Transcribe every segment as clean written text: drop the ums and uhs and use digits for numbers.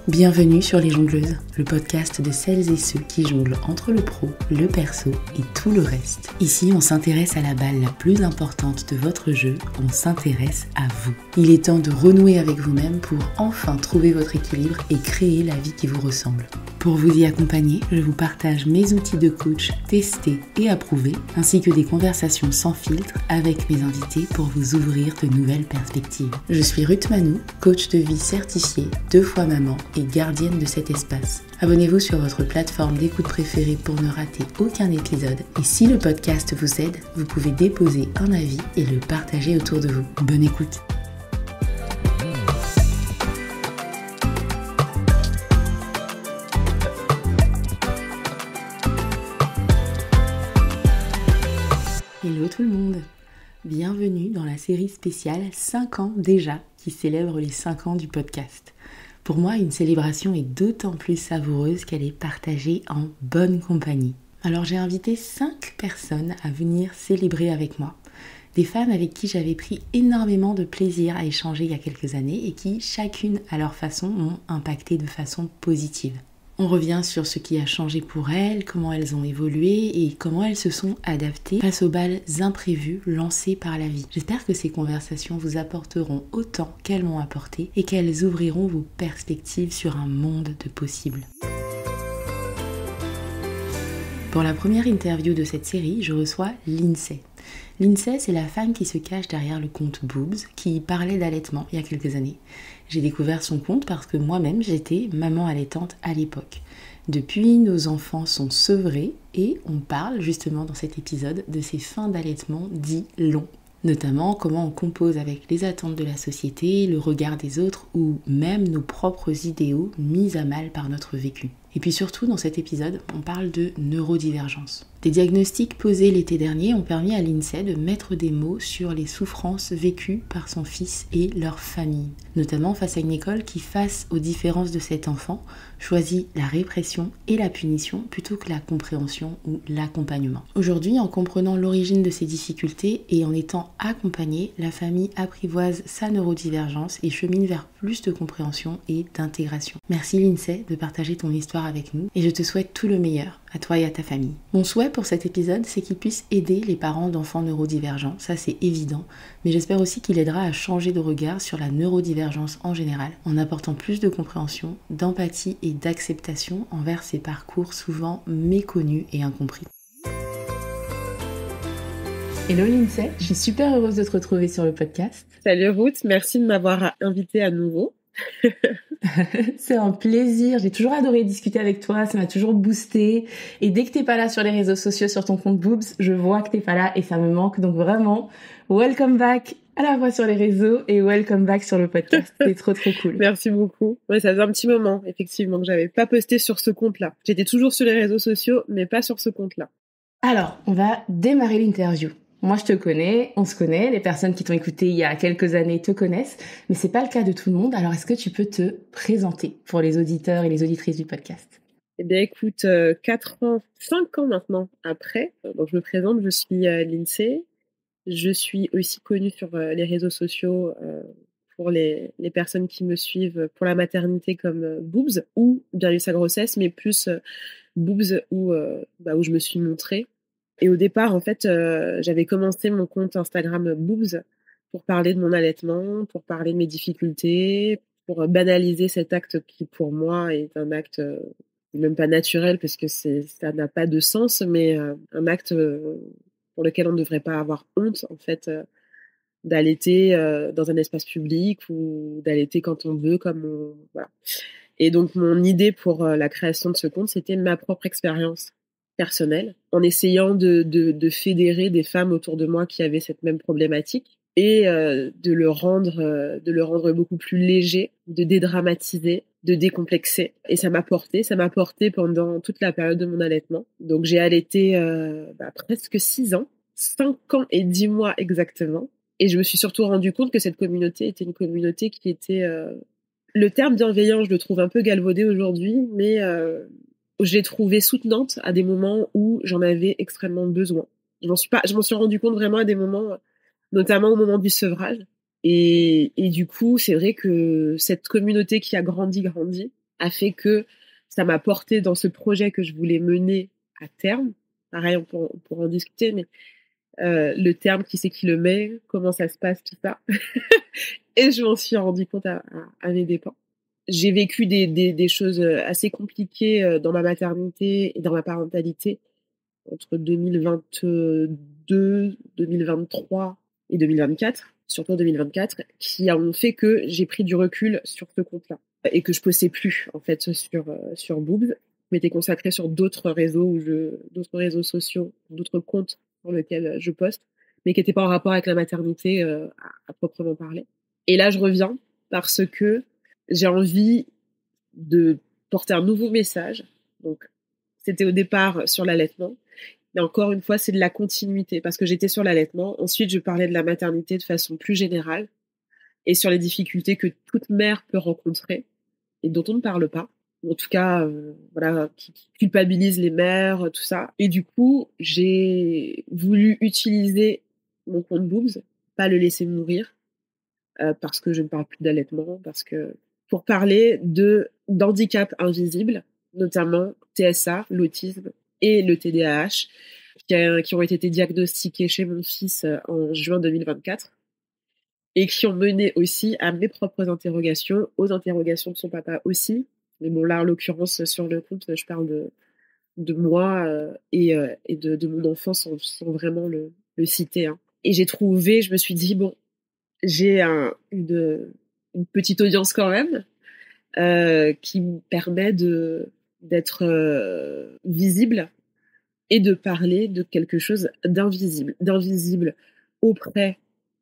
Bienvenue sur Les Jongleuses, le podcast de celles et ceux qui jonglent entre le pro, le perso et tout le reste. Ici, on s'intéresse à la balle la plus importante de votre jeu, on s'intéresse à vous. Il est temps de renouer avec vous-même pour enfin trouver votre équilibre et créer la vie qui vous ressemble. Pour vous y accompagner, je vous partage mes outils de coach testés et approuvés, ainsi que des conversations sans filtre avec mes invités pour vous ouvrir de nouvelles perspectives. Je suis Ruth Manou, coach de vie certifiée, 2 fois maman et gardienne de cet espace. Abonnez-vous sur votre plateforme d'écoute préférée pour ne rater aucun épisode. Et si le podcast vous aide, vous pouvez déposer un avis et le partager autour de vous. Bonne écoute! Hello tout le monde! Bienvenue dans la série spéciale 5 ans déjà qui célèbre les 5 ans du podcast. Pour moi, une célébration est d'autant plus savoureuse qu'elle est partagée en bonne compagnie. Alors j'ai invité 5 personnes à venir célébrer avec moi. Des femmes avec qui j'avais pris énormément de plaisir à échanger il y a quelques années et qui, chacune à leur façon, m'ont impacté de façon positive. On revient sur ce qui a changé pour elles, comment elles ont évolué et comment elles se sont adaptées face aux balles imprévues lancées par la vie. J'espère que ces conversations vous apporteront autant qu'elles m'ont apporté et qu'elles ouvriront vos perspectives sur un monde de possibles. Pour la première interview de cette série, je reçois Lindsay. Lindsay, c'est la femme qui se cache derrière le compte Boobs, qui parlait d'allaitement il y a quelques années. J'ai découvert son compte parce que moi-même, j'étais maman allaitante à l'époque. Depuis, nos enfants sont sevrés et on parle justement dans cet épisode de ces fins d'allaitement dits longs. Notamment comment on compose avec les attentes de la société, le regard des autres ou même nos propres idéaux mis à mal par notre vécu. Et puis surtout, dans cet épisode, on parle de neurodivergence. Des diagnostics posés l'été dernier ont permis à Lindsay de mettre des mots sur les souffrances vécues par son fils et leur famille. Notamment face à une école qui, face aux différences de cet enfant, choisit la répression et la punition plutôt que la compréhension ou l'accompagnement. Aujourd'hui, en comprenant l'origine de ces difficultés et en étant accompagnée, la famille apprivoise sa neurodivergence et chemine vers plus de compréhension et d'intégration. Merci Lindsay de partager ton histoire avec nous et je te souhaite tout le meilleur à toi et à ta famille. Mon souhait pour cet épisode, c'est qu'il puisse aider les parents d'enfants neurodivergents, ça c'est évident, mais j'espère aussi qu'il aidera à changer de regard sur la neurodivergence en général, en apportant plus de compréhension, d'empathie et d'acceptation envers ces parcours souvent méconnus et incompris. Hello Lindsay, je suis super heureuse de te retrouver sur le podcast. Salut Ruth, merci de m'avoir invitée à nouveau. C'est un plaisir, j'ai toujours adoré discuter avec toi, ça m'a toujours boosté et dès que t'es pas là sur les réseaux sociaux, sur ton compte Boobs, je vois que t'es pas là et ça me manque, donc vraiment, welcome back à la fois sur les réseaux et welcome back sur le podcast, c'est trop cool. Merci beaucoup. Ouais, ça faisait un petit moment, effectivement, que j'avais pas posté sur ce compte-là. J'étais toujours sur les réseaux sociaux, mais pas sur ce compte-là. Alors, on va démarrer l'interview. Moi, je te connais, on se connaît, les personnes qui t'ont écouté il y a quelques années te connaissent, mais c'est pas le cas de tout le monde. Alors, est-ce que tu peux te présenter pour les auditeurs et les auditrices du podcast? Eh bien, écoute, 5 ans maintenant après, donc je me présente, je suis Lindsay. Je suis aussi connue sur les réseaux sociaux pour les personnes qui me suivent pour la maternité comme Boobs ou Bien eu sa grossesse, mais plus Boobs où je me suis montrée. Et au départ, en fait, j'avais commencé mon compte Instagram Boobs pour parler de mon allaitement, pour parler de mes difficultés, pour banaliser cet acte qui, pour moi, est un acte même pas naturel parce que ça n'a pas de sens, mais un acte pour lequel on ne devrait pas avoir honte, en fait, d'allaiter dans un espace public ou d'allaiter quand on veut, voilà. Et donc, mon idée pour la création de ce compte, c'était ma propre expérience personnelle, en essayant de fédérer des femmes autour de moi qui avaient cette même problématique et de le rendre beaucoup plus léger, de dédramatiser, de décomplexer. Et ça m'a porté pendant toute la période de mon allaitement. Donc j'ai allaité presque 6 ans, 5 ans et 10 mois exactement. Et je me suis surtout rendu compte que cette communauté était une communauté qui était... Le terme bienveillant, je le trouve un peu galvaudé aujourd'hui, mais je l'ai trouvée soutenante à des moments où j'en avais extrêmement besoin. Je m'en suis rendu compte vraiment à des moments, notamment au moment du sevrage. Et du coup, c'est vrai que cette communauté qui a grandi, a fait que ça m'a porté dans ce projet que je voulais mener à terme. Pareil, on pourra en discuter, mais le terme, qui c'est qui le met, comment ça se passe, tout ça. Et je m'en suis rendu compte à mes dépens. J'ai vécu des choses assez compliquées dans ma maternité et dans ma parentalité entre 2022, 2023 et 2024, surtout 2024, qui ont fait que j'ai pris du recul sur ce compte-là et que je postais plus en fait sur Boobs. Je m'étais consacrée sur d'autres réseaux d'autres réseaux sociaux, d'autres comptes sur lesquels je poste, mais qui n'étaient pas en rapport avec la maternité à proprement parler. Et là, je reviens parce que j'ai envie de porter un nouveau message. Donc, c'était au départ sur l'allaitement. Mais encore une fois, c'est de la continuité parce que j'étais sur l'allaitement. Ensuite, je parlais de la maternité de façon plus générale et sur les difficultés que toute mère peut rencontrer et dont on ne parle pas. En tout cas, voilà, qui culpabilise les mères, tout ça. Et du coup, j'ai voulu utiliser mon compte Boobs, pas le laisser mourir, parce que je ne parle plus d'allaitement, parce que pour parler d'handicap invisible, notamment TSA, l'autisme et le TDAH, qui ont été diagnostiqués chez mon fils en juin 2024 et qui ont mené aussi à mes propres interrogations, aux interrogations de son papa aussi. Mais bon, là, en l'occurrence, sur le compte, je parle de moi et de mon enfant sans vraiment le citer. Hein. Et je me suis dit, bon, j'ai une petite audience quand même qui me permet d'être visible et de parler de quelque chose d'invisible auprès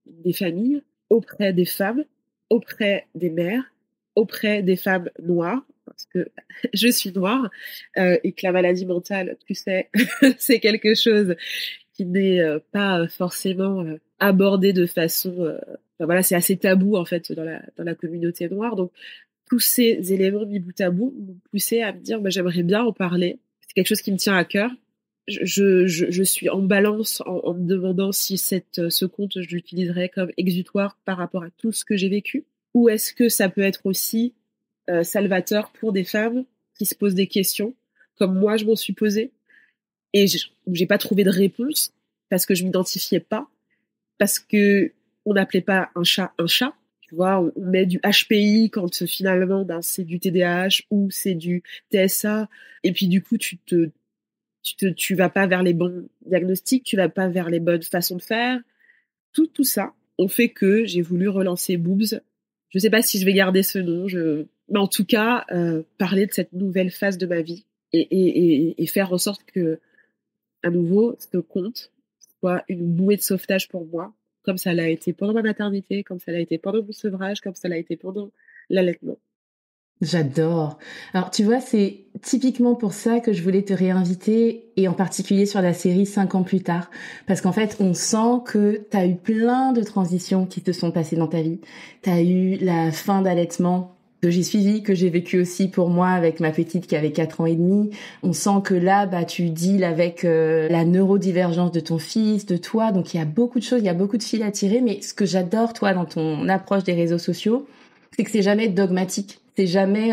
des familles, auprès des femmes, auprès des mères, auprès des femmes noires, parce que je suis noire et que la maladie mentale, tu sais, c'est quelque chose qui n'est pas forcément abordé de façon... enfin, voilà, c'est assez tabou en fait dans la communauté noire. Donc tous ces éléments mis bout à bout m'ont poussé à me dire bah, j'aimerais bien en parler. C'est quelque chose qui me tient à cœur. Je suis en balance en me demandant si ce compte, je l'utiliserais comme exutoire par rapport à tout ce que j'ai vécu. Ou est-ce que ça peut être aussi salvateur pour des femmes qui se posent des questions, comme moi je m'en suis posée, et j'ai pas trouvé de réponse, parce que je m'identifiais pas, parce que on n'appelait pas un chat un chat. Tu vois, on met du HPI quand finalement ben, c'est du TDAH ou c'est du TSA, et puis du coup tu vas pas vers les bons diagnostics, tu vas pas vers les bonnes façons de faire. Tout ça ont fait que j'ai voulu relancer Boobs. Je sais pas si je vais garder ce nom, mais en tout cas, parler de cette nouvelle phase de ma vie et faire en sorte que, à nouveau, ce compte soit une bouée de sauvetage pour moi, comme ça l'a été pendant ma maternité, comme ça l'a été pendant mon sevrage, comme ça l'a été pendant l'allaitement. J'adore. Alors, tu vois, c'est typiquement pour ça que je voulais te réinviter, et en particulier sur la série 5 ans plus tard. Parce qu'en fait, on sent que t'as eu plein de transitions qui te sont passées dans ta vie. T'as eu la fin d'allaitement que j'ai suivi, que j'ai vécu aussi pour moi avec ma petite qui avait 4 ans et demi. On sent que là, bah, tu deals avec la neurodivergence de ton fils, de toi. Donc, il y a beaucoup de choses, il y a beaucoup de fils à tirer. Mais ce que j'adore, toi, dans ton approche des réseaux sociaux, c'est que c'est jamais dogmatique. C'est jamais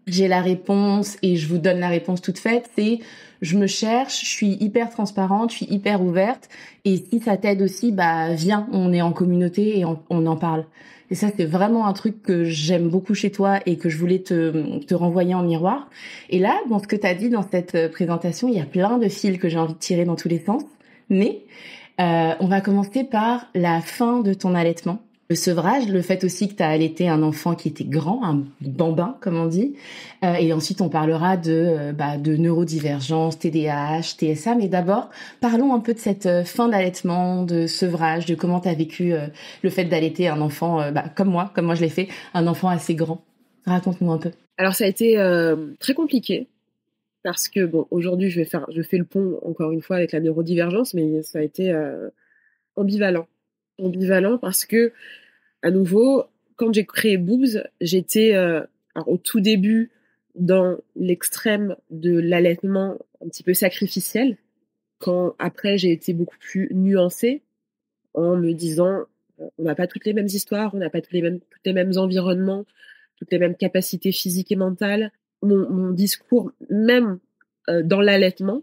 j'ai la réponse et je vous donne la réponse toute faite. C'est je me cherche, je suis hyper transparente, je suis hyper ouverte. Et si ça t'aide aussi, bah viens, on est en communauté et on en parle. Et ça, c'est vraiment un truc que j'aime beaucoup chez toi et que je voulais te renvoyer en miroir. Et là, dans ce que tu as dit dans cette présentation, il y a plein de fils que j'ai envie de tirer dans tous les sens. Mais on va commencer par la fin de ton allaitement. Le sevrage, le fait aussi que tu as allaité un enfant qui était grand, un bambin comme on dit, et ensuite on parlera de neurodivergence, TDAH, TSA, mais d'abord parlons un peu de cette fin d'allaitement, de sevrage, de comment tu as vécu le fait d'allaiter un enfant comme moi je l'ai fait, un enfant assez grand. Raconte-nous un peu. Alors ça a été très compliqué parce que bon aujourd'hui je fais le pont encore une fois avec la neurodivergence, mais ça a été ambivalent parce que à nouveau, quand j'ai créé Boobs, j'étais alors, au tout début dans l'extrême de l'allaitement un petit peu sacrificiel, quand après j'ai été beaucoup plus nuancée en me disant on n'a pas toutes les mêmes histoires, on n'a pas tous les mêmes environnements, toutes les mêmes capacités physiques et mentales. mon discours, même dans l'allaitement,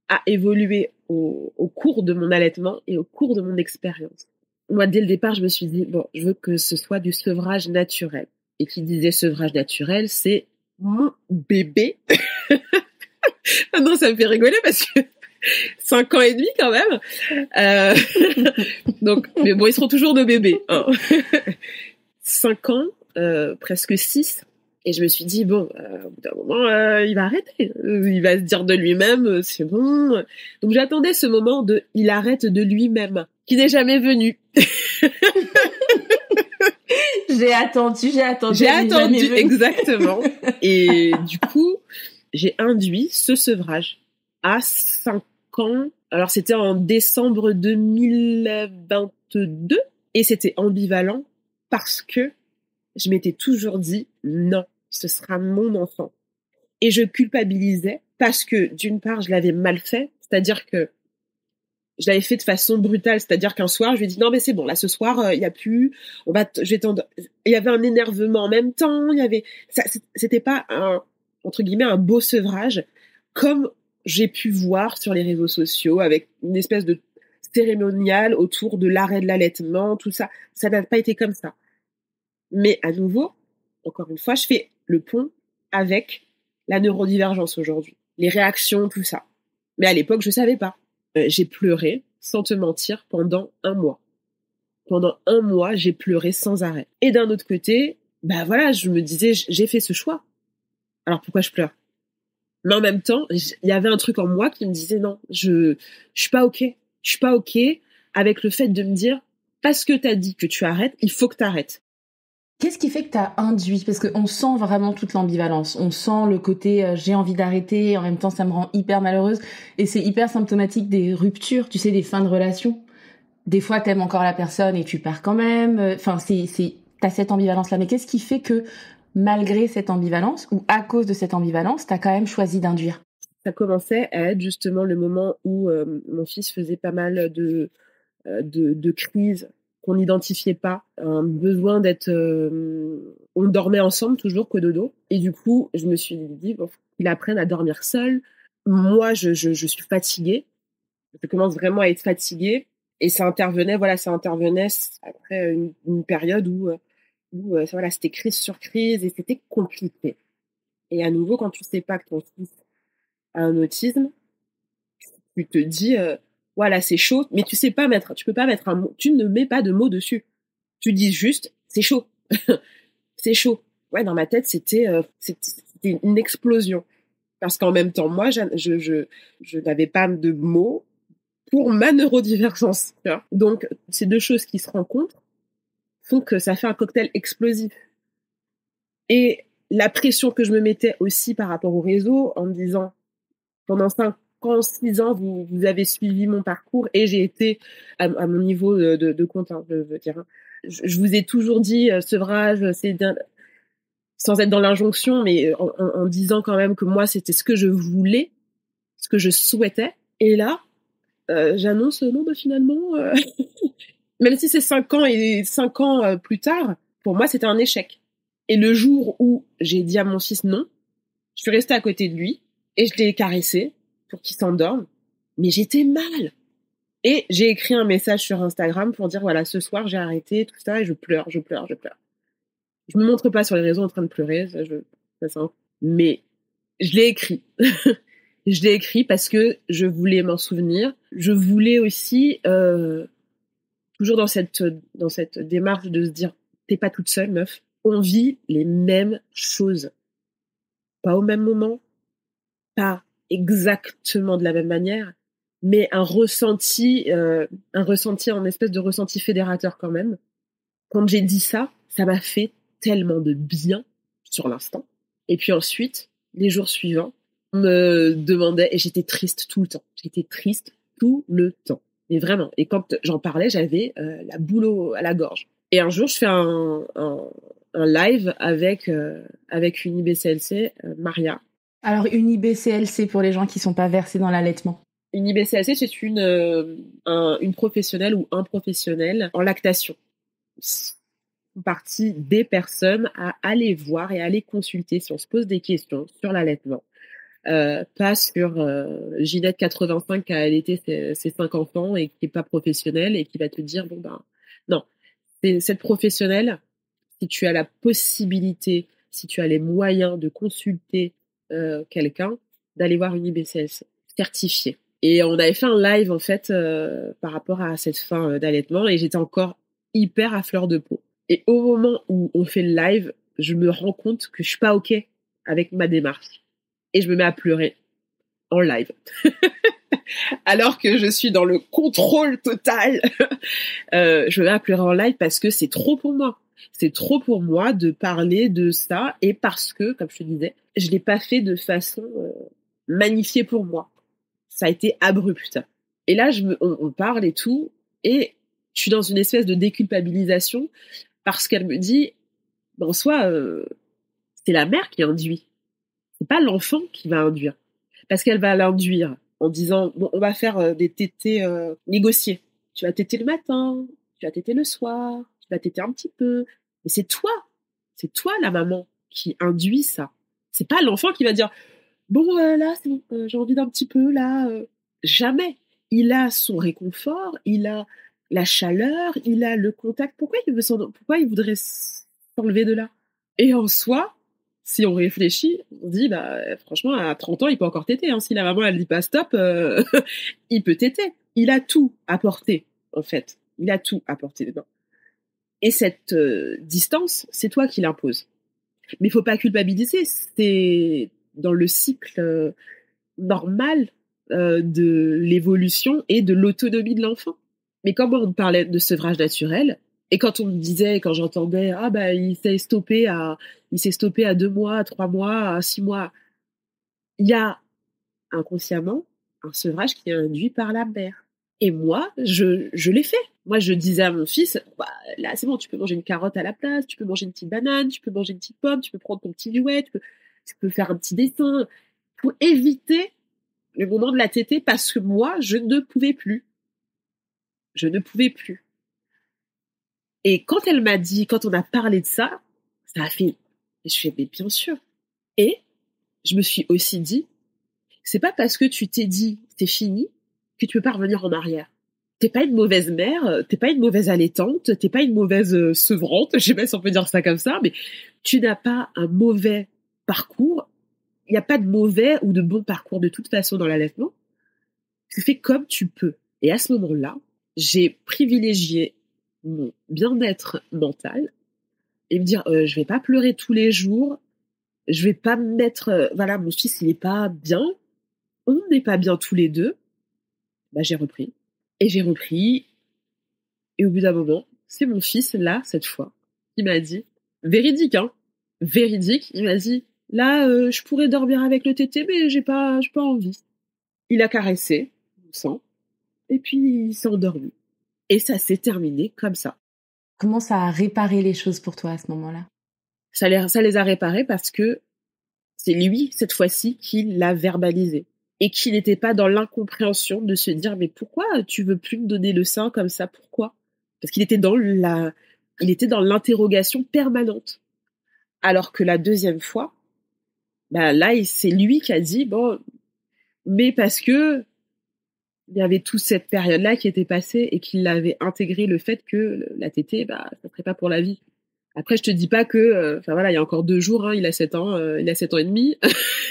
a évolué au cours de mon allaitement et au cours de mon expérience. Moi, dès le départ, je me suis dit, bon, je veux que ce soit du sevrage naturel. Et qui disait sevrage naturel, c'est mon bébé. Ah non, ça me fait rigoler parce que 5 ans et demi quand même. Donc, mais bon, ils seront toujours de bébés. Hein. 5 ans, presque 6. Et je me suis dit, bon, au bout d'un moment, il va arrêter. Il va se dire de lui-même, c'est bon. Donc j'attendais ce moment de il arrête de lui-même, qui n'est jamais venu. J'ai attendu, exactement. Et du coup, j'ai induit ce sevrage à 5 ans. Alors, c'était en décembre 2022 et c'était ambivalent parce que je m'étais toujours dit non, ce sera mon enfant. Et je culpabilisais parce que d'une part, je l'avais mal fait, c'est-à-dire que je l'avais fait de façon brutale, c'est-à-dire qu'un soir, je lui ai dit non mais c'est bon, là ce soir, il y a plus, il y avait un énervement en même temps, c'était pas entre guillemets un beau sevrage comme j'ai pu voir sur les réseaux sociaux avec une espèce de cérémonial autour de l'arrêt de l'allaitement, tout ça. Ça n'a pas été comme ça. Mais à nouveau, encore une fois, je fais le pont avec la neurodivergence aujourd'hui, les réactions, tout ça. Mais à l'époque, je savais pas. J'ai pleuré, sans te mentir, pendant 1 mois. Pendant 1 mois, j'ai pleuré sans arrêt. Et d'un autre côté, bah voilà, je me disais, j'ai fait ce choix. Alors pourquoi je pleure? Mais en même temps, il y avait un truc en moi qui me disait non, je suis pas ok. Je suis pas ok avec le fait de me dire, parce que t'as dit que tu arrêtes, il faut que t'arrêtes. Qu'est-ce qui fait que t'as induit? Parce qu'on sent vraiment toute l'ambivalence. On sent le côté j'ai envie d'arrêter, en même temps ça me rend hyper malheureuse. Et c'est hyper symptomatique des ruptures, tu sais, des fins de relation. Des fois t'aimes encore la personne et tu pars quand même. Enfin, t'as cette ambivalence-là. Mais qu'est-ce qui fait que malgré cette ambivalence, ou à cause de cette ambivalence, t'as quand même choisi d'induire? Ça commençait à être justement le moment où mon fils faisait pas mal de crises qu'on n'identifiait pas, un besoin d'être... on dormait ensemble toujours qu'au dodo. Et du coup, je me suis dit, bon, qu'il apprenne à dormir seul. Moi, je suis fatiguée. Je commence vraiment à être fatiguée. Et ça intervenait après une période où voilà, c'était crise sur crise et c'était compliqué. Et à nouveau, quand tu sais pas que ton fils a un autisme, tu te dis... voilà, c'est chaud, mais tu peux pas mettre un mot, tu ne mets pas de mots dessus. Tu dis juste, c'est chaud. C'est chaud. Ouais, dans ma tête, c'était une explosion. Parce qu'en même temps, moi, je n'avais pas de mots pour ma neurodivergence. Tu vois. Donc, ces deux choses qui se rencontrent font que ça fait un cocktail explosif. Et la pression que je me mettais aussi par rapport au réseau, en me disant, pendant 6 ans, vous avez suivi mon parcours et j'ai été à mon niveau de compte, hein, je veux dire. Je vous ai toujours dit, sevrage, c'est bien, sans être dans l'injonction, mais en disant quand même que moi, c'était ce que je voulais, ce que je souhaitais. Et là, j'annonce, non, bah, finalement, même si c'est 5 ans et 5 ans plus tard, pour moi, c'était un échec. Et le jour où j'ai dit à mon fils non, je suis restée à côté de lui et je l'ai caressé pour qu'il s'endorme. Mais j'étais mal. Et j'ai écrit un message sur Instagram pour dire, voilà, ce soir, j'ai arrêté, tout ça, et je pleure. Je me montre pas sur les réseaux en train de pleurer, mais je l'ai écrit. Je l'ai écrit parce que je voulais m'en souvenir. Je voulais aussi, toujours dans cette démarche de se dire, t'es pas toute seule, meuf. On vit les mêmes choses. Pas au même moment, pas exactement de la même manière, mais un ressenti en espèce de ressenti fédérateur quand même. Quand j'ai dit ça, ça m'a fait tellement de bien sur l'instant. Et puis ensuite, les jours suivants, on me demandait, et j'étais triste tout le temps. J'étais triste tout le temps. Mais vraiment. Et quand j'en parlais, j'avais la boule à la gorge. Et un jour, je fais un live avec une IBCLC, Maria. Alors, une IBCLC, pour les gens qui sont pas versés dans l'allaitement. Une IBCLC, c'est une professionnelle ou un professionnel en lactation. font partie des personnes à aller voir et à aller consulter si on se pose des questions sur l'allaitement. Pas sur Ginette 85 qui a allaité ses 5 enfants et qui n'est pas professionnelle et qui va te dire bon ben non, c'est cette professionnelle, si tu as la possibilité, si tu as les moyens de consulter quelqu'un, d'aller voir une IBCLC certifiée. Et on avait fait un live en fait par rapport à cette fin d'allaitement et j'étais encore hyper à fleur de peau. Et au moment où on fait le live, je me rends compte que je suis pas OK avec ma démarche. Et je me mets à pleurer en live. Alors que je suis dans le contrôle total. Je me mets à pleurer en live parce que c'est trop pour moi. C'est trop pour moi de parler de ça et parce que, comme je te disais, je l'ai pas fait de façon magnifiée pour moi. Ça a été abrupt. Et là, on parle et tout, et je suis dans une espèce de déculpabilisation parce qu'elle me dit, en soi, c'est la mère qui induit. C'est pas l'enfant qui va induire. Parce qu'elle va l'induire en disant, bon, on va faire des tétés négociés. Tu vas téter le matin, tu vas téter le soir, tu vas téter un petit peu. Mais c'est toi la maman qui induit ça. C'est pas l'enfant qui va dire, bon, là, c'est bon, j'ai envie d'un petit peu, là. Jamais. Il a son réconfort, il a la chaleur, il a le contact. Pourquoi il voudrait s'enlever de là? Et en soi, si on réfléchit, on dit, bah, franchement, à 30 ans, il peut encore téter. Hein. Si la maman, elle dit pas stop, il peut téter. Il a tout apporté, en fait. Il a tout apporté dedans. Et cette distance, c'est toi qui l'imposes. Mais il faut pas culpabiliser. C'est dans le cycle normal de l'évolution et de l'autonomie de l'enfant. Mais comme on parlait de sevrage naturel, et quand on me disait, quand j'entendais, ah bah il s'est stoppé à 2 mois, à 3 mois, à 6 mois, il y a inconsciemment un sevrage qui est induit par la mère. Et moi, je l'ai fait. Moi, je disais à mon fils, bah, là c'est bon, tu peux manger une carotte à la place, tu peux manger une petite banane, tu peux manger une petite pomme, tu peux prendre ton petit jouet, tu peux faire un petit dessin, pour éviter le moment de la tétée, parce que moi, je ne pouvais plus. Je ne pouvais plus. Et quand elle m'a dit, quand on a parlé de ça, ça a fait, je fais, mais bien sûr. Et je me suis aussi dit, c'est pas parce que tu t'es dit, c'est fini, que tu peux pas revenir en arrière. T'es pas une mauvaise mère, t'es pas une mauvaise allaitante, t'es pas une mauvaise sevrante, je sais pas si on peut dire ça comme ça, mais tu n'as pas un mauvais parcours. Il n'y a pas de mauvais ou de bon parcours de toute façon dans l'allaitement. Tu fais comme tu peux. Et à ce moment-là, j'ai privilégié mon bien-être mental et me dire, je vais pas pleurer tous les jours, je vais pas me mettre, voilà, mon fils il est pas bien, on n'est pas bien tous les deux. Bah j'ai repris. Et j'ai repris. Et au bout d'un moment, c'est mon fils, là, cette fois, qui m'a dit, véridique, hein, véridique, il m'a dit, là, je pourrais dormir avec le tété, mais j'ai pas envie. Il a caressé, mon sang, et puis il s'est endormi. Et ça s'est terminé comme ça. Comment ça a réparé les choses pour toi à ce moment-là? Ça les a réparés parce que c'est lui, cette fois-ci, qui l'a verbalisé. Et qui n'était pas dans l'incompréhension de se dire, mais pourquoi tu veux plus me donner le sein comme ça? Pourquoi? Parce qu'il était dans l'interrogation permanente. Alors que la deuxième fois, bah là, c'est lui qui a dit, bon, mais parce que il y avait toute cette période-là qui était passée et qu'il avait intégré le fait que la tétée, bah, ça serait pas pour la vie. Après, je te dis pas que, enfin voilà, il y a encore 2 jours, hein, il a 7 ans et demi.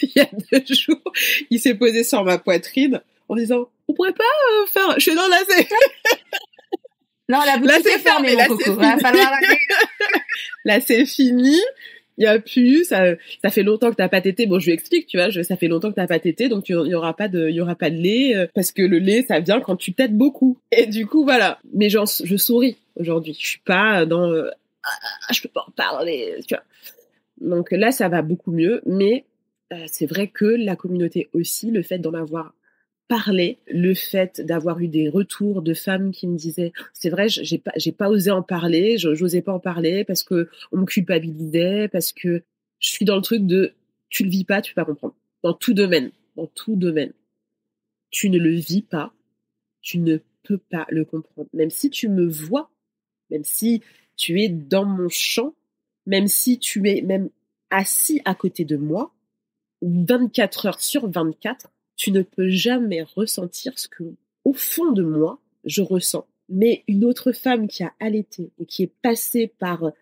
Il y a 2 jours, il s'est posé sur ma poitrine en disant, on pourrait pas faire, je suis non, là c'est, non, la boutique est fermée, mon coco. Va falloir aller. Là, c'est fini. Il y a plus, ça fait longtemps que t'as pas tété. Bon, je lui explique, tu vois, ça fait longtemps que t'as pas tété, donc il y aura pas de lait, parce que le lait, ça vient quand tu tètes beaucoup. Et du coup, voilà. Mais je souris aujourd'hui. Je suis pas dans, je peux pas en parler, tu vois. Donc là, ça va beaucoup mieux, mais c'est vrai que la communauté aussi, le fait d'en avoir parlé, le fait d'avoir eu des retours de femmes qui me disaient, c'est vrai, j'ai pas osé en parler, j'osais pas en parler parce que on me culpabilisait, parce que je suis dans le truc de, tu le vis pas, tu peux pas comprendre. Dans tout domaine, tu ne le vis pas, tu ne peux pas le comprendre. Même si tu me vois, même si tu es dans mon champ, même si tu es même assis à côté de moi, 24 heures sur 24, tu ne peux jamais ressentir ce que, au fond de moi, je ressens. Mais une autre femme qui a allaité et qui est passée par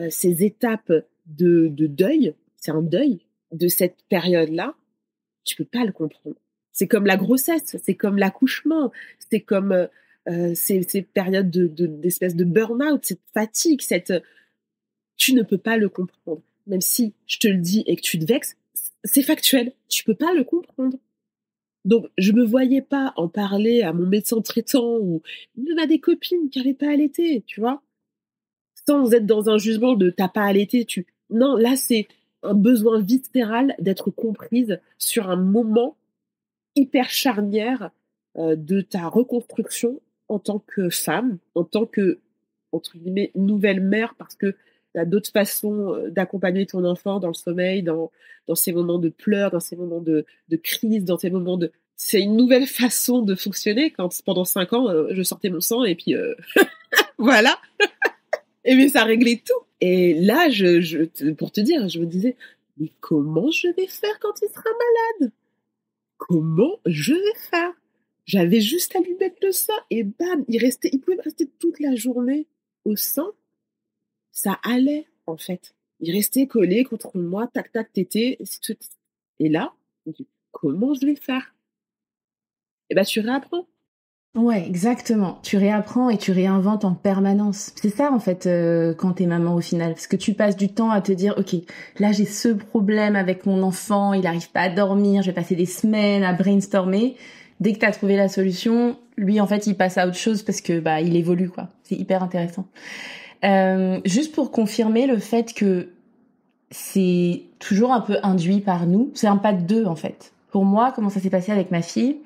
ces étapes de deuil, c'est un deuil de cette période-là, tu peux pas le comprendre. C'est comme la grossesse, c'est comme l'accouchement, c'est comme ces périodes d'espèce de burn-out, cette fatigue, tu ne peux pas le comprendre. Même si je te le dis et que tu te vexes, c'est factuel, tu peux pas le comprendre. Donc, je me voyais pas en parler à mon médecin traitant ou même à des copines qui n'avaient pas allaité, tu vois, sans être dans un jugement de t'as pas allaité, Non, là, c'est un besoin viscéral d'être comprise sur un moment hyper charnière de ta reconstruction en tant que femme, en tant que, entre guillemets, nouvelle mère, parce que il y a d'autres façons d'accompagner ton enfant dans le sommeil, dans ces moments de pleurs, dans ces moments de crise, dans ces moments de... C'est une nouvelle façon de fonctionner quand pendant 5 ans, je sortais mon sang et puis voilà. Et mais ça réglait tout. Et là, pour te dire, je me disais, mais comment je vais faire quand il sera malade? Comment je vais faire? J'avais juste à lui mettre le sein et bam, il pouvait me rester toute la journée au sein. Ça allait, en fait. Il restait collé contre moi, tac, tac, tété. Et là, je me dis, comment je vais faire? Eh ben, tu réapprends. Ouais, exactement. Tu réapprends et tu réinventes en permanence. C'est ça, en fait, quand t'es maman au final. Parce que tu passes du temps à te dire, OK, là, j'ai ce problème avec mon enfant, il arrive pas à dormir, je vais passer des semaines à brainstormer. Dès que t'as trouvé la solution, lui, en fait, il passe à autre chose parce que, bah, il évolue, quoi. C'est hyper intéressant. Juste pour confirmer le fait que c'est toujours un peu induit par nous. C'est un pas de deux, en fait. Pour moi, comment ça s'est passé avec ma fille?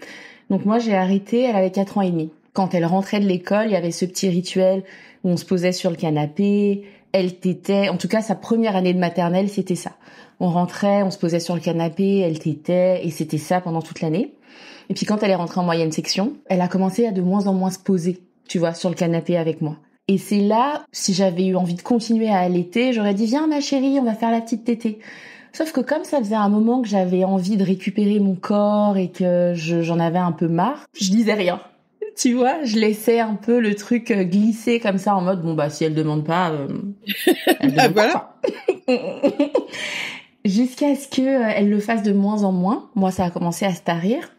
Donc moi, j'ai arrêté, elle avait 4 ans et demi. Quand elle rentrait de l'école, il y avait ce petit rituel où on se posait sur le canapé, elle tétait. En tout cas, sa première année de maternelle, c'était ça. On rentrait, on se posait sur le canapé, elle tétait, et c'était ça pendant toute l'année. Et puis quand elle est rentrée en moyenne section, elle a commencé à de moins en moins se poser, tu vois, sur le canapé avec moi. Et c'est là, si j'avais eu envie de continuer à allaiter, j'aurais dit, viens ma chérie, on va faire la petite tétée. Sauf que comme ça faisait un moment que j'avais envie de récupérer mon corps et que j'en avais un peu marre, je disais rien. Tu vois, je laissais un peu le truc glisser comme ça en mode, bon bah si elle demande pas, elle demande voilà. pas. Jusqu'à ce que elle le fasse de moins en moins. Moi, ça a commencé à se tarir.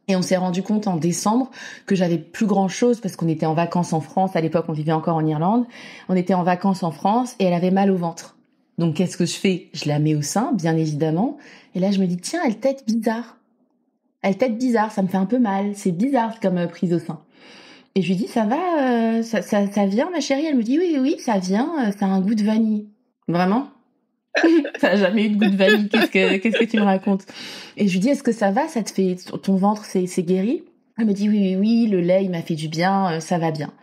Et on s'est rendu compte en décembre que j'avais plus grand chose parce qu'on était en vacances en France. À l'époque, on vivait encore en Irlande. On était en vacances en France et elle avait mal au ventre. Donc, qu'est-ce que je fais? Je la mets au sein, bien évidemment. Et là, je me dis, tiens, elle tète bizarre. Elle tète bizarre, ça me fait un peu mal. C'est bizarre comme prise au sein. Et je lui dis, ça va, ça vient, ma chérie? Elle me dit, oui, ça vient, ça a un goût de vanille. Vraiment? Ça n'a jamais eu de goût de vanille. Qu'est-ce que tu me racontes? Et je lui dis, est-ce que ça va? Ça te fait, ton ventre, c'est guéri? Elle me dit, oui, le lait, il m'a fait du bien, ça va bien.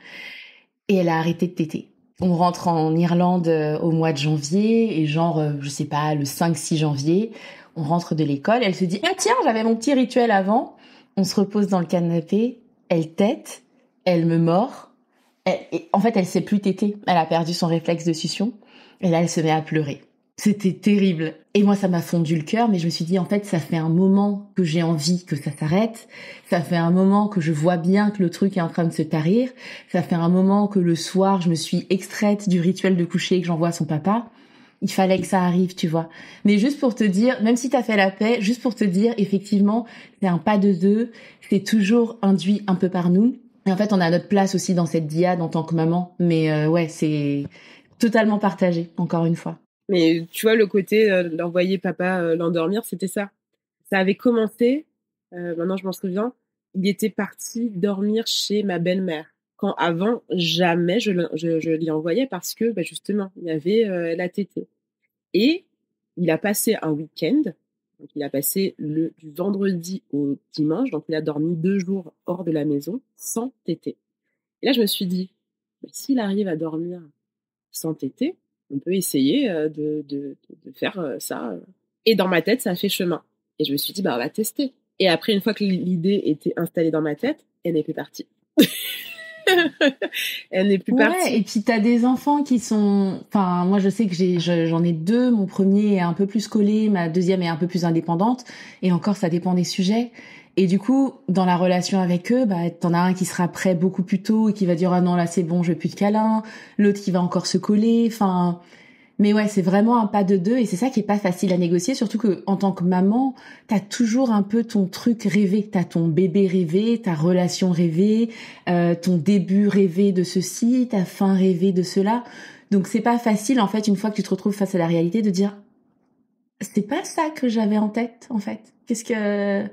Et elle a arrêté de téter. On rentre en Irlande au mois de janvier, et genre, je sais pas, le 5-6 janvier, on rentre de l'école, elle se dit, ah tiens, j'avais mon petit rituel avant. On se repose dans le canapé, elle tète, elle me mord. En fait, elle sait plus téter. Elle a perdu son réflexe de succion. Et là, elle se met à pleurer. C'était terrible. Et moi, ça m'a fondu le cœur, mais je me suis dit, en fait, ça fait un moment que j'ai envie que ça s'arrête. Ça fait un moment que je vois bien que le truc est en train de se tarir. Ça fait un moment que le soir, je me suis extraite du rituel de coucher et que j'envoie à son papa. Il fallait que ça arrive, tu vois. Mais juste pour te dire, même si t'as fait la paix, juste pour te dire, effectivement, c'est un pas de deux. C'est toujours induit un peu par nous. Et en fait, on a notre place aussi dans cette diade en tant que maman. Mais ouais, c'est totalement partagé, encore une fois. Mais tu vois, le côté d'envoyer papa l'endormir, c'était ça. Ça avait commencé, maintenant je m'en souviens, il était parti dormir chez ma belle-mère. Quand avant, jamais je l'y envoyais parce que, bah, justement, il y avait la tétée. Et il a passé un week-end, donc il a passé du vendredi au dimanche, donc il a dormi 2 jours hors de la maison, sans tétée. Et là, je me suis dit, bah, s'il arrive à dormir sans tétée, on peut essayer de faire ça. Et dans ma tête, ça a fait chemin. Et je me suis dit, bah, on va tester. Et après, une fois que l'idée était installée dans ma tête, elle était partie. Elle n'est plus partie. Et puis t'as des enfants qui sont, enfin moi je sais que j'en ai deux. Mon premier est un peu plus collé, ma deuxième est un peu plus indépendante. Et encore ça dépend des sujets. Et du coup dans la relation avec eux, bah t'en as un qui sera prêt beaucoup plus tôt et qui va dire ah non là c'est bon je veux plus de câlins. L'autre qui va encore se coller. Enfin. Mais ouais, c'est vraiment un pas de deux et c'est ça qui est pas facile à négocier, surtout que en tant que maman, t'as toujours un peu ton truc rêvé, t'as ton bébé rêvé, ta relation rêvée, ton début rêvé de ceci, ta fin rêvée de cela. Donc c'est pas facile en fait une fois que tu te retrouves face à la réalité de dire c'est pas ça que j'avais en tête en fait. Qu'est-ce que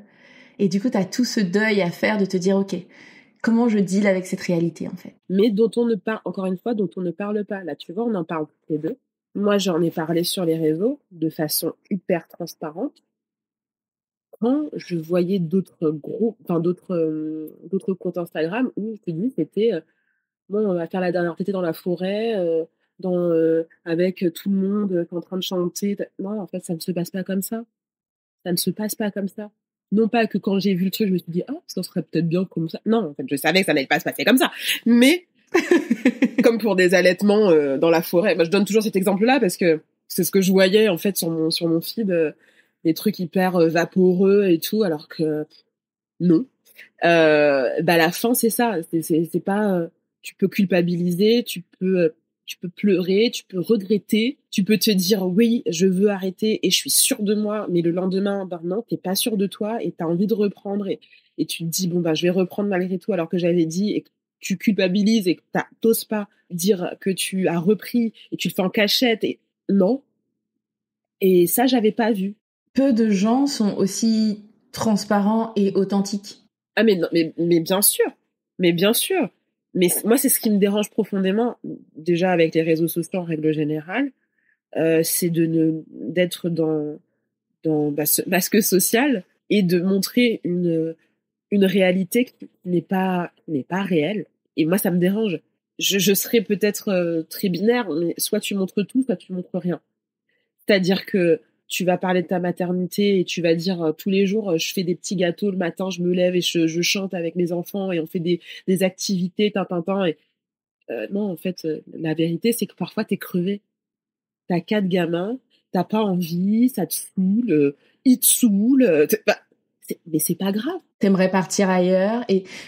Et du coup t'as tout ce deuil à faire de te dire ok comment je deal avec cette réalité en fait. Mais dont on ne parle encore une fois dont on ne parle pas. Là tu vois on en parle tous les deux. Moi, j'en ai parlé sur les réseaux de façon hyper transparente. Quand je voyais d'autres groupes, enfin d'autres comptes Instagram où je te dis c'était bon, on va faire la dernière tétée dans la forêt, avec tout le monde qui est en train de chanter. Non, en fait, ça ne se passe pas comme ça. Ça ne se passe pas comme ça. Non pas que quand j'ai vu le truc, je me suis dit ah, ça serait peut-être bien comme ça. Non, en fait, je savais que ça n'allait pas se passer comme ça. Mais comme pour des allaitements dans la forêt. Moi, je donne toujours cet exemple-là parce que c'est ce que je voyais en fait sur mon feed, des trucs hyper vaporeux et tout, alors que non. Bah la fin c'est ça. C'est pas. Tu peux culpabiliser, tu peux pleurer, tu peux regretter, tu peux te dire oui, je veux arrêter et je suis sûre de moi, mais le lendemain, ben non, t'es pas sûre de toi et t'as envie de reprendre et tu te dis bon bah je vais reprendre malgré tout alors que j'avais dit et que tu culpabilises et que t'oses pas dire que tu as repris et tu le fais en cachette et non. Et ça j'avais pas vu. Peu de gens sont aussi transparents et authentiques. Ah mais non, mais bien sûr, mais bien sûr. Mais moi c'est ce qui me dérange profondément déjà avec les réseaux sociaux en règle générale, c'est d'être dans ce masque social et de montrer une réalité qui n'est pas réelle. Et moi, ça me dérange. Je serais peut-être très binaire, mais soit tu montres tout, soit tu montres rien. C'est-à-dire que tu vas parler de ta maternité et tu vas dire tous les jours, je fais des petits gâteaux le matin, je me lève et je chante avec mes enfants et on fait des activités, et non, en fait, la vérité, c'est que parfois, t'es crevé. T'as 4 gamins, t'as pas envie, ça te saoule, ils te saoulent, mais c'est pas grave. T'aimerais partir ailleurs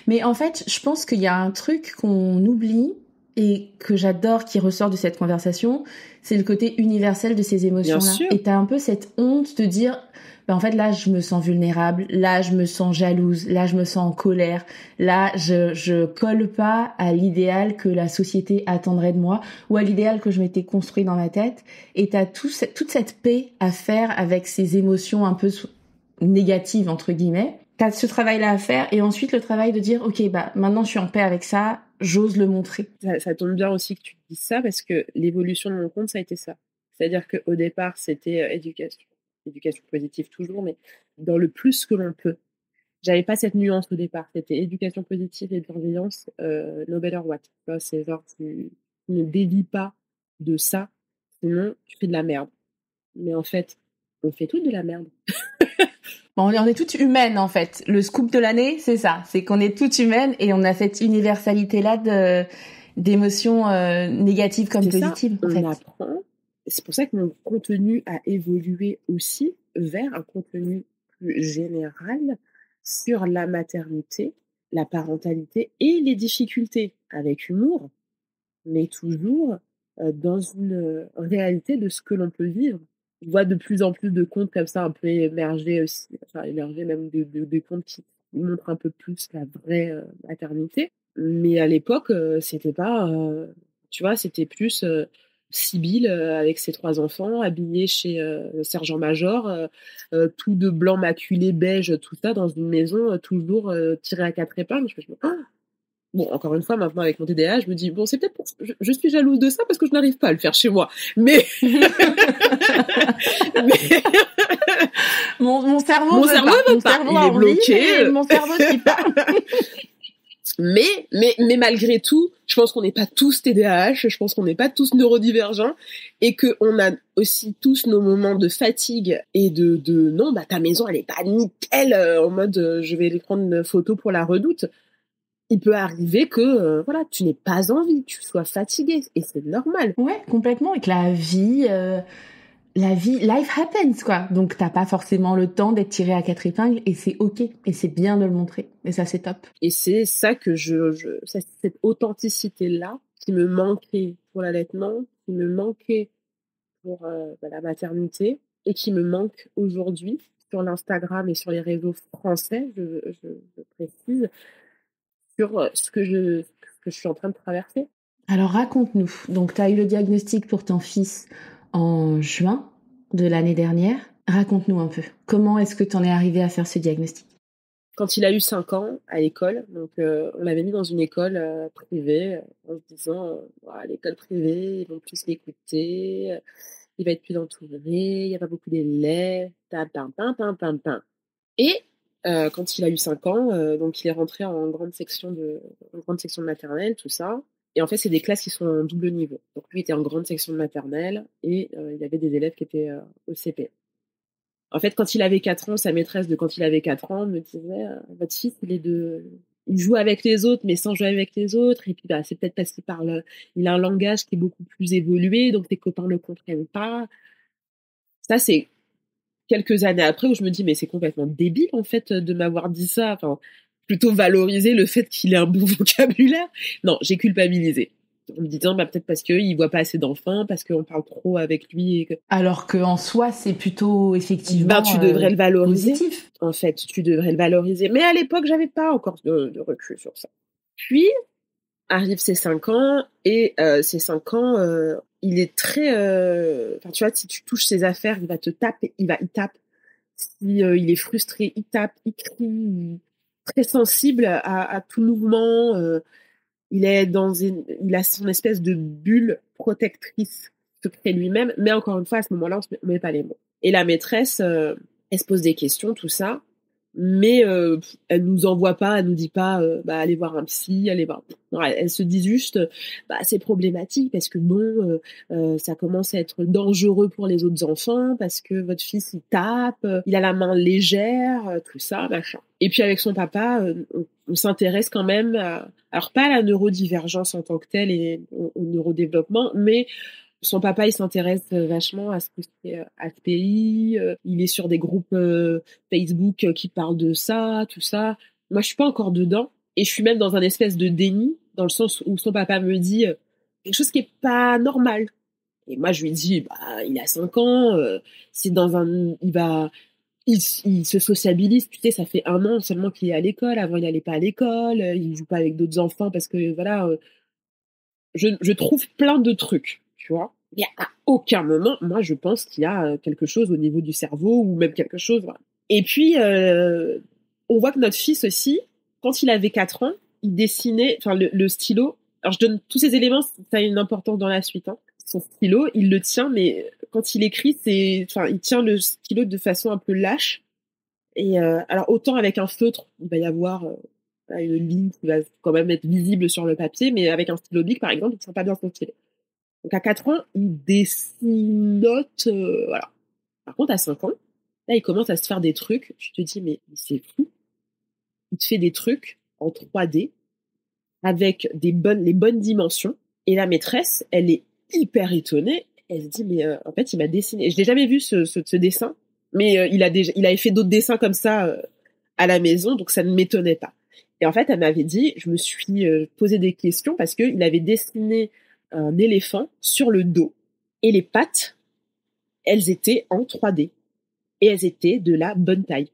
mais en fait, je pense qu'il y a un truc qu'on oublie et que j'adore qui ressort de cette conversation, c'est le côté universel de ces émotions-là. Et t'as un peu cette honte de dire, en fait, là, je me sens vulnérable, là, je me sens jalouse, là, je me sens en colère, là, je colle pas à l'idéal que la société attendrait de moi ou à l'idéal que je m'étais construit dans ma tête. Et t'as toute cette paix à faire avec ces émotions un peu négatives, entre guillemets. T'as ce travail-là à faire et ensuite le travail de dire, ok, maintenant je suis en paix avec ça, j'ose le montrer. Ça tombe bien aussi que tu dises ça parce que l'évolution de mon compte, ça a été ça. C'est-à-dire qu'au départ, c'était éducation positive toujours, mais dans le plus que l'on peut. J'avais pas cette nuance au départ. C'était éducation positive et bienveillance, no better what. C'est genre, tu ne dévies pas de ça, sinon tu fais de la merde. Mais en fait, on fait toutes de la merde. On est toutes humaines en fait. Le scoop de l'année, c'est ça. C'est qu'on est toutes humaines et on a cette universalité-là d'émotions négatives comme positives. On apprend. C'est pour ça que mon contenu a évolué aussi vers un contenu plus général sur la maternité, la parentalité et les difficultés, avec humour, mais toujours dans une réalité de ce que l'on peut vivre. Je vois de plus en plus de comptes comme ça un peu émerger aussi, enfin émerger même des comptes qui montrent un peu plus la vraie maternité. Mais à l'époque, c'était pas, tu vois, c'était plus Sibylle avec ses 3 enfants, habillée chez sergent-major, tout de blanc maculé beige, tout ça, dans une maison toujours tirée à 4 épingles. Je me dis, ah. Bon, encore une fois, maintenant avec mon TDAH, je me dis, bon, c'est peut-être je suis jalouse de ça parce que je n'arrive pas à le faire chez moi. Mais, mon cerveau veut pas. Il est bloqué. Mon cerveau suit pas. mais malgré tout, je pense qu'on n'est pas tous TDAH, je pense qu'on n'est pas tous neurodivergents et que on a aussi tous nos moments de fatigue et de non, ta maison elle est pas nickel en mode je vais aller prendre une photo pour la redoute. il peut arriver que voilà, tu n'aies pas envie, tu sois fatigué, et c'est normal. Ouais, complètement. Et que life happens, quoi. Donc, t'as pas forcément le temps d'être tiré à quatre épingles et c'est OK. Et c'est bien de le montrer. Et ça, c'est top. Et c'est ça que cette authenticité-là qui me manquait pour l'allaitement, qui me manquait pour la maternité et qui me manque aujourd'hui sur l'Instagram et sur les réseaux français, je précise, sur ce que je suis en train de traverser. Alors, raconte-nous. Donc, t'as eu le diagnostic pour ton fils en juin de l'année dernière. Raconte-nous un peu. Comment est-ce que t'en es arrivé à faire ce diagnostic? Quand il a eu 5 ans à l'école, donc on l'avait mis dans une école privée en se disant l'école privée, ils vont plus l'écouter, il va être plus entouré, il n'y a pas beaucoup d'élèves, pam. Et quand il a eu 5 ans, donc il est rentré en grande section de maternelle, tout ça. Et en fait, c'est des classes qui sont en double niveau. Donc lui était en grande section de maternelle et il y avait des élèves qui étaient au CP. En fait, quand il avait 4 ans, sa maîtresse de quand il avait 4 ans me disait votre fils, il joue avec les autres, mais sans jouer avec les autres. Et puis, c'est peut-être parce il a un langage qui est beaucoup plus évolué, donc tes copains ne le comprennent pas. Ça, c'est quelques années après où je me dis, mais c'est complètement débile, en fait, de m'avoir dit ça. Enfin, plutôt valoriser le fait qu'il ait un bon vocabulaire. Non, j'ai culpabilisé. En me disant, peut-être parce qu'il voit pas assez d'enfants, parce qu'on parle trop avec lui. Et que... Alors qu'en soi, c'est plutôt effectivement tu devrais le valoriser. Positif. En fait, tu devrais le valoriser. Mais à l'époque, j'avais pas encore de recul sur ça. Puis, arrivent ses 5 ans, et ces 5 ans, il est très... tu vois, si tu touches ses affaires, il va te taper, il tape. Si il est frustré, il tape, il crie, très sensible à tout mouvement. Il a son espèce de bulle protectrice se crée lui-même, mais encore une fois, à ce moment-là, on ne met pas les mots. Et la maîtresse, elle se pose des questions, tout ça, mais elle nous envoie pas, elle nous dit pas, allez voir un psy, allez voir. Non, elle se dit juste, c'est problématique parce que ça commence à être dangereux pour les autres enfants parce que votre fils il tape, il a la main légère, tout ça, machin. Et puis avec son papa, on s'intéresse quand même alors pas à la neurodivergence en tant que telle et au neurodéveloppement, mais son papa, il s'intéresse vachement à ce que c'est HPI. Il est sur des groupes Facebook qui parlent de ça, tout ça. Moi, je suis pas encore dedans. Et je suis même dans un espèce de déni, dans le sens où son papa me dit quelque chose qui est pas normal. Et moi, je lui dis, il a 5 ans, c'est dans un... Il se sociabilise, tu sais, ça fait 1 an seulement qu'il est à l'école. Avant, il allait pas à l'école, il joue pas avec d'autres enfants parce que, voilà... je trouve plein de trucs, tu vois. Mais à aucun moment, moi, je pense qu'il y a quelque chose au niveau du cerveau ou même quelque chose. Voilà. Et puis, on voit que notre fils aussi, quand il avait 4 ans, il dessinait, le stylo. Alors, je donne tous ces éléments, ça a une importance dans la suite. Hein. Son stylo, il le tient, mais quand il écrit, il tient le stylo de façon un peu lâche. Et alors, autant avec un feutre, il va y avoir une ligne qui va quand même être visible sur le papier, mais avec un stylo bic, par exemple, il ne tient pas bien son stylo. Donc à 4 ans, il dessinote, voilà. Par contre, à 5 ans, là, il commence à se faire des trucs. Tu te dis, mais c'est fou. Il te fait des trucs en 3D avec les bonnes dimensions. Et la maîtresse, elle est hyper étonnée. Elle se dit, mais en fait, il m'a dessiné. Je l'ai jamais vu ce dessin, mais il avait fait d'autres dessins comme ça à la maison, donc ça ne m'étonnait pas. Et en fait, elle m'avait dit, je me suis posé des questions parce qu'il avait dessiné un éléphant sur le dos et les pattes, elles étaient en 3D et elles étaient de la bonne taille.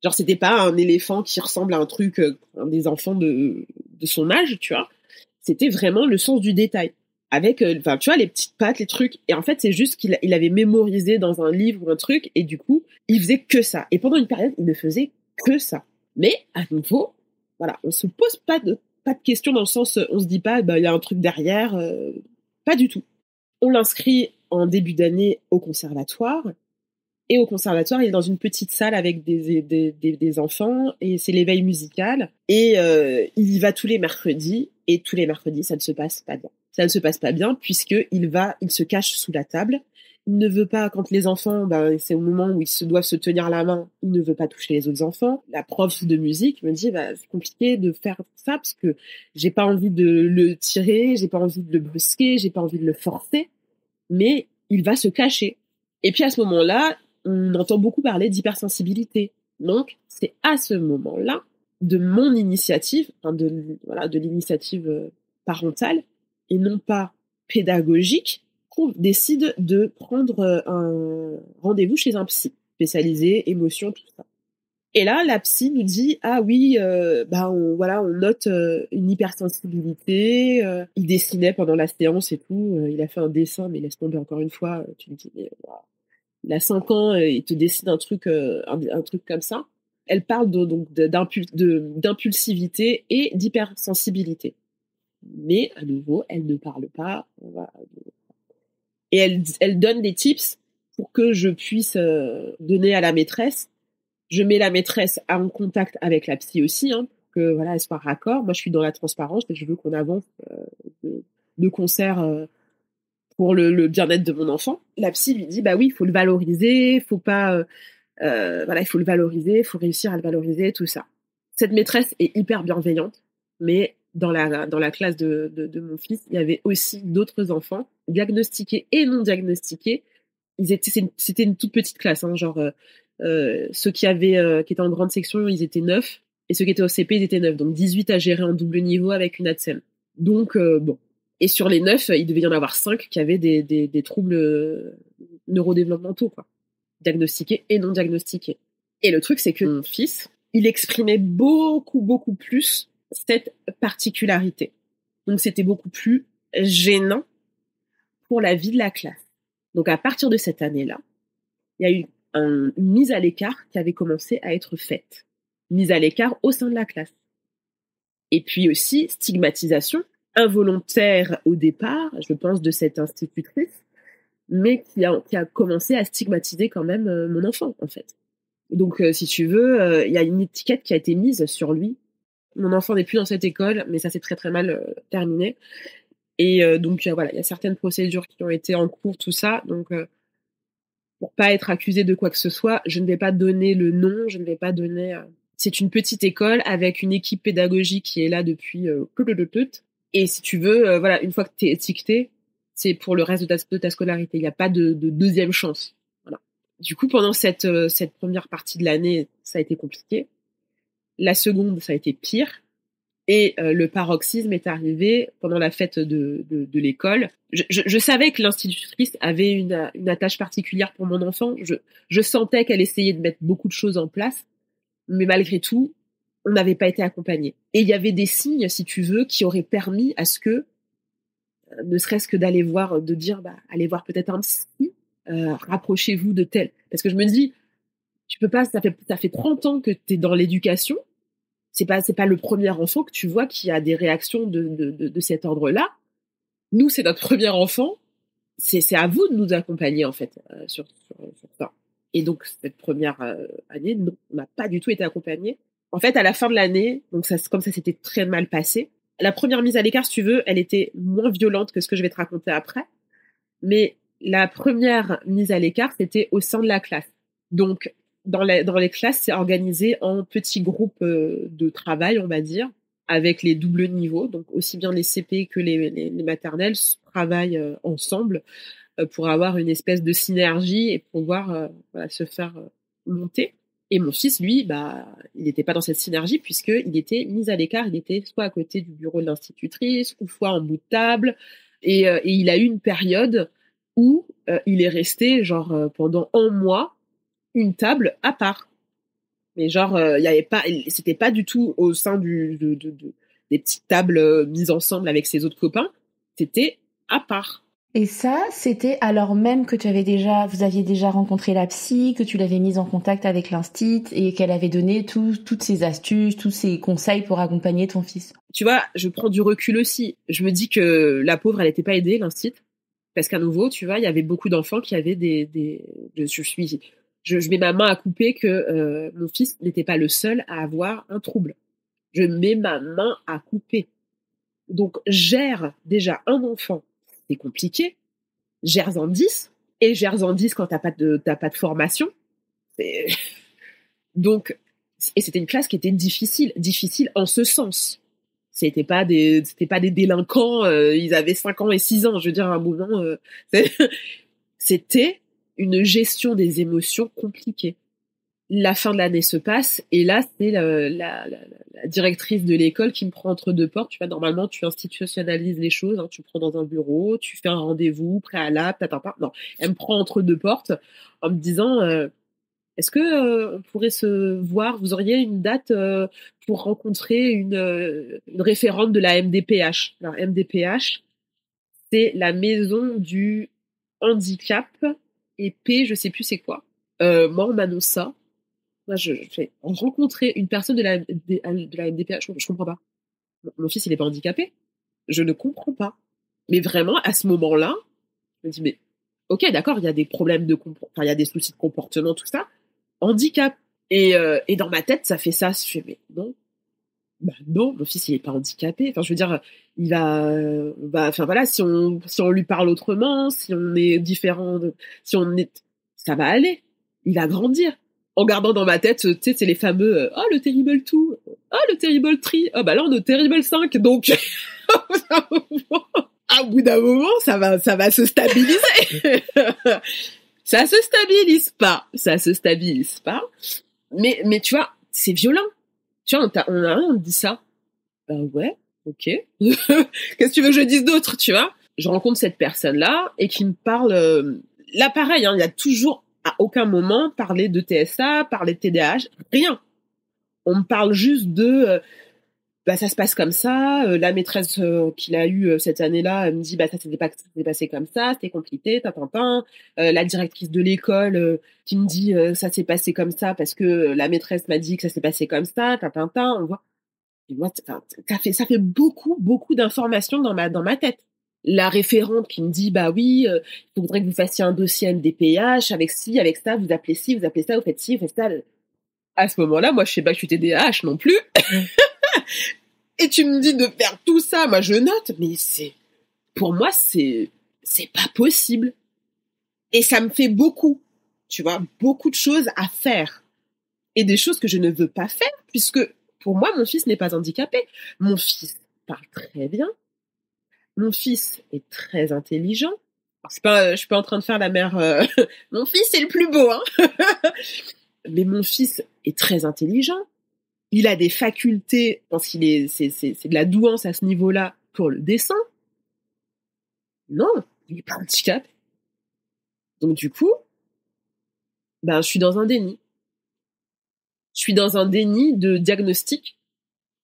Genre, c'était pas un éléphant qui ressemble à un truc des enfants de son âge, tu vois. C'était vraiment le sens du détail. Avec, tu vois, les petites pattes, les trucs. Et en fait, c'est juste qu'il avait mémorisé dans un livre ou un truc et du coup, il faisait que ça. Et pendant une période, il ne faisait que ça. Mais, à nouveau, voilà, on se pose pas de questions dans le sens, on se dit pas, il y a un truc derrière, pas du tout. On l'inscrit en début d'année au conservatoire, et au conservatoire, il est dans une petite salle avec des enfants, et c'est l'éveil musical, et il y va tous les mercredis, et tous les mercredis, ça ne se passe pas bien. Ça ne se passe pas bien, puisqu'il se cache sous la table, Il ne veut pas, quand les enfants, c'est au moment où doivent se tenir la main, il ne veut pas toucher les autres enfants. La prof de musique me dit, c'est compliqué de faire ça parce que j'ai pas envie de le tirer, j'ai pas envie de le brusquer, j'ai pas envie de le forcer, mais il va se cacher. Et puis à ce moment-là, on entend beaucoup parler d'hypersensibilité. Donc, c'est à ce moment-là, de mon initiative, de l'initiative parentale, et non pas pédagogique, qu'on décide de prendre un rendez-vous chez un psy spécialisé, émotion, tout ça. Et là, la psy nous dit, ah oui, on note une hypersensibilité. Il dessinait pendant la séance et tout. Il a fait un dessin, mais laisse tomber encore une fois. Tu me dis, mais, wow. Il a 5 ans, il te dessine un truc comme ça. Elle parle d'impulsivité et d'hypersensibilité. Mais à nouveau, elle ne parle pas. Et elle donne des tips pour que je puisse donner à la maîtresse. Je mets la maîtresse en contact avec la psy aussi, pour que voilà, elle soit raccord. Moi, je suis dans la transparence, mais je veux qu'on avance de concert pour le bien-être de mon enfant. La psy lui dit, bah oui, il faut le valoriser, faut pas, il faut le valoriser, il faut réussir à le valoriser, tout ça. Cette maîtresse est hyper bienveillante, mais dans la classe de mon fils, il y avait aussi d'autres enfants diagnostiqués et non diagnostiqués. C'était une toute petite classe, ceux qui étaient en grande section, ils étaient 9, et ceux qui étaient au CP, ils étaient 9, donc 18 à gérer en double niveau avec une ATSEM. Donc, bon. Et sur les 9, il devait y en avoir 5 qui avaient des troubles neurodéveloppementaux, quoi. Diagnostiqués et non diagnostiqués. Et le truc, c'est que mon fils, il exprimait beaucoup, beaucoup plus cette particularité. Donc, c'était beaucoup plus gênant pour la vie de la classe. Donc, à partir de cette année-là, il y a eu une mise à l'écart qui avait commencé à être faite. Mise à l'écart au sein de la classe. Et puis aussi, stigmatisation involontaire au départ, je pense, de cette institutrice, mais qui a commencé à stigmatiser quand même mon enfant, en fait. Donc, si tu veux, il y a une étiquette qui a été mise sur lui. Mon enfant n'est plus dans cette école, mais ça s'est très très mal terminé. Et donc, voilà, il y a certaines procédures qui ont été en cours, tout ça. Donc, pour pas être accusée de quoi que ce soit, je ne vais pas donner le nom, je ne vais pas donner... C'est une petite école avec une équipe pédagogique qui est là depuis... Et si tu veux, une fois que tu es étiqueté, c'est pour le reste de ta scolarité. Il n'y a pas de deuxième chance. Voilà. Du coup, pendant cette première partie de l'année, ça a été compliqué. La seconde, ça a été pire. Et le paroxysme est arrivé pendant la fête de l'école. Je savais que l'institutrice avait une attache particulière pour mon enfant. Je sentais qu'elle essayait de mettre beaucoup de choses en place. Mais malgré tout, on n'avait pas été accompagnés. Et il y avait des signes, si tu veux, qui auraient permis à ce que, ne serait-ce que d'aller voir, de dire, allez voir peut-être un psy, rapprochez-vous de tel. Parce que je me dis, tu peux pas, ça fait 30 ans que tu es dans l'éducation, c'est pas le premier enfant que tu vois qui a des réactions de cet ordre-là. Nous, c'est notre premier enfant, c'est à vous de nous accompagner, en fait, sur ça. Et donc, cette première année, non, on n'a pas du tout été accompagnés. En fait, à la fin de l'année, donc comme ça s'était très mal passé, la première mise à l'écart, si tu veux, elle était moins violente que ce que je vais te raconter après. Mais la première mise à l'écart, c'était au sein de la classe. Donc, dans les classes, c'est organisé en petits groupes de travail, on va dire, avec les doubles niveaux. Donc, aussi bien les CP que les maternelles travaillent ensemble pour avoir une espèce de synergie et pouvoir se faire monter. Et mon fils, lui, il n'était pas dans cette synergie puisqu'il était mis à l'écart. Il était soit à côté du bureau de l'institutrice ou soit en bout de table. Et il a eu une période où il est resté pendant un mois une table à part. Mais il y avait pas, c'était pas du tout au sein des petites tables mises ensemble avec ses autres copains. C'était à part. Et ça, c'était alors même que vous aviez déjà rencontré la psy, que tu l'avais mise en contact avec l'instit et qu'elle avait donné toutes ces astuces, tous ces conseils pour accompagner ton fils. Tu vois, je prends du recul aussi. Je me dis que la pauvre, elle n'était pas aidée, l'instit. Parce qu'à nouveau, tu vois, il y avait beaucoup d'enfants qui avaient je mets ma main à couper que mon fils n'était pas le seul à avoir un trouble. Je mets ma main à couper. Donc, gère déjà un enfant, c'est compliqué. Gère-en 10, et gères-en 10 quand t'as pas de formation. Donc, et c'était une classe qui était difficile en ce sens. C'était pas des délinquants, ils avaient 5 ans et 6 ans, je veux dire, à un moment, c'était une gestion des émotions compliquée. La fin de l'année se passe, et là, c'est la directrice de l'école qui me prend entre deux portes. Tu vois, normalement, tu institutionnalises les choses, hein, tu prends dans un bureau, tu fais un rendez-vous préalable, non. Elle me prend entre deux portes en me disant, est-ce que on pourrait se voir, vous auriez une date pour rencontrer une référente de la MDPH. Alors, MDPH, c'est la maison du handicap, et P, je sais plus c'est quoi. Moi, on m'annonce ça. Moi, je fais rencontrer une personne de la MDPH, je comprends pas. Mon fils, il est pas handicapé. Je ne comprends pas. Mais vraiment, à ce moment-là, je me dis, mais ok, d'accord, il y a des problèmes il y a des soucis de comportement, tout ça. Handicap. Et dans ma tête, ça fait ça. Je fais, mais non. Bah non, mon fils, il est pas handicapé. Enfin, je veux dire, enfin voilà, si on lui parle autrement, si on est différent, ça va aller. Il va grandir. En gardant dans ma tête, tu sais, c'est les fameux, le terrible 2, le terrible 3, bah là, on est au terrible 5, donc, à bout d'un moment, ça va se stabiliser. Ça se stabilise pas. Mais tu vois, c'est violent. Tu vois, on dit ça. Ben ouais, ok. Qu'est-ce que tu veux que je dise d'autre, tu vois? Je rencontre cette personne-là et qui me parle... Là, pareil, hein, il y a toujours, à aucun moment, parlé de TSA, parlé de TDAH, rien. On me parle juste de... ça se passe comme ça. La maîtresse qu'il a eue cette année-là, elle me dit, ça s'est passé comme ça, c'était compliqué, la directrice de l'école qui me dit, ça s'est passé comme ça parce que la maîtresse m'a dit que ça s'est passé comme ça, on voit. Et moi, ça fait beaucoup, beaucoup d'informations dans ma tête. La référente qui me dit, oui, il faudrait que vous fassiez un dossier MDPH avec ci, avec ça, vous appelez ci, vous appelez ça, vous faites ci, vous faites ça. À ce moment-là, moi, je sais pas que je suis TDAH non plus. Et tu me dis de faire tout ça, moi je note, mais pour moi, c'est pas possible. Et ça me fait beaucoup, tu vois, beaucoup de choses à faire. Et des choses que je ne veux pas faire, puisque pour moi, mon fils n'est pas handicapé. Mon fils parle très bien. Mon fils est très intelligent. Alors, je suis pas en train de faire la mère, mon fils est le plus beau, hein. Mais mon fils est très intelligent. Il a des facultés, parce qu'il c'est de la douance à ce niveau-là pour le dessin. Non, il n'est pas handicapé. Donc du coup, je suis dans un déni. Je suis dans un déni de diagnostic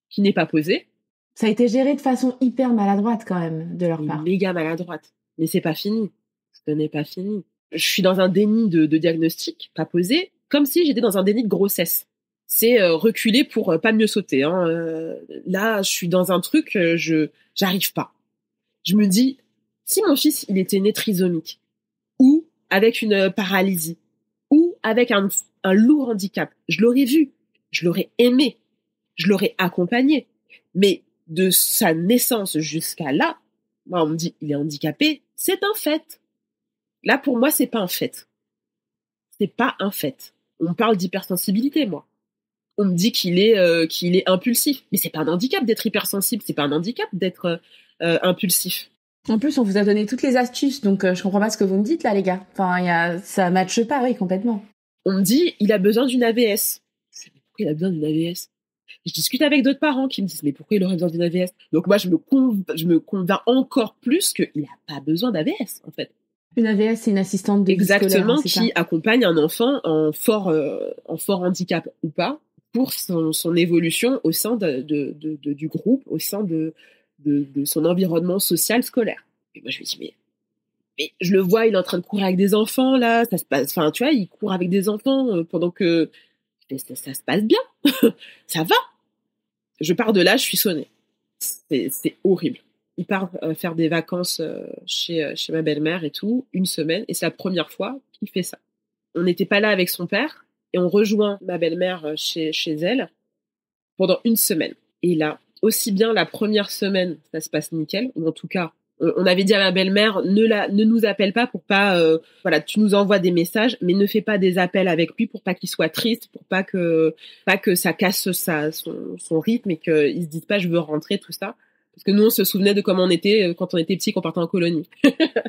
qui n'est pas posé. Ça a été géré de façon hyper maladroite quand même, de leur part. Méga maladroite. Mais c'est pas fini. Ce n'est pas fini. Je suis dans un déni de diagnostic pas posé, comme si j'étais dans un déni de grossesse. C'est reculer pour pas mieux sauter. Hein. Là, je suis dans un truc, j'arrive pas. Je me dis, si mon fils, il était né trisomique, ou avec une paralysie, ou avec un lourd handicap, je l'aurais vu, je l'aurais aimé, je l'aurais accompagné. Mais de sa naissance jusqu'à là, moi, on me dit, il est handicapé, c'est un fait. Là, pour moi, c'est pas un fait. C'est pas un fait. On me parle d'hypersensibilité, moi. On me dit qu'il est impulsif. Mais c'est pas un handicap d'être hypersensible, c'est pas un handicap d'être impulsif. En plus, on vous a donné toutes les astuces, donc je comprends pas ce que vous me dites là, les gars. Enfin, ça matche pas, oui, complètement. On me dit, il a besoin d'une AVS. Je dis, mais pourquoi il a besoin d'une AVS? Je discute avec d'autres parents qui me disent, mais pourquoi il aurait besoin d'une AVS? Donc moi, je me convainc encore plus qu'il n'a pas besoin d'AVS, en fait. Une AVS, c'est une assistante de vie scolaire, exactement, qui accompagne un enfant en fort handicap ou pas, pour son évolution au sein du groupe, au sein de son environnement social scolaire. Et moi, je me dis, mais je le vois, il est en train de courir avec des enfants, là, ça se passe, enfin, tu vois, il court avec des enfants pendant que ça se passe bien. Ça va. Je pars de là, je suis sonnée. C'est horrible. Il part faire des vacances chez ma belle-mère et tout, une semaine, et c'est la première fois qu'il fait ça. On n'était pas là avec son père, et on rejoint ma belle-mère chez elle pendant une semaine. Et là, aussi bien la première semaine, ça se passe nickel, ou en tout cas, On avait dit à ma belle-mère, ne nous appelle pas pour pas, voilà, tu nous envoies des messages, mais ne fais pas des appels avec lui pour pas qu'il soit triste, pour pas que ça casse son rythme et qu'il se dise pas je veux rentrer, tout ça. Parce que nous, on se souvenait de comment on était quand on était petit, qu'on partait en colonie.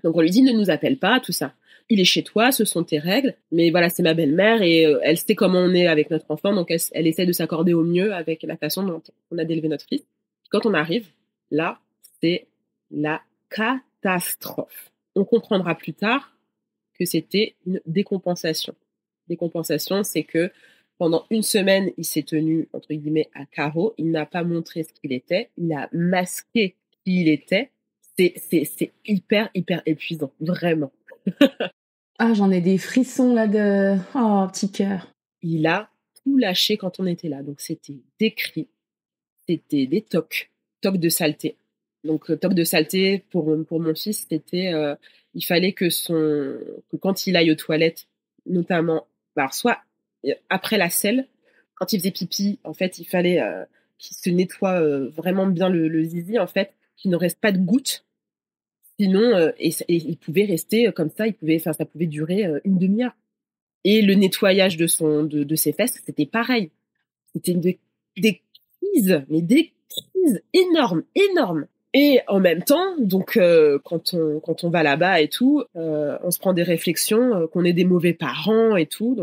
Donc on lui dit ne nous appelle pas, tout ça. Il est chez toi, ce sont tes règles. Mais voilà, c'est ma belle-mère et elle sait comment on est avec notre enfant, donc elle essaie de s'accorder au mieux avec la façon dont on a d'élever notre fils. Quand on arrive, là, c'est la catastrophe. On comprendra plus tard que c'était une décompensation. Décompensation, c'est que pendant une semaine, il s'est tenu, entre guillemets, à carreau. Il n'a pas montré ce qu'il était. Il a masqué qui il était. C'est hyper, hyper épuisant. Vraiment. Ah, j'en ai des frissons là de... Oh, petit cœur. Il a tout lâché quand on était là. Donc, c'était des cris. C'était des tocs de saleté. Donc, toc de saleté, pour mon fils, c'était... il fallait que quand il aille aux toilettes, notamment, alors soit après la selle, quand il faisait pipi, en fait, il fallait qu'il se nettoie vraiment bien le zizi, en fait, qu'il ne reste pas de gouttes. Sinon, et il pouvait rester comme ça, ça pouvait durer une demi-heure. Et le nettoyage de ses fesses, c'était pareil. C'était des crises, mais des crises énormes, énormes. Et en même temps, donc quand on va là-bas et tout, on se prend des réflexions qu'on est des mauvais parents et tout.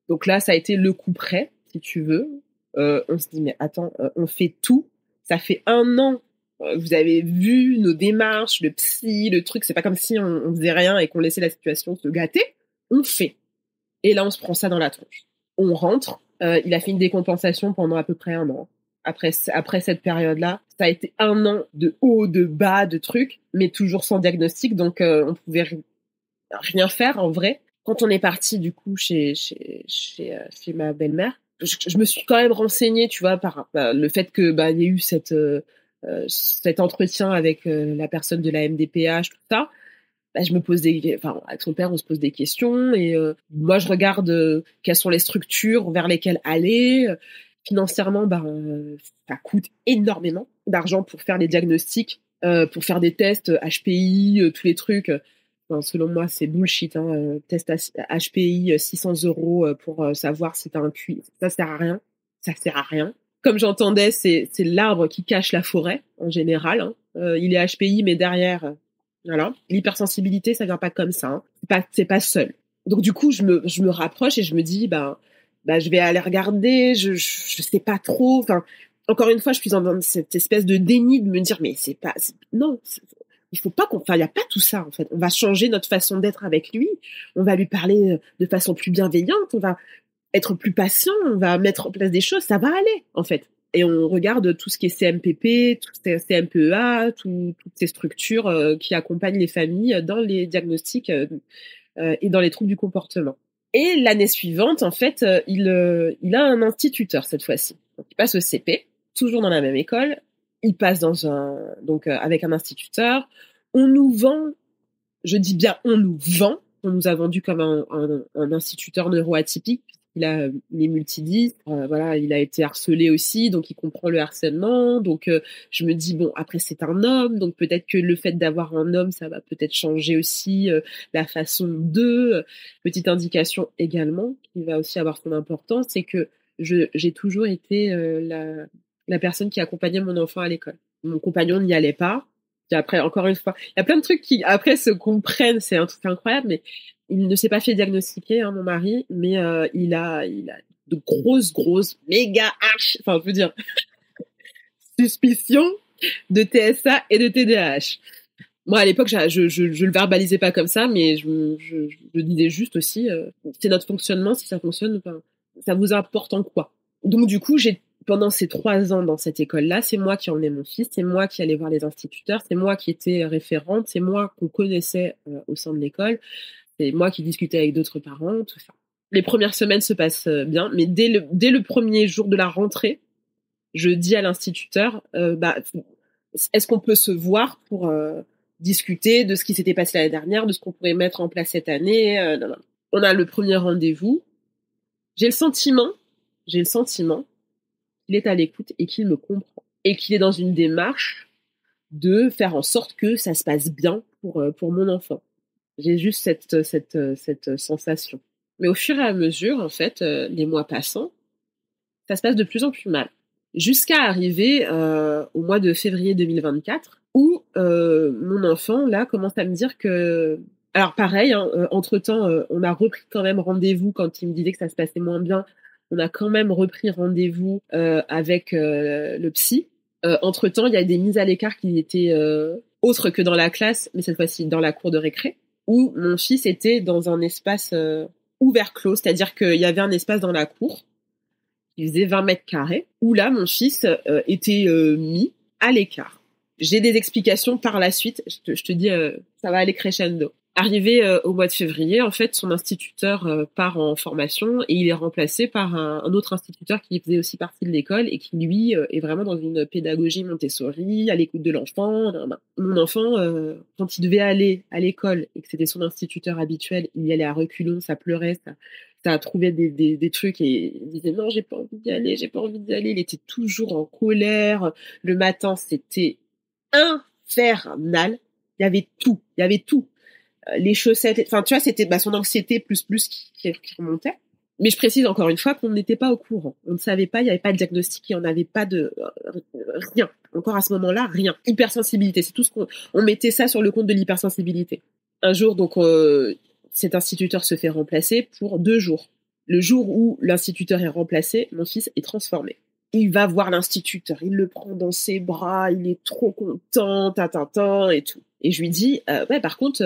Donc là, ça a été le coup près, si tu veux. On se dit mais attends, on fait tout. Ça fait 1 an. Vous avez vu nos démarches, le psy, le truc. C'est pas comme si on faisait rien et qu'on laissait la situation se gâter. On fait. Et là, on se prend ça dans la tronche. On rentre. Il a fait une décompensation pendant à peu près 1 an. Après cette période-là, ça a été 1 an de haut, de bas, de trucs, mais toujours sans diagnostic, donc on pouvait rien faire en vrai. Quand on est parti du coup chez ma belle-mère, je me suis quand même renseignée, tu vois, par le fait que il y a eu cet entretien avec la personne de la MDPH, tout ça. Je me pose avec son père, on se pose des questions et moi je regarde quelles sont les structures vers lesquelles aller. Financièrement, ça coûte énormément d'argent pour faire les diagnostics, pour faire des tests HPI, tous les trucs. Selon moi, c'est bullshit. Test HPI, 600 € pour savoir si t'as un QI. Ça sert à rien. Ça sert à rien. Comme j'entendais, c'est l'arbre qui cache la forêt en général. Il est HPI, mais derrière, voilà. L'hypersensibilité, ça vient pas comme ça. C'est pas seul. Donc du coup, je me rapproche et je me dis, je vais aller regarder. Je sais pas trop. Enfin, encore une fois, je suis dans cette espèce de déni de me dire, mais non. Il faut pas il y a pas tout ça en fait. On va changer notre façon d'être avec lui. On va lui parler de façon plus bienveillante. On va être plus patient. On va mettre en place des choses. Ça va aller en fait. Et on regarde tout ce qui est CMPP, tout ce qui est CMPEA, toutes ces structures qui accompagnent les familles dans les diagnostics et dans les troubles du comportement. Et l'année suivante, en fait, il a un instituteur cette fois-ci. Donc, il passe au CP, toujours dans la même école. Il passe avec un instituteur. On nous vend, je dis bien on nous a vendu comme un instituteur neuroatypique. Il est multidis, voilà, il a été harcelé aussi, donc il comprend le harcèlement. Donc je me dis bon, après c'est un homme, donc peut-être que le fait d'avoir un homme, ça va peut-être changer aussi la façon de. Petite indication également qui va aussi avoir son importance, c'est que j'ai toujours été la personne qui accompagnait mon enfant à l'école. Mon compagnon n'y allait pas. Et après, encore une fois, il y a plein de trucs qui après se comprennent, c'est un truc incroyable, mais il ne s'est pas fait diagnostiquer, mon mari, mais il a de grosses, méga enfin, je veux dire, suspicion de TSA et de TDAH. Moi, à l'époque, je le verbalisais pas comme ça, mais je le disais juste aussi, c'est notre fonctionnement, si ça fonctionne, enfin, ça vous importe en quoi? Donc, du coup, pendant ces 3 ans dans cette école-là, c'est moi qui emmenais mon fils, c'est moi qui allais voir les instituteurs, c'est moi qui étais référente, c'est moi qu'on connaissait au sein de l'école, c'est moi qui discutais avec d'autres parents, tout ça. Les premières semaines se passent bien, mais dès le premier jour de la rentrée, je dis à l'instituteur, est-ce qu'on peut se voir pour discuter de ce qui s'était passé l'année dernière, de ce qu'on pourrait mettre en place cette année. Non. On a le premier rendez-vous. J'ai le sentiment qu'il est à l'écoute et qu'il me comprend. Et qu'il est dans une démarche de faire en sorte que ça se passe bien pour mon enfant. J'ai juste cette sensation. Mais au fur et à mesure, en fait, les mois passant, ça se passe de plus en plus mal. Jusqu'à arriver au mois de février 2024, où mon enfant, là, commence à me dire que... Alors pareil, hein, entre-temps, on a repris quand même rendez-vous quand il me disait que ça se passait moins bien. On a quand même repris rendez-vous avec le psy. Entre-temps, il y a des mises à l'écart qui étaient autres que dans la classe, mais cette fois-ci dans la cour de récré, où mon fils était dans un espace ouvert clos, c'est-à-dire qu'il y avait un espace dans la cour qui faisait 20 mètres carrés, où là, mon fils était mis à l'écart. J'ai des explications par la suite, je te dis, ça va aller crescendo. Arrivé au mois de février, en fait, son instituteur part en formation et il est remplacé par un autre instituteur qui faisait aussi partie de l'école et qui, lui, est vraiment dans une pédagogie Montessori, à l'écoute de l'enfant. Mon enfant, quand il devait aller à l'école et que c'était son instituteur habituel, il y allait à reculons, ça pleurait, ça trouvait des trucs et il disait non, j'ai pas envie d'y aller, j'ai pas envie d'y aller. Il était toujours en colère. Le matin, c'était infernal. Il y avait tout. Les chaussettes, enfin tu vois, c'était son anxiété plus qui remontait. Mais je précise encore une fois qu'on n'était pas au courant. On ne savait pas, il n'y avait pas de diagnostic, il n'y en avait pas de rien. Encore à ce moment-là, rien. Hypersensibilité, c'est tout ce on mettait ça sur le compte de l'hypersensibilité. Un jour, donc, cet instituteur se fait remplacer pour 2 jours. Le jour où l'instituteur est remplacé, mon fils est transformé. Il va voir l'instituteur, il le prend dans ses bras, il est trop content, et tout. Et je lui dis, ouais, par contre,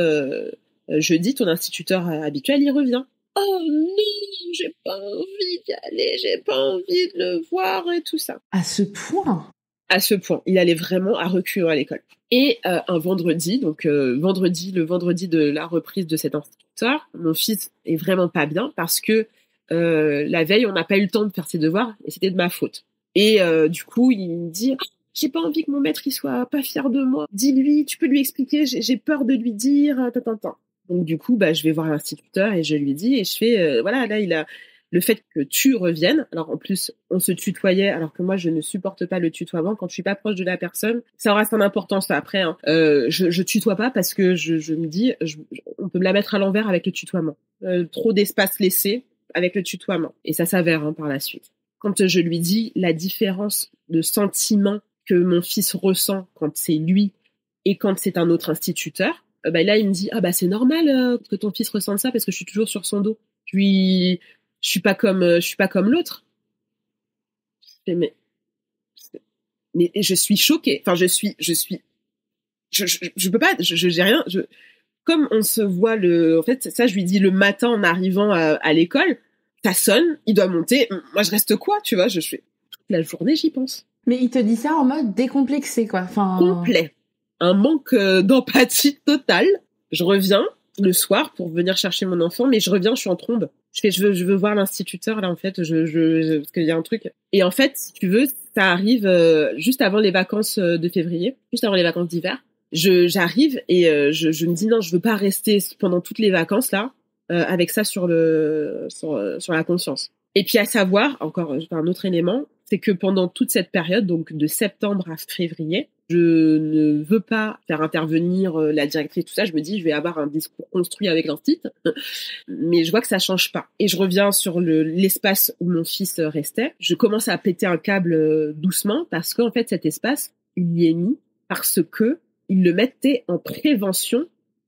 jeudi, ton instituteur habituel, il revient. Oh non, j'ai pas envie d'y aller, j'ai pas envie de le voir et tout ça. À ce point? À ce point. Il allait vraiment à reculons à l'école. Et un vendredi, donc le vendredi de la reprise de cet instituteur, mon fils est vraiment pas bien parce que la veille, on n'a pas eu le temps de faire ses devoirs et c'était de ma faute. Et du coup, il me dit j'ai pas envie que mon maître il soit pas fier de moi. Dis-lui, tu peux lui expliquer, j'ai peur de lui dire. Donc du coup, je vais voir l'instituteur et je lui dis et je fais voilà, là il a le fait que tu reviennes. Alors en plus, on se tutoyait alors que moi je ne supporte pas le tutoiement quand je suis pas proche de la personne. Ça aura son importance après. Hein. Je tutoie pas parce que je me dis on peut me la mettre à l'envers avec le tutoiement. Trop d'espace laissé avec le tutoiement et ça s'avère par la suite. Quand je lui dis la différence de sentiment que mon fils ressent quand c'est lui et quand c'est un autre instituteur, là il me dit c'est normal que ton fils ressente ça parce que je suis toujours sur son dos. Je suis pas comme l'autre. Mais je suis choquée. Enfin je peux pas. J'ai rien. Comme on se voit en fait ça je lui dis le matin en arrivant à l'école. Ça sonne, il doit monter. Moi, je reste quoi, tu vois? Je fais toute la journée, j'y pense. Mais il te dit ça en mode décomplexé, quoi. Complet. Un manque d'empathie totale. Je reviens le soir pour venir chercher mon enfant, mais je reviens, je suis en trombe. Je veux voir l'instituteur, là, en fait, parce qu'il y a un truc. Et en fait, si tu veux, ça arrive juste avant les vacances de février, juste avant les vacances d'hiver. J'arrive et je me dis non, je veux pas rester pendant toutes les vacances, là. Avec ça sur la conscience. Et puis à savoir, encore un autre élément, c'est que pendant toute cette période, donc de septembre à février, je ne veux pas faire intervenir la directrice, tout ça. Je me dis, je vais avoir un discours construit avec l'instit, mais je vois que ça change pas. Et je reviens sur l'espace où mon fils restait. Je commence à péter un câble doucement parce qu'en fait, cet espace, il y est mis parce que il le mettait en prévention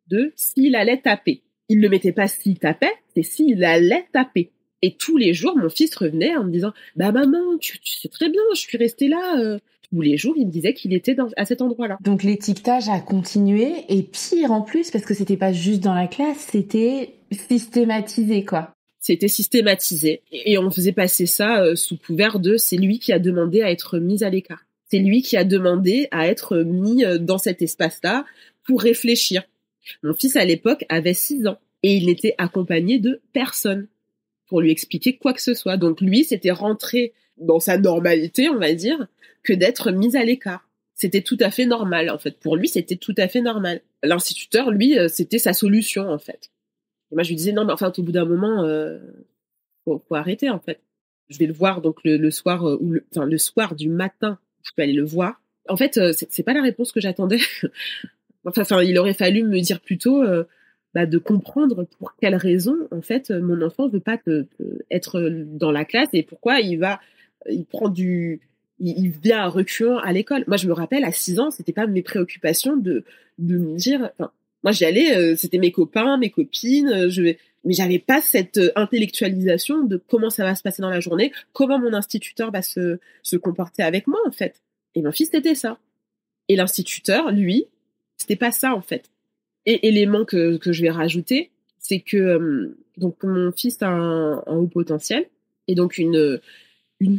de s'il allait taper. Il le mettait pas s'il tapait, c'est s'il allait taper. Et tous les jours, mon fils revenait en me disant « maman, tu sais très bien, je suis restée là. » Tous les jours, il me disait qu'il était à cet endroit-là. Donc l'étiquetage a continué, et pire en plus, parce que c'était pas juste dans la classe, c'était systématisé, quoi. C'était systématisé. Et on faisait passer ça sous couvert de « c'est lui qui a demandé à être mis à l'écart. C'est lui qui a demandé à être mis dans cet espace-là pour réfléchir. » Mon fils, à l'époque, avait 6 ans et il n'était accompagné de personne pour lui expliquer quoi que ce soit. Donc lui, c'était rentré dans sa normalité, on va dire, que d'être mis à l'écart. C'était tout à fait normal, en fait. Pour lui, c'était tout à fait normal. L'instituteur, lui, c'était sa solution, en fait. Et moi, je lui disais, non, mais enfin, au bout d'un moment, faut arrêter, en fait. Je vais le voir, donc, le soir, le soir du matin, je peux aller le voir. En fait, c'est pas la réponse que j'attendais. Enfin, il aurait fallu me dire plutôt de comprendre pour quelle raison, en fait, mon enfant veut pas être dans la classe et pourquoi il vient à reculons à l'école. Moi, je me rappelle, à 6 ans, c'était pas mes préoccupations de me dire, enfin, moi, j'y allais, c'était mes copains, mes copines, mais j'avais pas cette intellectualisation de comment ça va se passer dans la journée, comment mon instituteur va se comporter avec moi, en fait. Et mon fils, c'était ça. Et l'instituteur, lui, c'était pas ça, en fait. Et élément que je vais rajouter, c'est que donc mon fils a un haut potentiel et donc une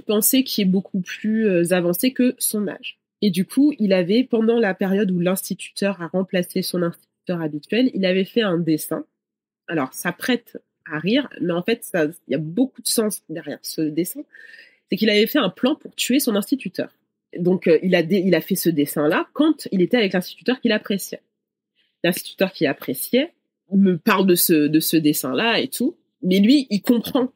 pensée qui est beaucoup plus avancée que son âge. Et du coup, il avait, pendant la période où l'instituteur a remplacé son instituteur habituel, il avait fait un dessin. Alors, ça prête à rire, mais en fait, il y a beaucoup de sens derrière ce dessin. C'est qu'il avait fait un plan pour tuer son instituteur. Donc, il a fait ce dessin-là quand il était avec l'instituteur qu'il appréciait. L'instituteur qui appréciait me parle de ce dessin-là et tout, mais lui, il comprend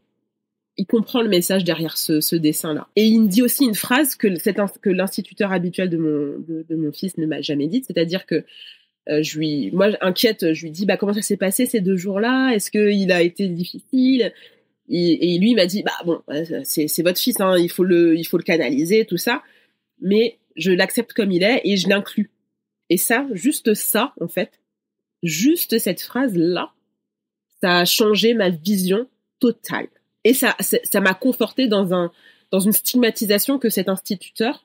le message derrière ce dessin-là. Et il me dit aussi une phrase que l'instituteur habituel de mon fils ne m'a jamais dite, c'est-à-dire que moi inquiète, je lui dis comment ça s'est passé ces 2 jours-là, est-ce qu'il a été difficile, et lui il m'a dit bon, c'est votre fils, hein, il faut le canaliser, tout ça, mais je l'accepte comme il est et je l'inclus. Et ça, juste ça, en fait, juste cette phrase-là, ça a changé ma vision totale. Et ça m'a conforté dans une stigmatisation que son instituteur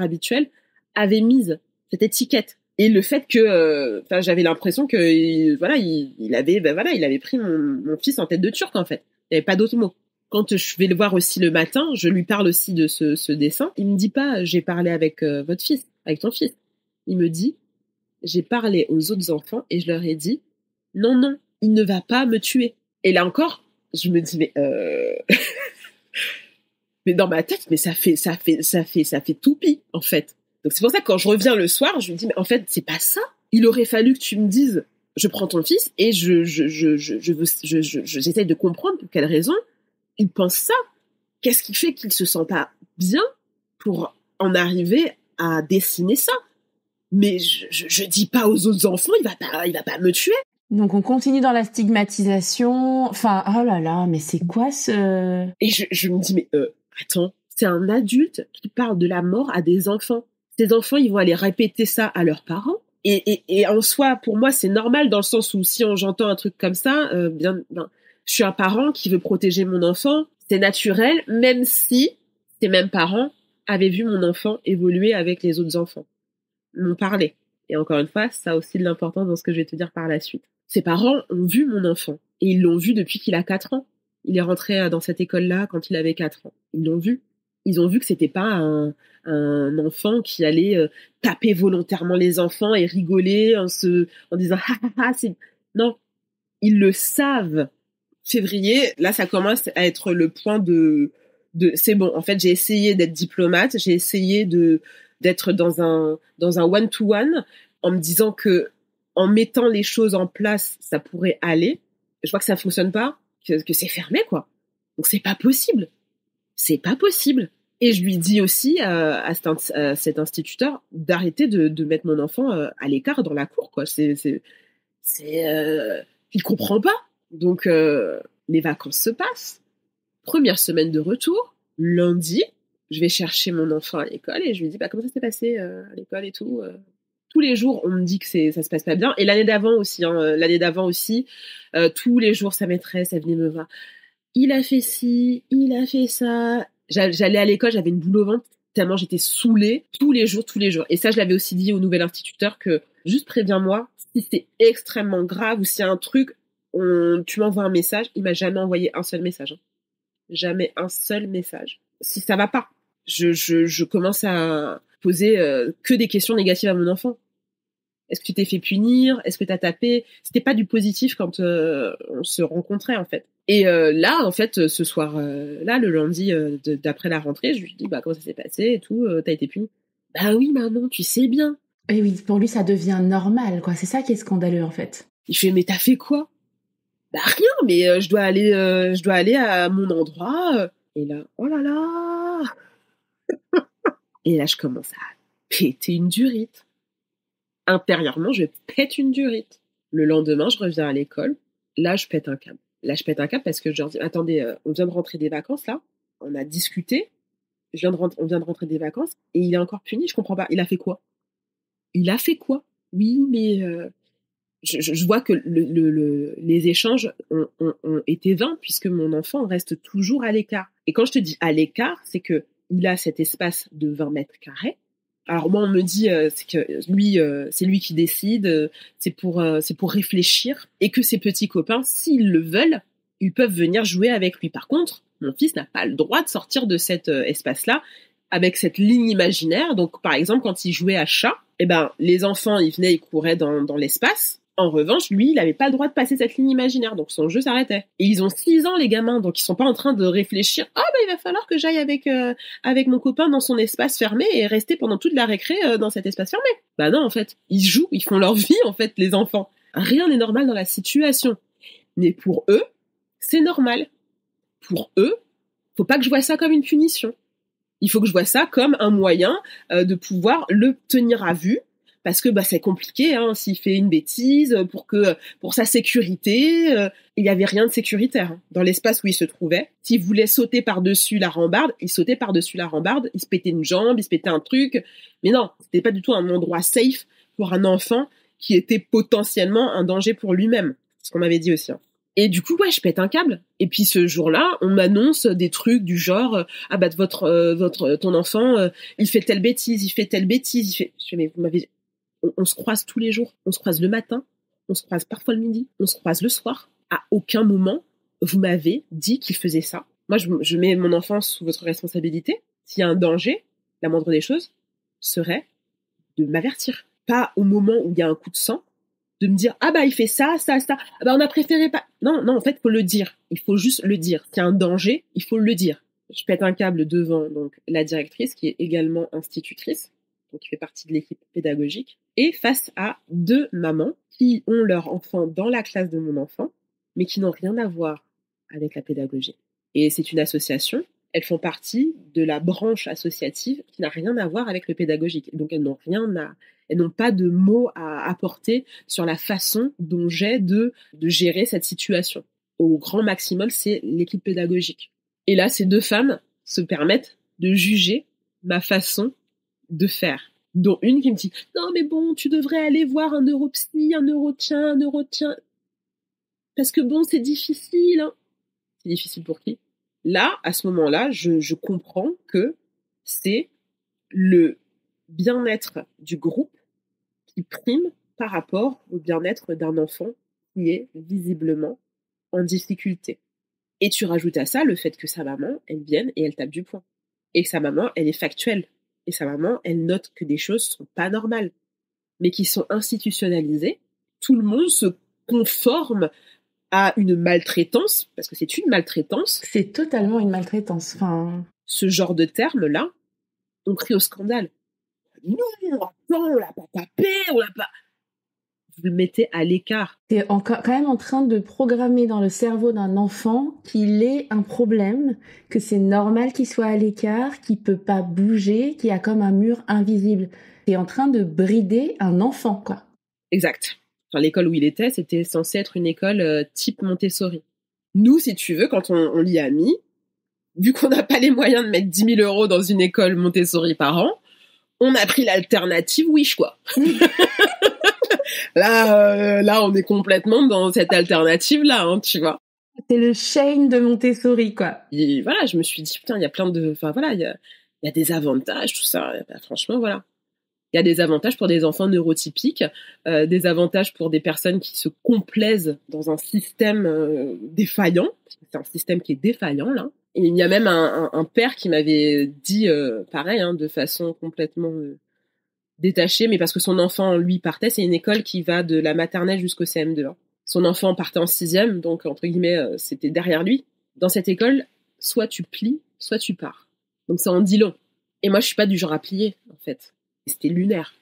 habituel, avait mise, cette étiquette. Et le fait que, j'avais l'impression que, il avait pris mon fils en tête de turc, en fait. Il n'y avait pas d'autre mot. Quand je vais le voir aussi le matin, je lui parle aussi de ce dessin. Il me dit pas, j'ai parlé avec votre fils, avec ton fils. Il me dit, j'ai parlé aux autres enfants et je leur ai dit, non, il ne va pas me tuer. Et là encore, je me dis, mais dans ma tête, mais ça fait toupie, en fait. Donc c'est pour ça que quand je reviens le soir, je me dis, mais en fait, c'est pas ça. Il aurait fallu que tu me dises, je prends ton fils et j'essaie de comprendre pour quelle raison il pense ça. Qu'est-ce qui fait qu'il se sent pas bien pour en arriver à dessiner ça? Mais je dis pas aux autres enfants, il va pas me tuer. Donc on continue dans la stigmatisation. Enfin, oh là là, mais c'est quoi ce... Et je me dis, mais attends, c'est un adulte qui parle de la mort à des enfants. Ces enfants, ils vont aller répéter ça à leurs parents. Et en soi, pour moi, c'est normal dans le sens où si j'entends un truc comme ça, je suis un parent qui veut protéger mon enfant. C'est naturel, même si ces mêmes parents avaient vu mon enfant évoluer avec les autres enfants. M'ont parlé. Et encore une fois, ça a aussi de l'importance dans ce que je vais te dire par la suite. Ses parents ont vu mon enfant. Et ils l'ont vu depuis qu'il a 4 ans. Il est rentré dans cette école-là quand il avait 4 ans. Ils l'ont vu. Ils ont vu que c'était pas un enfant qui allait taper volontairement les enfants et rigoler en disant c'est... Non. Ils le savent. Février, là, ça commence à être le point de c'est bon. En fait, j'ai essayé d'être diplomate. J'ai essayé d'être dans un one-to-one en me disant que en mettant les choses en place, ça pourrait aller. Je vois que ça fonctionne pas, que c'est fermé, quoi. Donc c'est pas possible. C'est pas possible. Et je lui dis aussi à cet instituteur d'arrêter de mettre mon enfant à l'écart dans la cour, quoi. Il comprend pas. Donc les vacances se passent. Première semaine de retour, lundi, je vais chercher mon enfant à l'école et je lui dis comment ça s'est passé à l'école et tout. Tous les jours, on me dit que ça se passe pas bien. Et l'année d'avant aussi, tous les jours, sa maîtresse, elle venait me voir. Il a fait ci, il a fait ça. J'allais à l'école, j'avais une boule au ventre tellement j'étais saoulée tous les jours. Et ça, je l'avais aussi dit au nouvel instituteur que juste préviens-moi si c'est extrêmement grave ou s'il y a un truc, tu m'envoies un message. Il m'a jamais envoyé un seul message. Hein. Jamais un seul message. Si ça va pas, je commence à poser que des questions négatives à mon enfant. Est-ce que tu t'es fait punir? Est-ce que t'as tapé? C'était pas du positif quand on se rencontrait, en fait. Et là, en fait, ce soir-là, le lundi d'après la rentrée, je lui dis comment ça s'est passé et tout, t'as été puni? Bah oui, maman, tu sais bien. Et oui, pour lui, ça devient normal, quoi. C'est ça qui est scandaleux, en fait. Il fait, mais t'as fait quoi? Bah rien, mais je dois aller à mon endroit. Et là, oh là là. Et là, je commence à péter une durite. Intérieurement, je pète une durite. Le lendemain, je reviens à l'école. Là, je pète un câble. Parce que je leur dis, attendez, on vient de rentrer des vacances, là. On a discuté. On vient de rentrer des vacances. Et il est encore puni, je comprends pas. Il a fait quoi? Oui, mais je vois que les échanges ont été vains puisque mon enfant reste toujours à l'écart. Et quand je te dis à l'écart, c'est que il a cet espace de 20 mètres carrés. Alors moi, on me dit c'est que lui, c'est lui qui décide, c'est pour réfléchir, et que ses petits copains, s'ils le veulent, ils peuvent venir jouer avec lui. Par contre, mon fils n'a pas le droit de sortir de cet espace-là avec cette ligne imaginaire. Donc, par exemple, quand il jouait à chat, les enfants, ils venaient, ils couraient dans l'espace. En revanche, lui, il n'avait pas le droit de passer cette ligne imaginaire, donc son jeu s'arrêtait. Et ils ont 6 ans, les gamins, donc ils sont pas en train de réfléchir. Il va falloir que j'aille avec mon copain dans son espace fermé et rester pendant toute la récré dans cet espace fermé. Bah non, en fait, ils jouent, ils font leur vie, en fait, les enfants. Rien n'est normal dans la situation. Mais pour eux, c'est normal. Pour eux, faut pas que je vois ça comme une punition. Il faut que je vois ça comme un moyen de pouvoir le tenir à vue. Parce que c'est compliqué, s'il fait une bêtise, pour sa sécurité, il y avait rien de sécuritaire dans l'espace où il se trouvait. S'il voulait sauter par-dessus la rambarde, il sautait par-dessus la rambarde, il se pétait une jambe, il se pétait un truc. Mais non, c'était pas du tout un endroit safe pour un enfant qui était potentiellement un danger pour lui-même. C'est ce qu'on m'avait dit aussi. Et du coup, je pète un câble. Et puis ce jour-là, on m'annonce des trucs du genre ton enfant, il fait telle bêtise, mais vous m'avez... On se croise tous les jours. On se croise le matin, on se croise parfois le midi, on se croise le soir. À aucun moment, vous m'avez dit qu'il faisait ça. Moi, je mets mon enfant sous votre responsabilité. S'il y a un danger, la moindre des choses serait de m'avertir. Pas au moment où il y a un coup de sang, de me dire il fait ça. On a préféré pas. Non, en fait, faut le dire. Il faut juste le dire. S'il y a un danger, il faut le dire. Je pète un câble devant donc la directrice qui est également institutrice, donc qui fait partie de l'équipe pédagogique, et face à 2 mamans qui ont leur enfant dans la classe de mon enfant, mais qui n'ont rien à voir avec la pédagogie. Et c'est une association, elles font partie de la branche associative qui n'a rien à voir avec le pédagogique. Donc elles n'ont pas de mots à apporter sur la façon dont j'ai de gérer cette situation. Au grand maximum, c'est l'équipe pédagogique. Et là, ces 2 femmes se permettent de juger ma façon de faire. Dont une qui me dit « Non, mais bon, tu devrais aller voir un neuropsy, un neurotien. Parce que bon, c'est difficile. » Hein. C'est difficile pour qui? Là, à ce moment-là, je comprends que c'est le bien-être du groupe qui prime par rapport au bien-être d'un enfant qui est visiblement en difficulté. Et tu rajoutes à ça le fait que sa maman, elle vienne et elle tape du poing. Et que sa maman, elle est factuelle. Et sa maman, elle note que des choses sont pas normales, mais qui sont institutionnalisées. Tout le monde se conforme à une maltraitance, parce que c'est une maltraitance. C'est totalement une maltraitance. Ce genre de termes-là, on crie au scandale. Non, on l'a pas tapé, on l'a pas... Vous le mettez à l'écart. T'es quand même en train de programmer dans le cerveau d'un enfant qu'il ait un problème, que c'est normal qu'il soit à l'écart, qu'il peut pas bouger, qu'il y a comme un mur invisible. T'es en train de brider un enfant, quoi. Exact. L'école où il était, c'était censé être une école type Montessori. Nous, si tu veux, quand on l'y a mis, vu qu'on n'a pas les moyens de mettre 10 000 € dans une école Montessori par an, on a pris l'alternative Wish, quoi. Là, on est complètement dans cette alternative-là, hein, tu vois. C'est le Shane de Montessori, quoi. Et voilà, je me suis dit, putain, il y a plein de... Enfin, voilà, il y a des avantages, tout ça. Franchement, voilà. Il y a des avantages pour des enfants neurotypiques, des avantages pour des personnes qui se complaisent dans un système défaillant. C'est un système qui est défaillant, là. Et il y a même un père qui m'avait dit, pareil, hein, de façon complètement... détaché, mais parce que son enfant, lui, partait. C'est une école qui va de la maternelle jusqu'au CM2. Hein. Son enfant partait en 6e, donc, entre guillemets, c'était derrière lui. Dans cette école, soit tu plies, soit tu pars. Donc, ça en dit long. Et moi, je suis pas du genre à plier, en fait. C'était lunaire.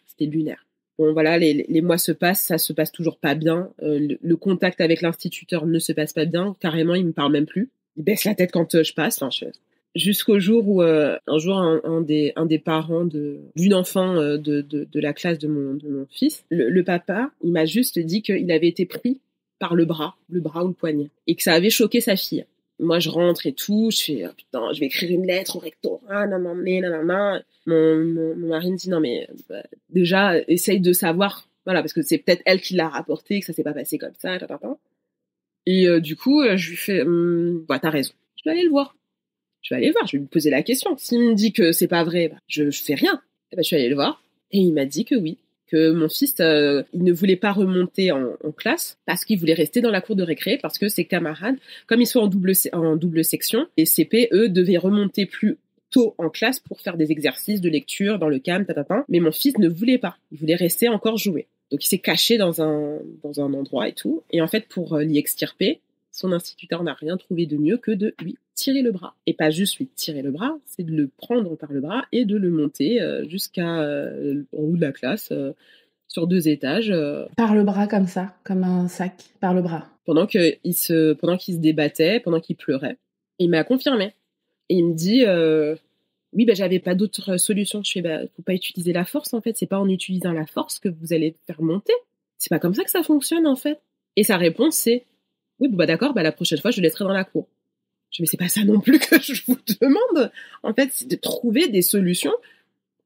Bon, voilà, les mois se passent, ça se passe toujours pas bien. Le contact avec l'instituteur ne se passe pas bien. Carrément, il me parle même plus. Il baisse la tête quand je passe. Enfin, Jusqu'au jour où un jour un des parents d'une enfant de la classe de mon fils, le papa, il m'a juste dit qu'il avait été pris par le bras ou le poignet, et que ça avait choqué sa fille. Moi, je rentre et tout, je fais putain, je vais écrire une lettre au rectorat, nanana. Mon mari me dit non mais déjà essaye de savoir, voilà, parce que c'est peut-être elle qui l'a rapporté, que ça s'est pas passé comme ça, Et du coup, je lui fais bah t'as raison, je vais aller le voir. Je vais aller le voir, je vais lui poser la question. S'il me dit que c'est pas vrai, bah, je fais rien. Et bah, je suis allée le voir et il m'a dit que oui, que mon fils, il ne voulait pas remonter en classe parce qu'il voulait rester dans la cour de récré, parce que ses camarades, comme ils sont en double section, les CP, eux, devaient remonter plus tôt en classe pour faire des exercices de lecture dans le calme, mais mon fils ne voulait pas. Il voulait rester encore jouer. Donc il s'est caché dans un endroit et tout. Et en fait, pour l'y extirper, son instituteur n'a rien trouvé de mieux que de lui tirer le bras. Et pas juste lui tirer le bras, c'est de le prendre par le bras et de le monter jusqu'à en haut de la classe, sur 2 étages. Par le bras comme ça, comme un sac, par le bras. Pendant qu'il se débattait, pendant qu'il pleurait. Et il m'a confirmé. Et il me dit, oui, bah, j'avais pas d'autre solution. Je fais, bah, faut pas utiliser la force, en fait. C'est pas en utilisant la force que vous allez faire monter. C'est pas comme ça que ça fonctionne, en fait. Et sa réponse, c'est, oui, bah, d'accord, bah, la prochaine fois, je le laisserai dans la cour. Je dis, mais c'est pas ça non plus que je vous demande. En fait, c'est de trouver des solutions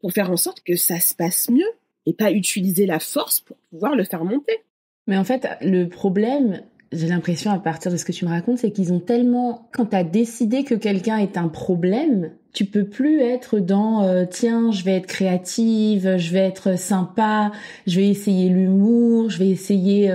pour faire en sorte que ça se passe mieux et pas utiliser la force pour pouvoir le faire monter. Mais en fait, le problème, j'ai l'impression à partir de ce que tu me racontes, c'est qu'ils ont tellement... Quand tu as décidé que quelqu'un est un problème, tu peux plus être dans tiens, je vais être créative, je vais être sympa, je vais essayer l'humour, je vais essayer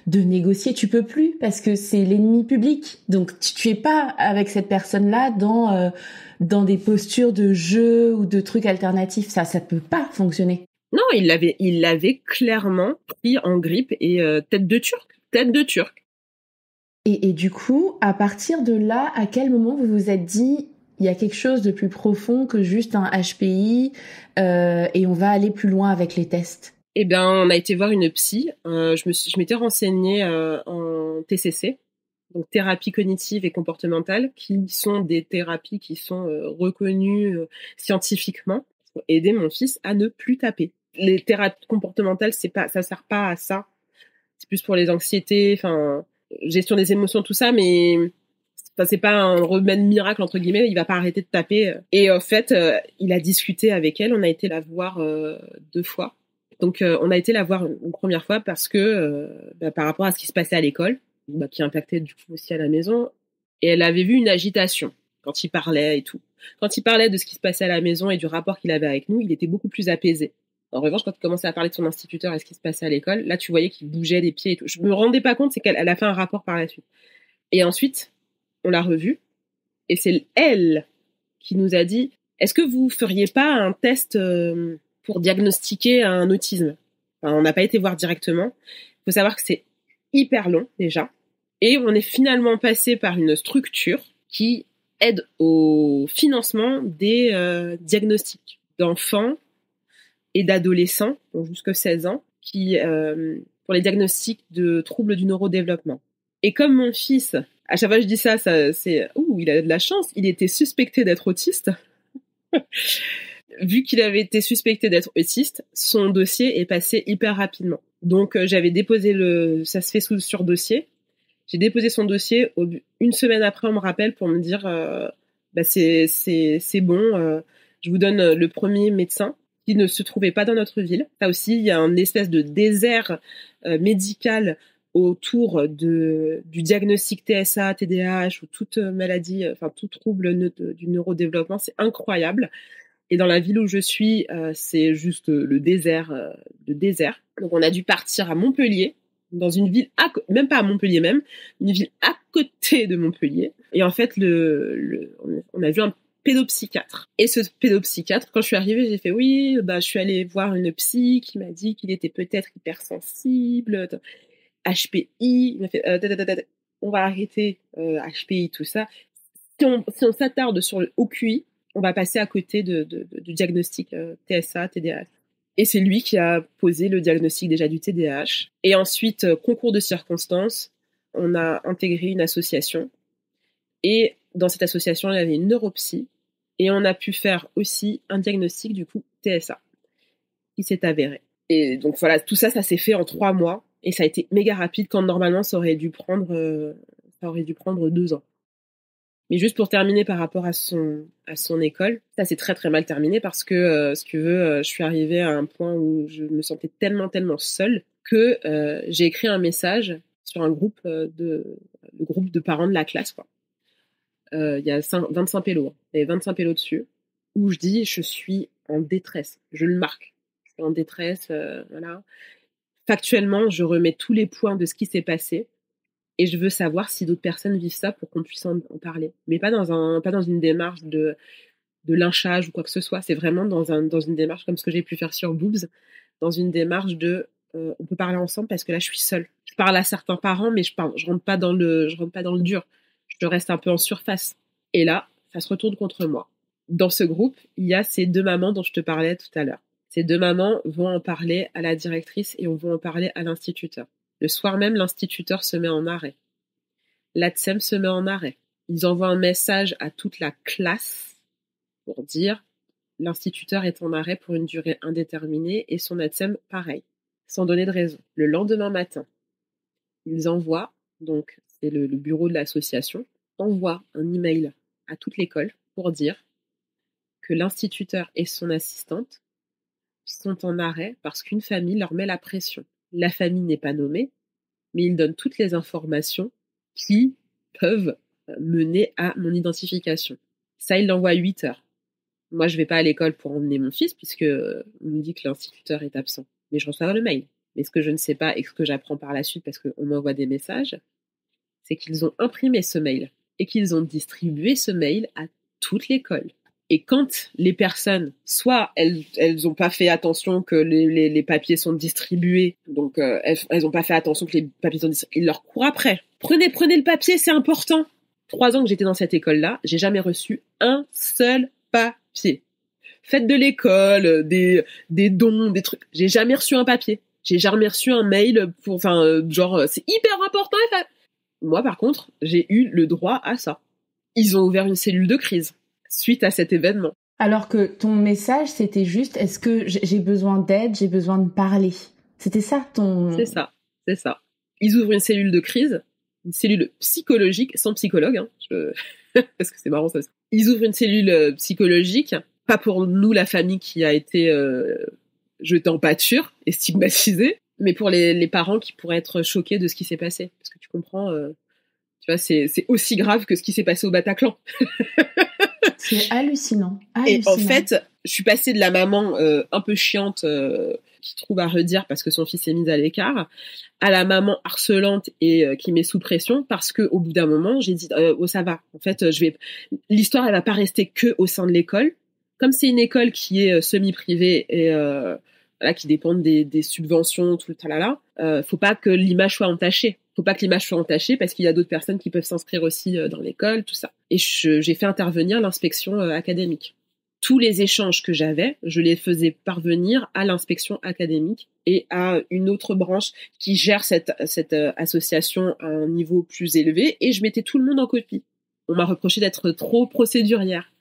de négocier. Tu peux plus parce que c'est l'ennemi public. Donc tu es pas avec cette personne-là dans des postures de jeu ou de trucs alternatifs. Ça peut pas fonctionner. Non, il l'avait clairement pris en grippe et tête de turc. Et du coup, à partir de là, à quel moment vous vous êtes dit il y a quelque chose de plus profond que juste un HPI et on va aller plus loin avec les tests? Eh bien, on a été voir une psy. Je m'étais renseignée en TCC, donc thérapie cognitive et comportementale, qui sont des thérapies qui sont reconnues scientifiquement pour aider mon fils à ne plus taper. Les thérapies comportementales, ça sert pas à ça. C'est plus pour les anxiétés, enfin, gestion des émotions, tout ça, mais c'est pas un remède miracle entre guillemets. Il va pas arrêter de taper. Et en fait, il a discuté avec elle. On a été la voir 2 fois. Donc, on a été la voir une première fois parce que par rapport à ce qui se passait à l'école, qui impactait du coup aussi à la maison, et elle avait vu une agitation quand il parlait et tout. Quand il parlait de ce qui se passait à la maison et du rapport qu'il avait avec nous, il était beaucoup plus apaisé. En revanche, quand il commençait à parler de son instituteur et ce qui se passait à l'école, là, tu voyais qu'il bougeait des pieds et tout. Je me rendais pas compte, c'est qu'elle a fait un rapport par la suite. Et ensuite, on l'a revue, et c'est elle qui nous a dit, est-ce que vous feriez pas un test pour diagnostiquer un autisme? Enfin, on n'a pas été voir directement. Il faut savoir que c'est hyper long déjà. Et on est finalement passé par une structure qui aide au financement des diagnostics d'enfants et d'adolescents, donc jusqu'à 16 ans, pour les diagnostics de troubles du neurodéveloppement. Et comme mon fils, à chaque fois que je dis ça, c'est il a de la chance, il était suspecté d'être autiste. Vu qu'il avait été suspecté d'être autiste, son dossier est passé hyper rapidement. Donc j'avais déposé ça se fait sur dossier. J'ai déposé son dossier. Une semaine après, on me rappelle pour me dire c'est bon, je vous donne le premier médecin qui ne se trouvait pas dans notre ville. Ça aussi, il y a une espèce de désert médical autour du diagnostic TSA, TDAH ou toute maladie, enfin tout trouble du neurodéveloppement. C'est incroyable. Et dans la ville où je suis, c'est juste le désert. Donc on a dû partir à Montpellier, dans une ville, même pas à Montpellier même, une ville à côté de Montpellier. Et en fait, on a vu un pédopsychiatre. Et ce pédopsychiatre, quand je suis arrivée, j'ai fait oui, je suis allée voir une psy qui m'a dit qu'il était peut-être hypersensible, HPI. Il m'a fait on va arrêter HPI, tout ça. Si on s'attarde sur le OQI, on va passer à côté du diagnostic TSA, TDAH. Et c'est lui qui a posé le diagnostic déjà du TDAH. Et ensuite, concours de circonstances, on a intégré une association. Et dans cette association, il y avait une neuropsy et on a pu faire aussi un diagnostic du coup TSA. Il s'est avéré. Et donc voilà, tout ça, ça s'est fait en 3 mois et ça a été méga rapide quand normalement ça aurait dû prendre 2 ans. Mais juste pour terminer par rapport à son école, ça s'est très très mal terminé parce que, si tu veux, je suis arrivée à un point où je me sentais tellement seule que j'ai écrit un message sur un groupe le groupe de parents de la classe, quoi. Il y a 25 pélos, il y avait 25 pélos dessus, où je dis je suis en détresse, je le marque, je suis en détresse, voilà. Factuellement, je remets tous les points de ce qui s'est passé. Et je veux savoir si d'autres personnes vivent ça pour qu'on puisse en parler. Mais pas dans une démarche de lynchage ou quoi que ce soit. C'est vraiment dans une démarche comme ce que j'ai pu faire sur Boobs, dans une démarche de on peut parler ensemble parce que là je suis seule. Je parle à certains parents, mais je rentre pas dans le dur. Je reste un peu en surface. Et là, ça se retourne contre moi. Dans ce groupe, il y a ces 2 mamans dont je te parlais tout à l'heure. Ces 2 mamans vont en parler à la directrice et on va en parler à l'instituteur. Le soir même, l'instituteur se met en arrêt. L'ATSEM se met en arrêt. Ils envoient un message à toute la classe pour dire l'instituteur est en arrêt pour une durée indéterminée et son ATSEM pareil, sans donner de raison. Le lendemain matin, ils envoient, donc c'est le bureau de l'association, envoie un email à toute l'école pour dire que l'instituteur et son assistante sont en arrêt parce qu'une famille leur met la pression. La famille n'est pas nommée, mais ils donnent toutes les informations qui peuvent mener à mon identification. Ça, il l'envoie à 8 heures. Moi, je vais pas à l'école pour emmener mon fils puisque on me dit que l'instituteur est absent. Mais je reçois le mail. Mais ce que je ne sais pas et ce que j'apprends par la suite parce qu'on m'envoie des messages, c'est qu'ils ont imprimé ce mail et qu'ils ont distribué ce mail à toute l'école. Et quand les personnes, soit elles ont pas fait attention que les papiers sont distribués, donc elles ont pas fait attention que les papiers sont distribués, ils leur courent après. Prenez le papier, c'est important. 3 ans que j'étais dans cette école-là, j'ai jamais reçu un seul papier. Faites de l'école, des dons, des trucs. J'ai jamais reçu un papier. J'ai jamais reçu un mail pour, genre, c'est hyper important. Moi, par contre, j'ai eu le droit à ça. Ils ont ouvert une cellule de crise suite à cet événement. Alors que ton message, c'était juste, est-ce que j'ai besoin d'aide, j'ai besoin de parler. C'était ça ton... C'est ça. Ils ouvrent une cellule de crise, une cellule psychologique, sans psychologue, hein, parce que c'est marrant ça. Ils ouvrent une cellule psychologique, pas pour nous, la famille qui a été jetée en pâture et stigmatisée, mais pour les parents qui pourraient être choqués de ce qui s'est passé. Parce que tu comprends, tu vois, c'est aussi grave que ce qui s'est passé au Bataclan. C'est hallucinant. Et en fait, je suis passée de la maman un peu chiante qui trouve à redire parce que son fils est mis à l'écart, à la maman harcelante et qui met sous pression parce que au bout d'un moment, j'ai dit ça va. En fait, l'histoire elle va pas rester que au sein de l'école. Comme c'est une école qui est semi-privée et voilà, qui dépend des subventions, tout le talala, faut pas que l'image soit entachée. Faut pas que l'image soit entachée parce qu'il y a d'autres personnes qui peuvent s'inscrire aussi dans l'école, tout ça. Et j'ai fait intervenir l'inspection académique. Tous les échanges que j'avais, je les faisais parvenir à l'inspection académique et à une autre branche qui gère cette association à un niveau plus élevé et je mettais tout le monde en copie. On m'a reproché d'être trop procédurière.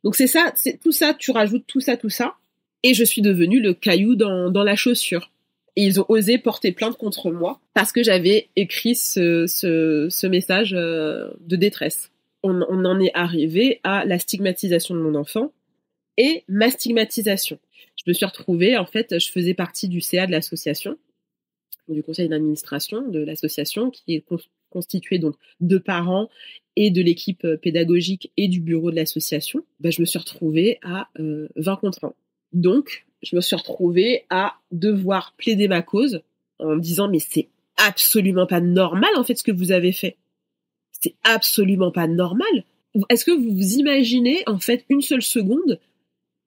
Donc c'est ça, c'est tout ça, tu rajoutes tout ça, et je suis devenue le caillou dans la chaussure. Et ils ont osé porter plainte contre moi parce que j'avais écrit ce message de détresse. On en est arrivé à la stigmatisation de mon enfant et ma stigmatisation. Je me suis retrouvée, en fait, je faisais partie du CA de l'association, du conseil d'administration de l'association, qui est constitué donc de parents et de l'équipe pédagogique et du bureau de l'association. Je me suis retrouvée à 20 contre 1. Donc, je me suis retrouvée à devoir plaider ma cause en me disant mais c'est absolument pas normal en fait ce que vous avez fait. C'est absolument pas normal. Est-ce que vous vous imaginez en fait une seule seconde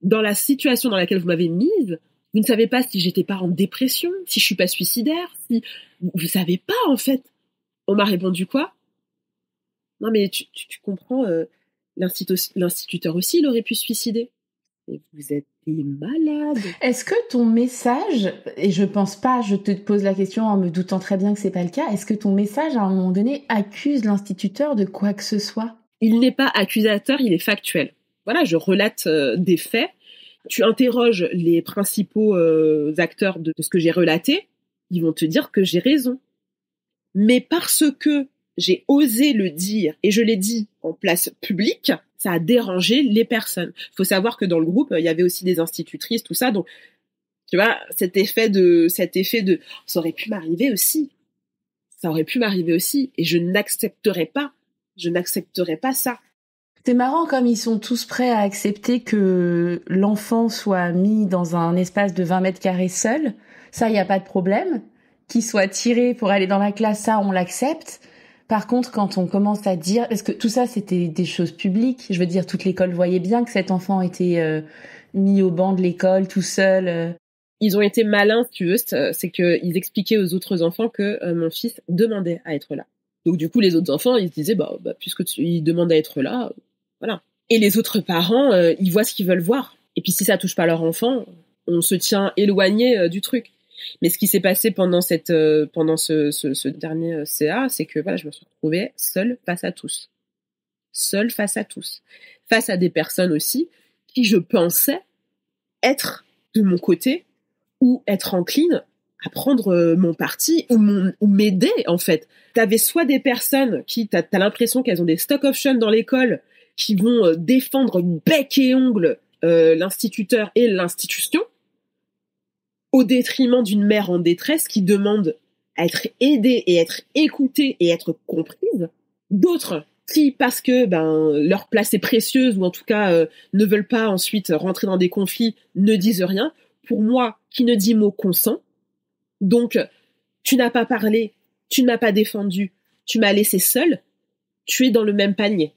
dans la situation dans laquelle vous m'avez mise? Vous ne savez pas si j'étais pas en dépression, si je suis pas suicidaire, si vous savez pas en fait. On m'a répondu quoi? Non mais tu comprends, l'instituteur aussi il aurait pu se suicider. Et vous êtes des malades. Est-ce que ton message, et je pense pas, je te pose la question en me doutant très bien que c'est pas le cas, est-ce que ton message à un moment donné accuse l'instituteur de quoi que ce soit? Il n'est pas accusateur, il est factuel. Voilà, je relate des faits. Tu interroges les principaux acteurs de ce que j'ai relaté, ils vont te dire que j'ai raison. Mais parce que j'ai osé le dire et je l'ai dit en place publique, ça a dérangé les personnes. Il faut savoir que dans le groupe, il y avait aussi des institutrices, tout ça. Donc, tu vois, cet effet de, ça aurait pu m'arriver aussi. Ça aurait pu m'arriver aussi. Et je n'accepterais pas ça. C'est marrant comme ils sont tous prêts à accepter que l'enfant soit mis dans un espace de 20 mètres carrés seul. Ça, il n'y a pas de problème. Qu'il soit tiré pour aller dans la classe, ça, on l'accepte. Par contre, quand on commence à dire... Parce que tout ça, c'était des choses publiques. Je veux dire, toute l'école voyait bien que cet enfant était mis au banc de l'école, tout seul. Ils ont été malins, si tu veux. C'est qu'ils expliquaient aux autres enfants que mon fils demandait à être là. Donc du coup, les autres enfants, ils se disaient, puisque il demande à être là, voilà. Et les autres parents, ils voient ce qu'ils veulent voir. Et puis si ça touche pas leur enfant, on se tient éloigné du truc. Mais ce qui s'est passé pendant ce dernier CA, c'est que voilà, je me suis retrouvée seule face à tous. Seule face à tous. Face à des personnes aussi qui, je pensais, être de mon côté ou être encline à prendre mon parti ou m'aider, en fait. T'avais soit des personnes qui, t'as l'impression qu'elles ont des stock options dans l'école, qui vont défendre bec et ongle l'instituteur et l'institution, au détriment d'une mère en détresse qui demande à être aidée et être écoutée et être comprise. D'autres qui, parce que leur place est précieuse ou en tout cas ne veulent pas ensuite rentrer dans des conflits, ne disent rien. Pour moi, qui ne dit mot consent. Donc, tu n'as pas parlé, tu ne m'as pas défendu, tu m'as laissé seule, tu es dans le même panier.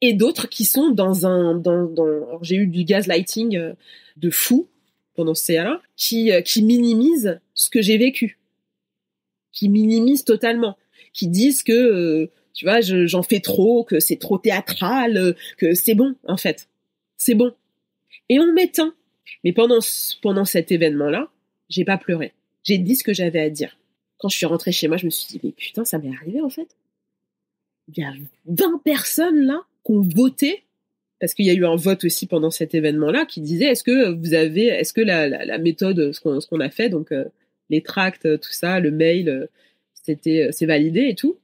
Et d'autres qui sont alors j'ai eu du gaslighting de fou pendant ce CA-là, qui minimisent ce que j'ai vécu. Qui minimisent totalement. Qui disent que, tu vois, j'en fais trop, que c'est trop théâtral, que c'est bon, en fait. C'est bon. Et on m'éteint. Mais pendant cet événement-là, j'ai pas pleuré. J'ai dit ce que j'avais à dire. Quand je suis rentrée chez moi, je me suis dit, mais putain, ça m'est arrivé, en fait. Il y a 20 personnes, là, qui ont voté, parce qu'il y a eu un vote aussi pendant cet événement-là, qui disait, est-ce que la méthode, ce qu'on a fait, donc les tracts, tout ça, le mail, c'est validé et tout.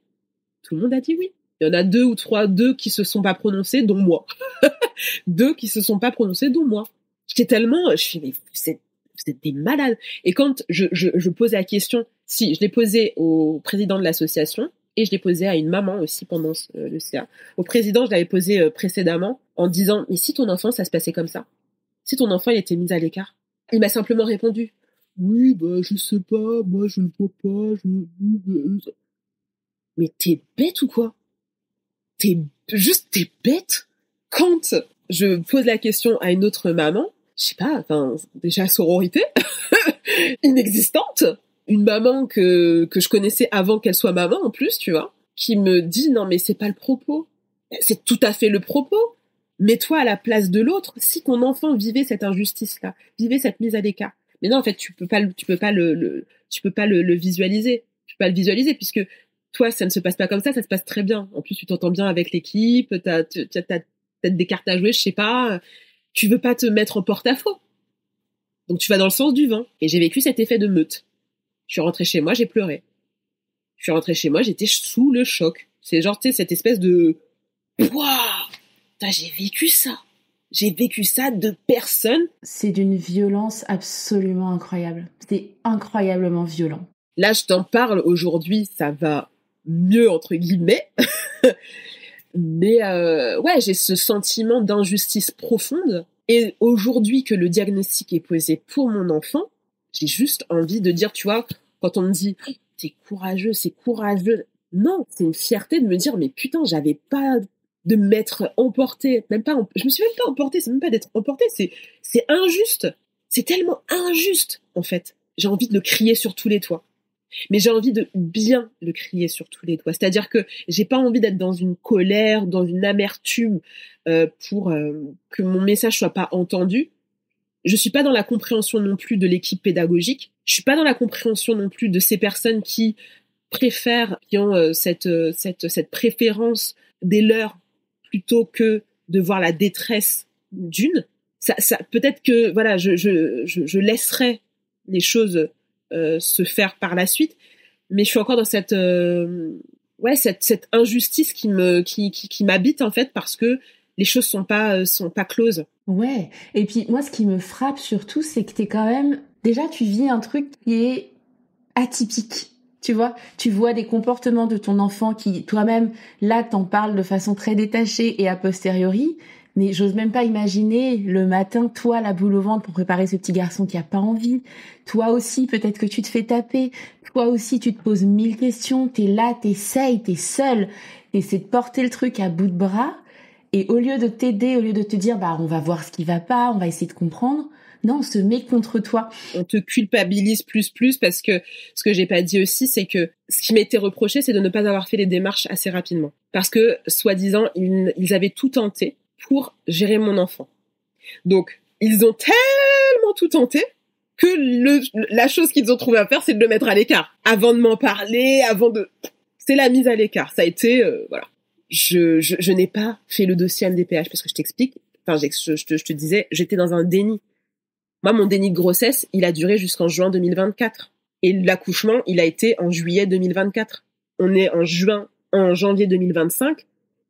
Tout le monde a dit oui. Il y en a deux qui se sont pas prononcés, dont moi. Deux qui se sont pas prononcés, dont moi. Je suis mais vous êtes des malades. Et quand je pose la question, si je l'ai posée au président de l'association et je l'ai posée à une maman aussi pendant le CA. Au président, je l'avais posée précédemment en disant, mais si ton enfant, ça se passait comme ça, si ton enfant, il était mis à l'écart, il m'a simplement répondu, oui, je sais pas, moi, je ne vois pas, Mais t'es bête ou quoi? T'es bête? Quand je pose la question à une autre maman, je sais pas, déjà sororité, inexistante, une maman que je connaissais avant qu'elle soit maman en plus, tu vois, qui me dit non mais c'est pas le propos. C'est tout à fait le propos. Mets-toi à la place de l'autre. Si ton enfant vivait cette injustice-là, vivait cette mise à l'écart. Mais non, en fait, tu peux pas le visualiser. Tu peux pas le visualiser puisque toi, ça ne se passe pas comme ça se passe très bien. En plus, tu t'entends bien avec l'équipe, t'as peut-être des cartes à jouer, je sais pas. Tu veux pas te mettre en porte-à-faux. Donc tu vas dans le sens du vent. Et j'ai vécu cet effet de meute. Je suis rentrée chez moi, j'ai pleuré. Je suis rentrée chez moi, j'étais sous le choc. C'est genre, tu sais, cette espèce de... Waouh, j'ai vécu ça. J'ai vécu ça de personne. C'est d'une violence absolument incroyable. C'est incroyablement violent. Là, je t'en parle aujourd'hui, ça va mieux, entre guillemets. Mais ouais, j'ai ce sentiment d'injustice profonde. Et aujourd'hui que le diagnostic est posé pour mon enfant, j'ai juste envie de dire, tu vois, quand on me dit « t'es courageux, c'est courageux », non, c'est une fierté de me dire « mais putain, j'avais pas de m'être emportée, je me suis même pas emportée, c'est même pas d'être emportée, c'est injuste, c'est tellement injuste, en fait. J'ai envie de le crier sur tous les toits. Mais j'ai envie de bien le crier sur tous les toits. C'est-à-dire que j'ai pas envie d'être dans une colère, dans une amertume pour que mon message soit pas entendu. Je suis pas dans la compréhension non plus de l'équipe pédagogique. Je suis pas dans la compréhension non plus de ces personnes qui préfèrent, qui ont cette préférence des leurs plutôt que de voir la détresse d'une. Ça peut-être que voilà, je laisserai les choses se faire par la suite, mais je suis encore dans cette injustice qui m'habite en fait, parce que les choses sont pas closes. Ouais. Et puis moi, ce qui me frappe surtout, c'est que t'es quand même déjà, tu vis un truc qui est atypique. Tu vois, tu vois des comportements de ton enfant qui, toi-même, là, t'en parles de façon très détachée et a posteriori. Mais j'ose même pas imaginer le matin, toi, la boule au ventre pour préparer ce petit garçon qui a pas envie. Toi aussi, peut-être que tu te fais taper. Toi aussi, tu te poses 1000 questions. T'es là, t'essayes, t'es seule. T'essaies de porter le truc à bout de bras. Et au lieu de t'aider, au lieu de te dire, on va voir ce qui va pas, on va essayer de comprendre. Non, on se met contre toi. On te culpabilise plus parce que ce que j'ai pas dit aussi, c'est que ce qui m'était reproché, c'est de ne pas avoir fait les démarches assez rapidement. Parce que, soi-disant, ils avaient tout tenté pour gérer mon enfant. Donc, ils ont tellement tout tenté que la chose qu'ils ont trouvé à faire, c'est de le mettre à l'écart. Avant de m'en parler, c'est la mise à l'écart. Ça a été, voilà. Je n'ai pas fait le dossier MDPH parce que je t'explique. Enfin, je te disais, j'étais dans un déni. Moi, mon déni de grossesse, il a duré jusqu'en juin 2024. Et l'accouchement, il a été en juillet 2024. On est en janvier 2025.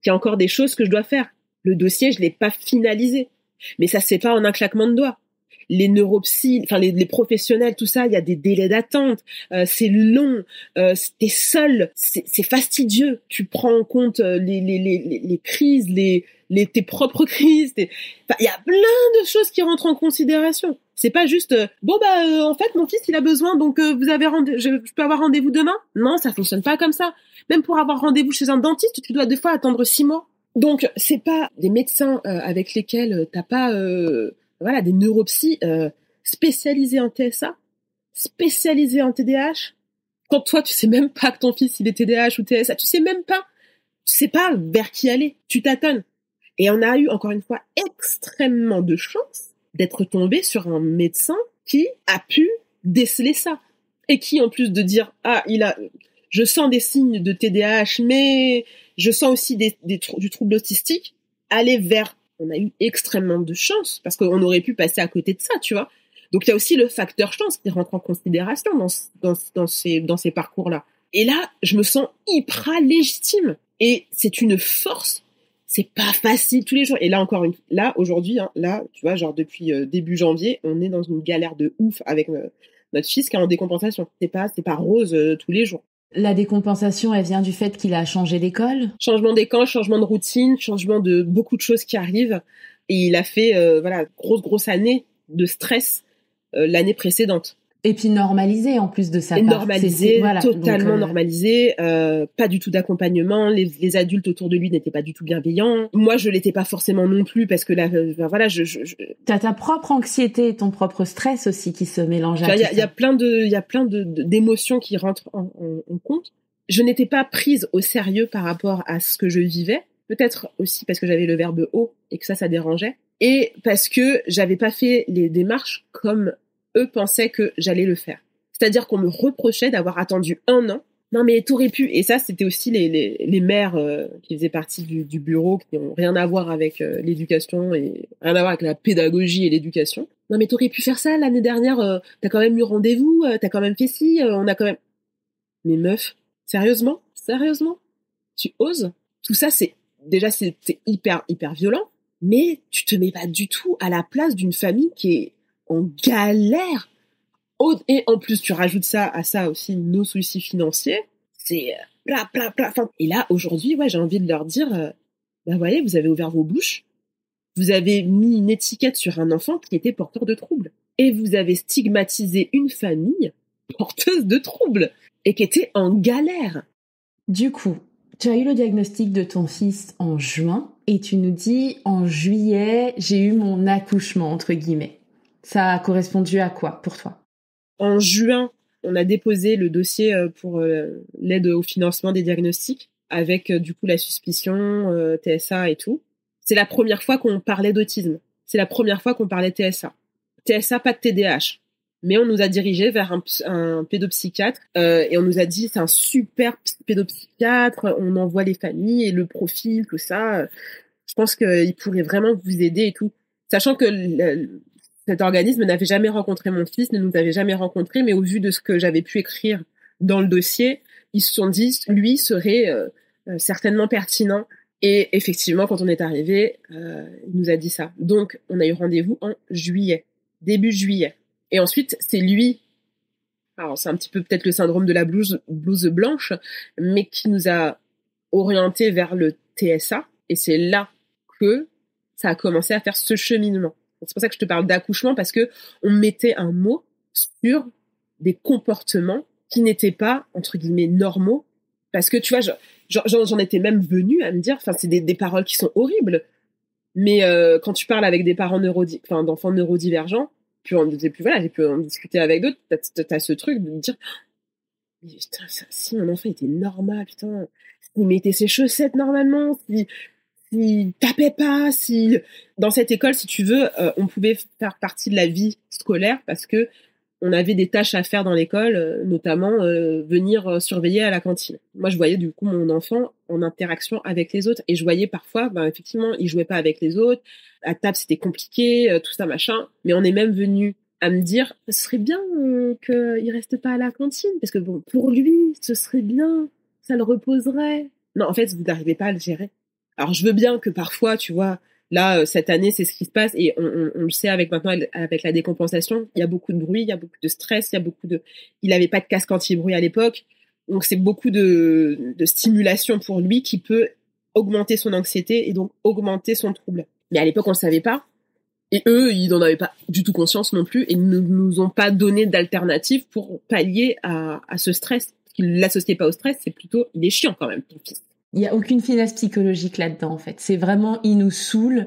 Il y a encore des choses que je dois faire. Le dossier, je l'ai pas finalisé. Mais ça se fait pas en un claquement de doigts. Les neuropsy, enfin les professionnels, tout ça, il y a des délais d'attente, c'est long, t'es seul, c'est fastidieux. Tu prends en compte les crises, tes propres crises. Il y a plein de choses qui rentrent en considération. C'est pas juste en fait mon fils il a besoin donc vous avez je peux avoir rendez-vous demain. Non, ça fonctionne pas comme ça. Même pour avoir rendez-vous chez un dentiste, tu dois des fois attendre 6 mois. Donc c'est pas des médecins avec lesquels t'as pas des neuropsy spécialisés en TSA, spécialisés en TDAH. Quand toi, tu sais même pas que ton fils, il est TDAH ou TSA, tu sais pas vers qui aller, tu tâtonnes. Et on a eu, encore une fois, extrêmement de chance d'être tombé sur un médecin qui a pu déceler ça. Et qui, en plus de dire, je sens des signes de TDAH, mais je sens aussi du trouble autistique, aller vers. On a eu extrêmement de chance parce qu'on aurait pu passer à côté de ça, tu vois. Donc il y a aussi le facteur chance qui rentre en considération dans ces parcours-là. Et là, je me sens hyper légitime et c'est une force. C'est pas facile tous les jours. Et là aujourd'hui, tu vois, genre depuis début janvier, on est dans une galère de ouf avec notre fils qui est en décompensation. C'est pas rose tous les jours. La décompensation, elle vient du fait qu'il a changé d'école ? Changement d'école, changement de routine, changement de beaucoup de choses qui arrivent. Et il a fait, grosse année de stress l'année précédente. Et puis normalisé en plus de ça. Normalisé, totalement normalisé. Pas du tout d'accompagnement. Les adultes autour de lui n'étaient pas du tout bienveillants. Moi, je l'étais pas forcément non plus parce que là, T'as ta propre anxiété et ton propre stress aussi qui se mélangent. Il y a plein d'émotions qui rentrent en compte. Je n'étais pas prise au sérieux par rapport à ce que je vivais. Peut-être aussi parce que j'avais le verbe haut et que ça dérangeait. Et parce que j'avais pas fait les démarches comme eux pensaient que j'allais le faire. C'est-à-dire qu'on me reprochait d'avoir attendu 1 an. Non mais t'aurais pu. Et ça, c'était aussi les mères qui faisaient partie du bureau, qui n'ont rien à voir avec l'éducation et rien à voir avec la pédagogie et l'éducation. Non mais t'aurais pu faire ça l'année dernière. T'as quand même eu rendez-vous. T'as quand même fait ci. On a quand même. Mais meuf, sérieusement, tu oses? Tout ça, c'est hyper violent. Mais tu te mets pas du tout à la place d'une famille qui est en galère. Et en plus, tu rajoutes à ça aussi nos soucis financiers. C'est bla. Et là, aujourd'hui, j'ai envie de leur dire, voyez, vous avez ouvert vos bouches. Vous avez mis une étiquette sur un enfant qui était porteur de troubles. Et vous avez stigmatisé une famille porteuse de troubles et qui était en galère. Du coup, tu as eu le diagnostic de ton fils en juin et tu nous dis en juillet, j'ai eu mon accouchement, entre guillemets. Ça a correspondu à quoi pour toi ? En juin, on a déposé le dossier pour l'aide au financement des diagnostics avec du coup la suspicion TSA et tout. C'est la première fois qu'on parlait d'autisme. C'est la première fois qu'on parlait TSA. TSA, pas de TDAH. Mais on nous a dirigés vers un pédopsychiatre et on nous a dit c'est un super pédopsychiatre, on envoie les familles et le profil, tout ça. pense qu'il pourrait vraiment vous aider et tout. Sachant que cet organisme n'avait jamais rencontré mon fils, ne nous avait jamais rencontrés, mais au vu de ce que j'avais pu écrire dans le dossier, ils se sont dit, lui serait certainement pertinent. Et effectivement, quand on est arrivé, il nous a dit ça. Donc, on a eu rendez-vous en juillet, début juillet. Et ensuite, c'est lui, alors c'est un petit peu peut-être le syndrome de la blouse blanche, mais qui nous a orientés vers le TSA. Et c'est là que ça a commencé à faire ce cheminement. C'est pour ça que je te parle d'accouchement, parce que on mettait un mot sur des comportements qui n'étaient pas, entre guillemets, normaux. Parce que, tu vois, j'en étais même venue à me dire, enfin, c'est des paroles qui sont horribles. Mais quand tu parles avec des parents d'enfants neurodivergents, puis voilà, j'ai pu en discuter avec d'autres, t'as ce truc de me dire, mais putain, si mon enfant était normal, putain, s'il mettait ses chaussettes normalement, s'il tapait pas, dans cette école, si tu veux, on pouvait faire partie de la vie scolaire parce que on avait des tâches à faire dans l'école, notamment venir surveiller à la cantine. Moi, je voyais du coup mon enfant en interaction avec les autres et je voyais parfois, effectivement, il jouait pas avec les autres, à table c'était compliqué, tout ça machin. Mais on est même venu à me dire, ce serait bien qu'il reste pas à la cantine parce que bon, pour lui, ce serait bien, ça le reposerait. Non, en fait, vous n'arrivez pas à le gérer. Alors, je veux bien que parfois, tu vois. Là, cette année, c'est ce qui se passe et on le sait avec la décompensation. Il y a beaucoup de bruit, il y a beaucoup de stress, il avait pas de casque anti-bruit à l'époque. Donc, c'est beaucoup de stimulation pour lui qui peut augmenter son anxiété et donc augmenter son trouble. Mais à l'époque, on le savait pas. Et eux, ils n'en avaient pas du tout conscience non plus et ne nous ont pas donné d'alternative pour pallier à ce stress. Ils l'associaient pas au stress, c'est plutôt, il est chiant quand même, ton fils. Il y a aucune finesse psychologique là-dedans, en fait. C'est vraiment, il nous saoule,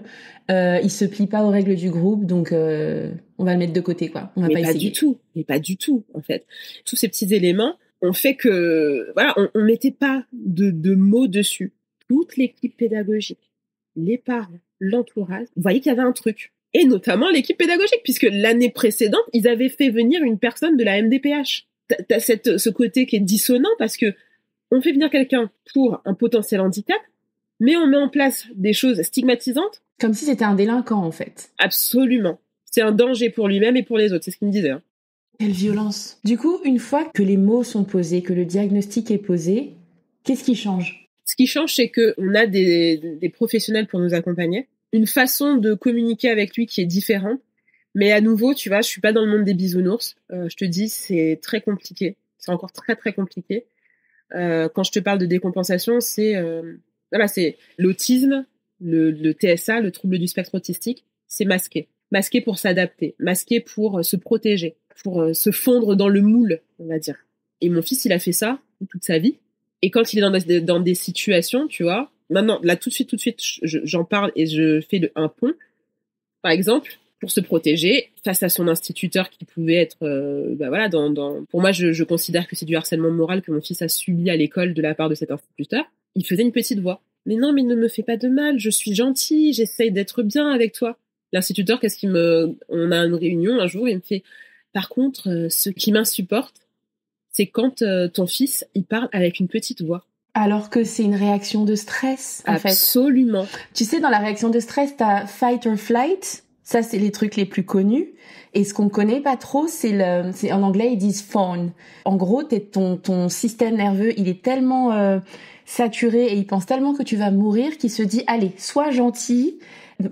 il se plie pas aux règles du groupe, donc on va le mettre de côté, quoi. On va pas essayer. Mais pas du tout, en fait. Tous ces petits éléments ont fait que, voilà, on mettait pas de mots dessus. Toute l'équipe pédagogique, les parents, l'entourage, vous voyez qu'il y avait un truc. Et notamment l'équipe pédagogique, puisque l'année précédente, ils avaient fait venir une personne de la MDPH. T'as ce côté qui est dissonant parce que on fait venir quelqu'un pour un potentiel handicap, mais on met en place des choses stigmatisantes. Comme si c'était un délinquant, en fait. Absolument. C'est un danger pour lui-même et pour les autres, c'est ce qu'il me disait. Hein. Quelle violence. Du coup, une fois que les mots sont posés, que le diagnostic est posé, qu'est-ce qui change ? Ce qui change, c'est qu'on a des professionnels pour nous accompagner, une façon de communiquer avec lui qui est différente, mais à nouveau, tu vois, je suis pas dans le monde des bisounours. Je te dis, c'est très compliqué. C'est encore très, très compliqué. Quand je te parle de décompensation, c'est l'autisme, le TSA, le trouble du spectre autistique, c'est masqué pour s'adapter, masqué pour se protéger, pour se fondre dans le moule, on va dire. Et mon fils, il a fait ça toute sa vie. Et quand il est dans des situations, tu vois, maintenant, là tout de suite, j'en parle et je fais un pont. Par exemple, pour se protéger face à son instituteur qui pouvait être pour moi je considère que c'est du harcèlement moral que mon fils a subi à l'école de la part de cet instituteur. Il faisait une petite voix. Mais non, mais il ne me fait pas de mal, je suis gentil, j'essaye d'être bien avec toi. L'instituteur, on a une réunion un jour, il me fait par contre ce qui m'insupporte, c'est quand ton fils il parle avec une petite voix. Alors que c'est une réaction de stress, en fait. Absolument. Tu sais, dans la réaction de stress, t'as fight or flight. Ça, c'est les trucs les plus connus. Et ce qu'on connaît pas trop, c'est en anglais, ils disent fawn. En gros, ton système nerveux, il est tellement saturé et il pense tellement que tu vas mourir qu'il se dit, allez, sois gentil,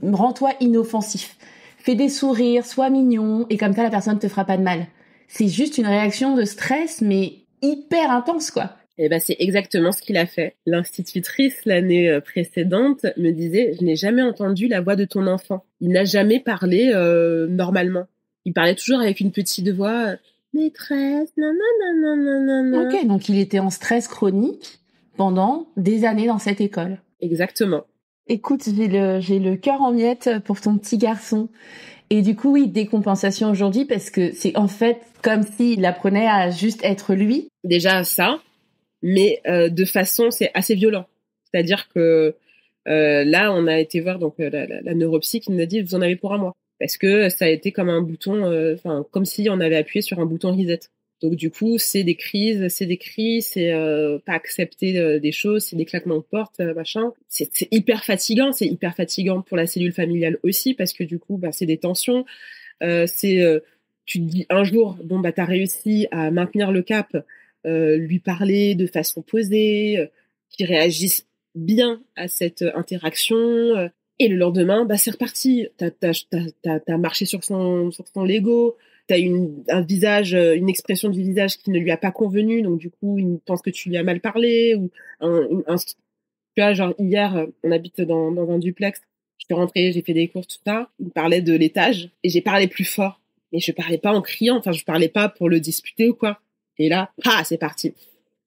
rends-toi inoffensif. Fais des sourires, sois mignon, et comme ça, la personne te fera pas de mal. C'est juste une réaction de stress, mais hyper intense, quoi. Eh ben, c'est exactement ce qu'il a fait. L'institutrice, l'année précédente, me disait, je n'ai jamais entendu la voix de ton enfant. Il n'a jamais parlé normalement. Il parlait toujours avec une petite voix, maîtresse, nanana. Ok, donc il était en stress chronique pendant des années dans cette école. Exactement. Écoute, j'ai le cœur en miettes pour ton petit garçon. Et du coup, oui, décompensation aujourd'hui parce que c'est en fait comme s'il apprenait à juste être lui. Déjà ça. Mais de façon, c'est assez violent. C'est-à-dire que là, on a été voir donc la neuropsy qui nous a dit vous en avez pour un mois, parce que ça a été comme un bouton, comme si on avait appuyé sur un bouton reset. Donc du coup, c'est des crises, c'est des cris, c'est pas accepter des choses, c'est des claquements de porte, machin. C'est hyper fatigant pour la cellule familiale aussi parce que du coup, c'est des tensions. Tu te dis un jour, bon t'as réussi à maintenir le cap, lui parler de façon posée, qu'il réagisse bien à cette interaction. Et le lendemain, c'est reparti. T'as marché sur son Lego. T'as un visage, une expression du visage qui ne lui a pas convenu, donc du coup, il pense que tu lui as mal parlé, ou tu vois, genre hier, on habite dans un duplex, je suis rentrée, j'ai fait des courses, tout ça, il me parlait de l'étage, et j'ai parlé plus fort, mais je parlais pas en criant, enfin, je parlais pas pour le disputer ou quoi. Et là, c'est parti.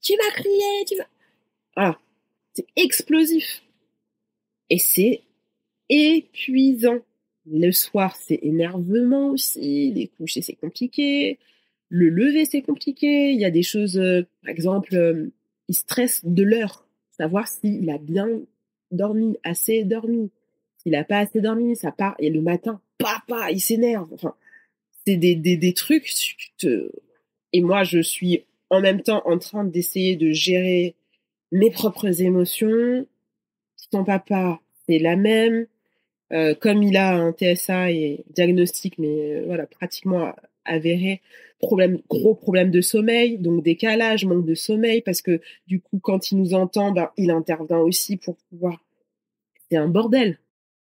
Tu m'as crié, voilà. C'est explosif. Et c'est épuisant. Le soir, c'est énervement aussi. Les coucher, c'est compliqué. Le lever, c'est compliqué. Il y a des choses, par exemple, il stresse de l'heure. Savoir s'il a bien dormi, assez dormi. S'il a pas assez dormi, ça part. Et le matin, papa, il s'énerve. Enfin, c'est des trucs. Et moi, je suis en même temps en train d'essayer de gérer mes propres émotions. Son papa, c'est la même. Comme il a un TSA et diagnostic, mais voilà, pratiquement avéré, gros problème de sommeil, donc décalage, manque de sommeil, parce que du coup, quand il nous entend, il intervient aussi pour pouvoir. C'est un bordel.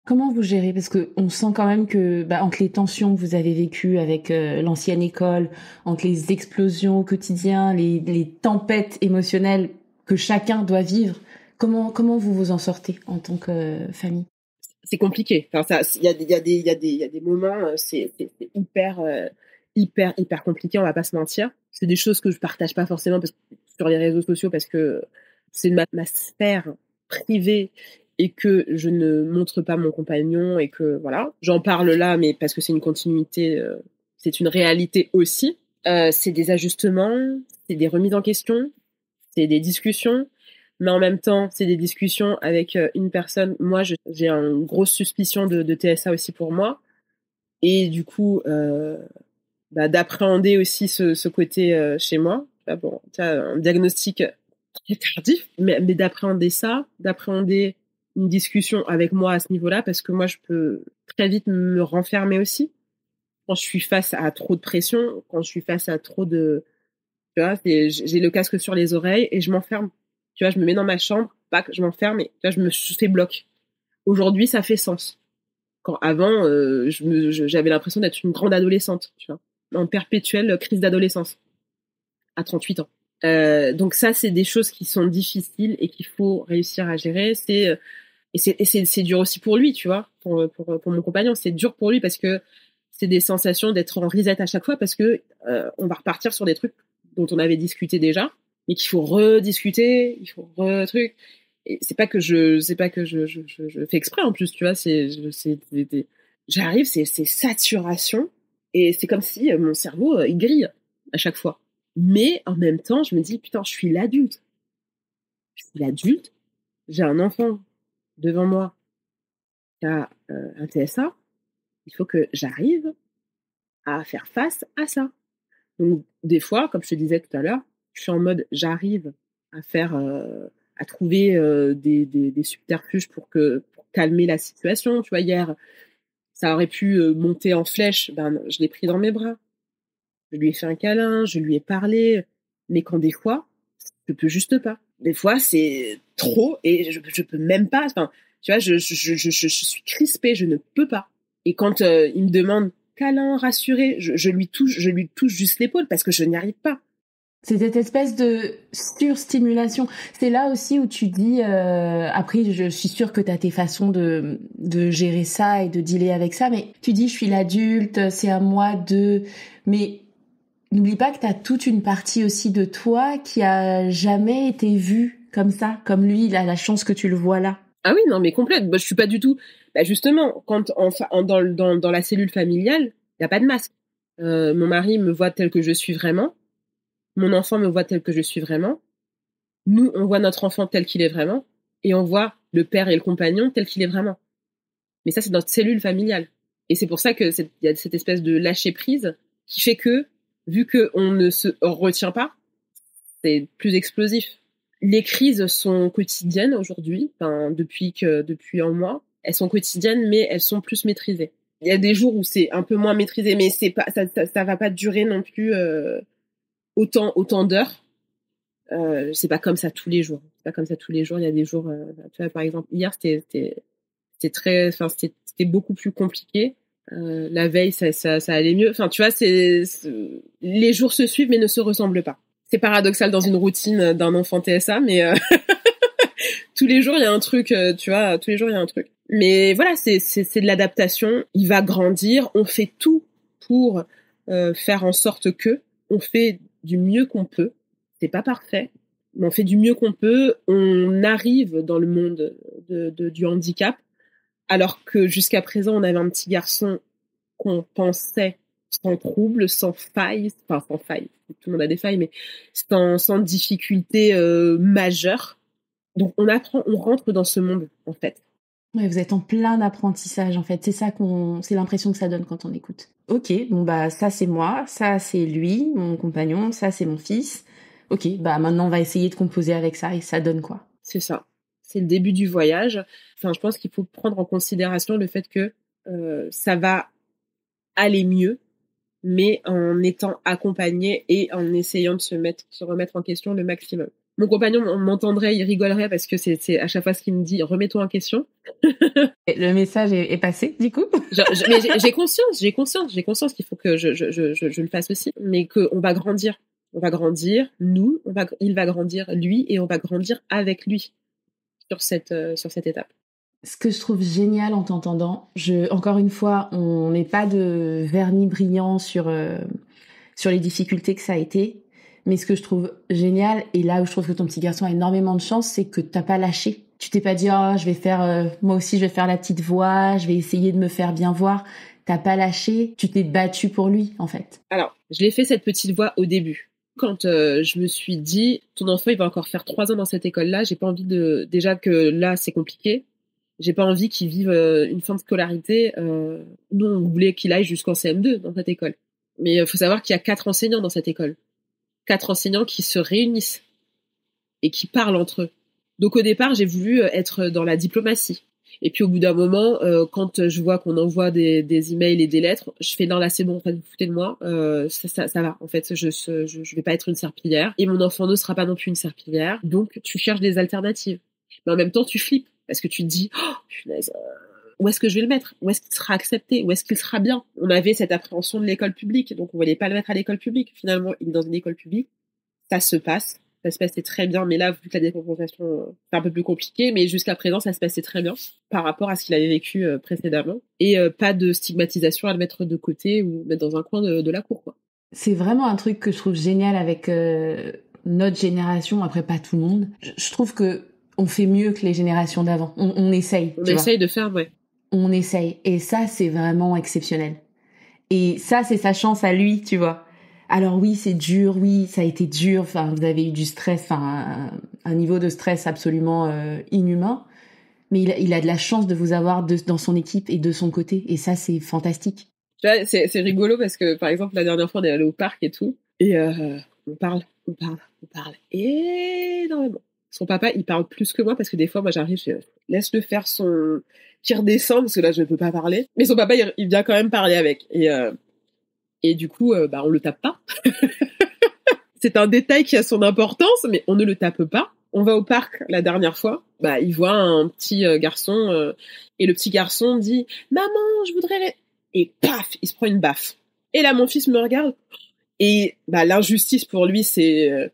Comment vous gérez? Parce que on sent quand même que, entre les tensions que vous avez vécues avec l'ancienne école, entre les explosions au quotidien, les tempêtes émotionnelles que chacun doit vivre, comment vous vous en sortez en tant que famille? C'est compliqué. Enfin, il y a des moments, c'est hyper compliqué. On va pas se mentir. C'est des choses que je partage pas forcément sur les réseaux sociaux parce que c'est ma sphère privée et que je ne montre pas mon compagnon et que voilà, j'en parle là, mais parce que c'est une continuité, c'est une réalité aussi. C'est des ajustements, c'est des remises en question, c'est des discussions. Mais en même temps, c'est des discussions avec une personne. Moi, j'ai une grosse suspicion de TSA aussi pour moi. Et du coup, d'appréhender aussi ce côté chez moi. Bon, tu as un diagnostic très tardif, mais d'appréhender ça, d'appréhender une discussion avec moi à ce niveau-là, parce que moi, je peux très vite me renfermer aussi. Quand je suis face à trop de pression, quand je suis face à trop de... Tu vois, j'ai le casque sur les oreilles et je m'enferme. Tu vois, je me mets dans ma chambre, je m'enferme et tu vois, je me fais bloc. Aujourd'hui, ça fait sens. Quand avant, j'avais l'impression d'être une grande adolescente, tu vois, en perpétuelle crise d'adolescence à 38 ans. Donc ça, c'est des choses qui sont difficiles et qu'il faut réussir à gérer. C'est dur aussi pour lui, tu vois, pour mon compagnon. C'est dur pour lui parce que c'est des sensations d'être en reset à chaque fois parce que on va repartir sur des trucs dont on avait discuté déjà, mais qu'il faut rediscuter, il faut retruc. Et c'est pas que je fais exprès en plus, tu vois, j'arrive, c'est saturation et c'est comme si mon cerveau il grille à chaque fois. Mais en même temps, je me dis putain, je suis l'adulte, j'ai un enfant devant moi qui a un TSA, il faut que j'arrive à faire face à ça. Donc des fois, comme je te disais tout à l'heure, je suis en mode j'arrive à trouver des subterfuges pour calmer la situation. Tu vois, hier, ça aurait pu monter en flèche, je l'ai pris dans mes bras. Je lui ai fait un câlin, je lui ai parlé, mais quand des fois, je peux juste pas. Des fois, c'est trop et je peux même pas. Enfin, tu vois, je suis crispée, je ne peux pas. Et quand il me demande câlin, rassuré, je lui touche juste l'épaule parce que je n'y arrive pas. C'est cette espèce de surstimulation. C'est là aussi où tu dis, après je suis sûre que tu as tes façons de gérer ça et de dealer avec ça, mais tu dis je suis l'adulte, c'est à moi de... Mais n'oublie pas que tu as toute une partie aussi de toi qui a jamais été vue comme ça, comme lui, il a la chance que tu le vois là. Ah oui, non mais complète, je suis pas du tout... justement, quand dans la cellule familiale, il n'y a pas de masque. Mon mari me voit tel que je suis vraiment. Mon enfant me voit tel que je suis vraiment. Nous, on voit notre enfant tel qu'il est vraiment. Et on voit le père et le compagnon tel qu'il est vraiment. Mais ça, c'est notre cellule familiale. Et c'est pour ça que il y a cette espèce de lâcher prise qui fait que Vu qu'on ne se retient pas, c'est plus explosif. Les crises sont quotidiennes aujourd'hui, depuis un mois. Elles sont quotidiennes, mais elles sont plus maîtrisées. Il y a des jours où c'est un peu moins maîtrisé, mais ça va pas durer non plus autant d'heures. C'est pas comme ça tous les jours. C'est pas comme ça tous les jours. Il y a des jours, tu vois, par exemple, hier c'était beaucoup plus compliqué. La veille, ça allait mieux. Enfin, tu vois, les jours se suivent mais ne se ressemblent pas. C'est paradoxal dans une routine d'un enfant TSA, mais tous les jours il y a un truc, tu vois, tous les jours il y a un truc. Mais voilà, c'est de l'adaptation. Il va grandir. On fait tout pour faire en sorte que on fait du mieux qu'on peut. C'est pas parfait, mais on fait du mieux qu'on peut. On arrive dans le monde du handicap, alors que jusqu'à présent on avait un petit garçon qu'on pensait sans trouble, sans faille, enfin sans faille, tout le monde a des failles, mais sans difficulté majeure. Donc on rentre dans ce monde en fait. Ouais, vous êtes en plein apprentissage en fait. C'est l'impression que ça donne quand on écoute. Ok, bon bah ça c'est moi, ça c'est lui, mon compagnon, ça c'est mon fils. Ok, bah maintenant on va essayer de composer avec ça et ça donne quoi? C'est ça. C'est le début du voyage. Enfin, je pense qu'il faut prendre en considération le fait que ça va aller mieux, mais en étant accompagné et en essayant de se remettre en question le maximum. Mon compagnon m'entendrait, il rigolerait parce que c'est à chaque fois ce qu'il me dit, remets-toi en question. Le message est passé, du coup? Mais j'ai conscience qu'il faut que je le fasse aussi, mais qu'on va grandir. On va grandir, il va grandir, lui, et on va grandir avec lui sur cette étape. Ce que je trouve génial en t'entendant, encore une fois, on n'est pas de vernis brillant sur les difficultés que ça a été, mais ce que je trouve génial, et là où je trouve que ton petit garçon a énormément de chance, c'est que t'as pas lâché. Tu t'es pas dit, oh, moi aussi je vais faire la petite voix, je vais essayer de me faire bien voir. T'as pas lâché, tu t'es battu pour lui, en fait. Alors, je l'ai fait cette petite voix au début. Quand je me suis dit, ton enfant, il va encore faire 3 ans dans cette école-là, j'ai pas envie déjà que là, c'est compliqué. J'ai pas envie qu'il vive une fin de scolarité. Nous, on voulait qu'il aille jusqu'en CM2 dans cette école. Mais il faut savoir qu'il y a 4 enseignants dans cette école. 4 enseignants qui se réunissent et qui parlent entre eux. Donc au départ, j'ai voulu être dans la diplomatie. Et puis au bout d'un moment, quand je vois qu'on envoie des emails et des lettres, je fais non là c'est bon, en fait, vous foutez de moi, ça va. En fait, je vais pas être une serpillière et mon enfant ne sera pas non plus une serpillière. Donc tu cherches des alternatives. Mais en même temps, tu flippes parce que tu te dis oh punaise, où est-ce que je vais le mettre? Où est-ce qu'il sera accepté? Où est-ce qu'il sera bien? On avait cette appréhension de l'école publique, donc on voulait pas le mettre à l'école publique. Finalement, il est dans une école publique, ça se passait très bien, mais là, vu que la décompensation, c'est un peu plus compliqué, mais jusqu'à présent, ça se passait très bien par rapport à ce qu'il avait vécu précédemment. Et pas de stigmatisation à le mettre de côté ou mettre dans un coin de la cour, quoi. C'est vraiment un truc que je trouve génial avec notre génération, après pas tout le monde. Je trouve que on fait mieux que les générations d'avant. On essaye. On essaye de faire, ouais. On essaye. Et ça, c'est vraiment exceptionnel. Et ça, c'est sa chance à lui, tu vois. Alors oui, c'est dur, oui, ça a été dur. Enfin, vous avez eu du stress, enfin, un niveau de stress absolument inhumain. Mais il a de la chance de vous avoir dans son équipe et de son côté. Et ça, c'est fantastique. C'est rigolo parce que, par exemple, la dernière fois, on est allé au parc et tout. Et on parle énormément. Son papa, il parle plus que moi parce que des fois, moi, j'arrive, je laisse-le faire qui redescend parce que là, je ne peux pas parler. Mais son papa, il vient quand même parler avec. Et du coup, on le tape pas. C'est un détail qui a son importance, mais on ne le tape pas. On va au parc la dernière fois. Il voit un petit garçon et le petit garçon dit « Maman, je voudrais... » Et paf, il se prend une baffe. Et là, mon fils me regarde et l'injustice pour lui, c'est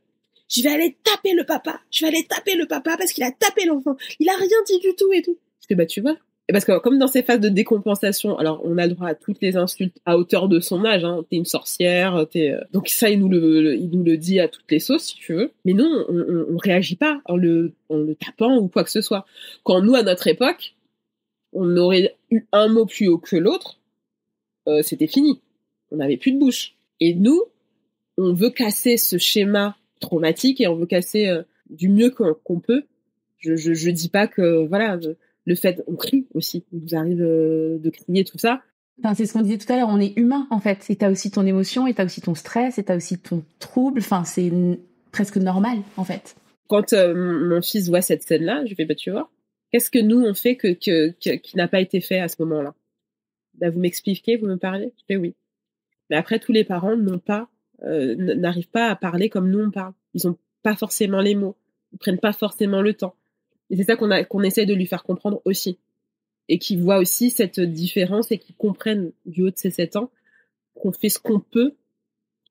je vais aller taper le papa. Je vais aller taper le papa parce qu'il a tapé l'enfant. Il a rien dit du tout et tout. Je fais tu vois. Et parce que comme dans ces phases de décompensation, alors on a le droit à toutes les insultes à hauteur de son âge. Hein. T'es une sorcière, donc ça il nous le dit à toutes les sauces si tu veux. Mais non, on réagit pas en le tapant ou quoi que ce soit. Quand nous à notre époque, on aurait eu un mot plus haut que l'autre, c'était fini. On n'avait plus de bouche. Et nous, on veut casser ce schéma traumatique et on veut casser du mieux qu'on peut. Je dis pas que voilà. Le fait, on crie aussi, il nous arrive de crier tout ça. Enfin, c'est ce qu'on disait tout à l'heure, on est humain en fait. Et t'as aussi ton émotion, et t'as aussi ton stress, et t'as aussi ton trouble. Enfin, c'est presque normal en fait. Quand mon fils voit cette scène-là, je vais bah, tu vois, qu'est-ce que nous on fait qui n'a pas été fait à ce moment-là? Bah, vous m'expliquez, vous me parlez? Je fais oui. Mais après, tous les parents n'arrivent pas à parler comme nous on parle. Ils ont pas forcément les mots, ils prennent pas forcément le temps. Et c'est ça qu'on essaie de lui faire comprendre aussi. Et qui voit aussi cette différence et qui comprennent du haut de ses 7 ans qu'on fait ce qu'on peut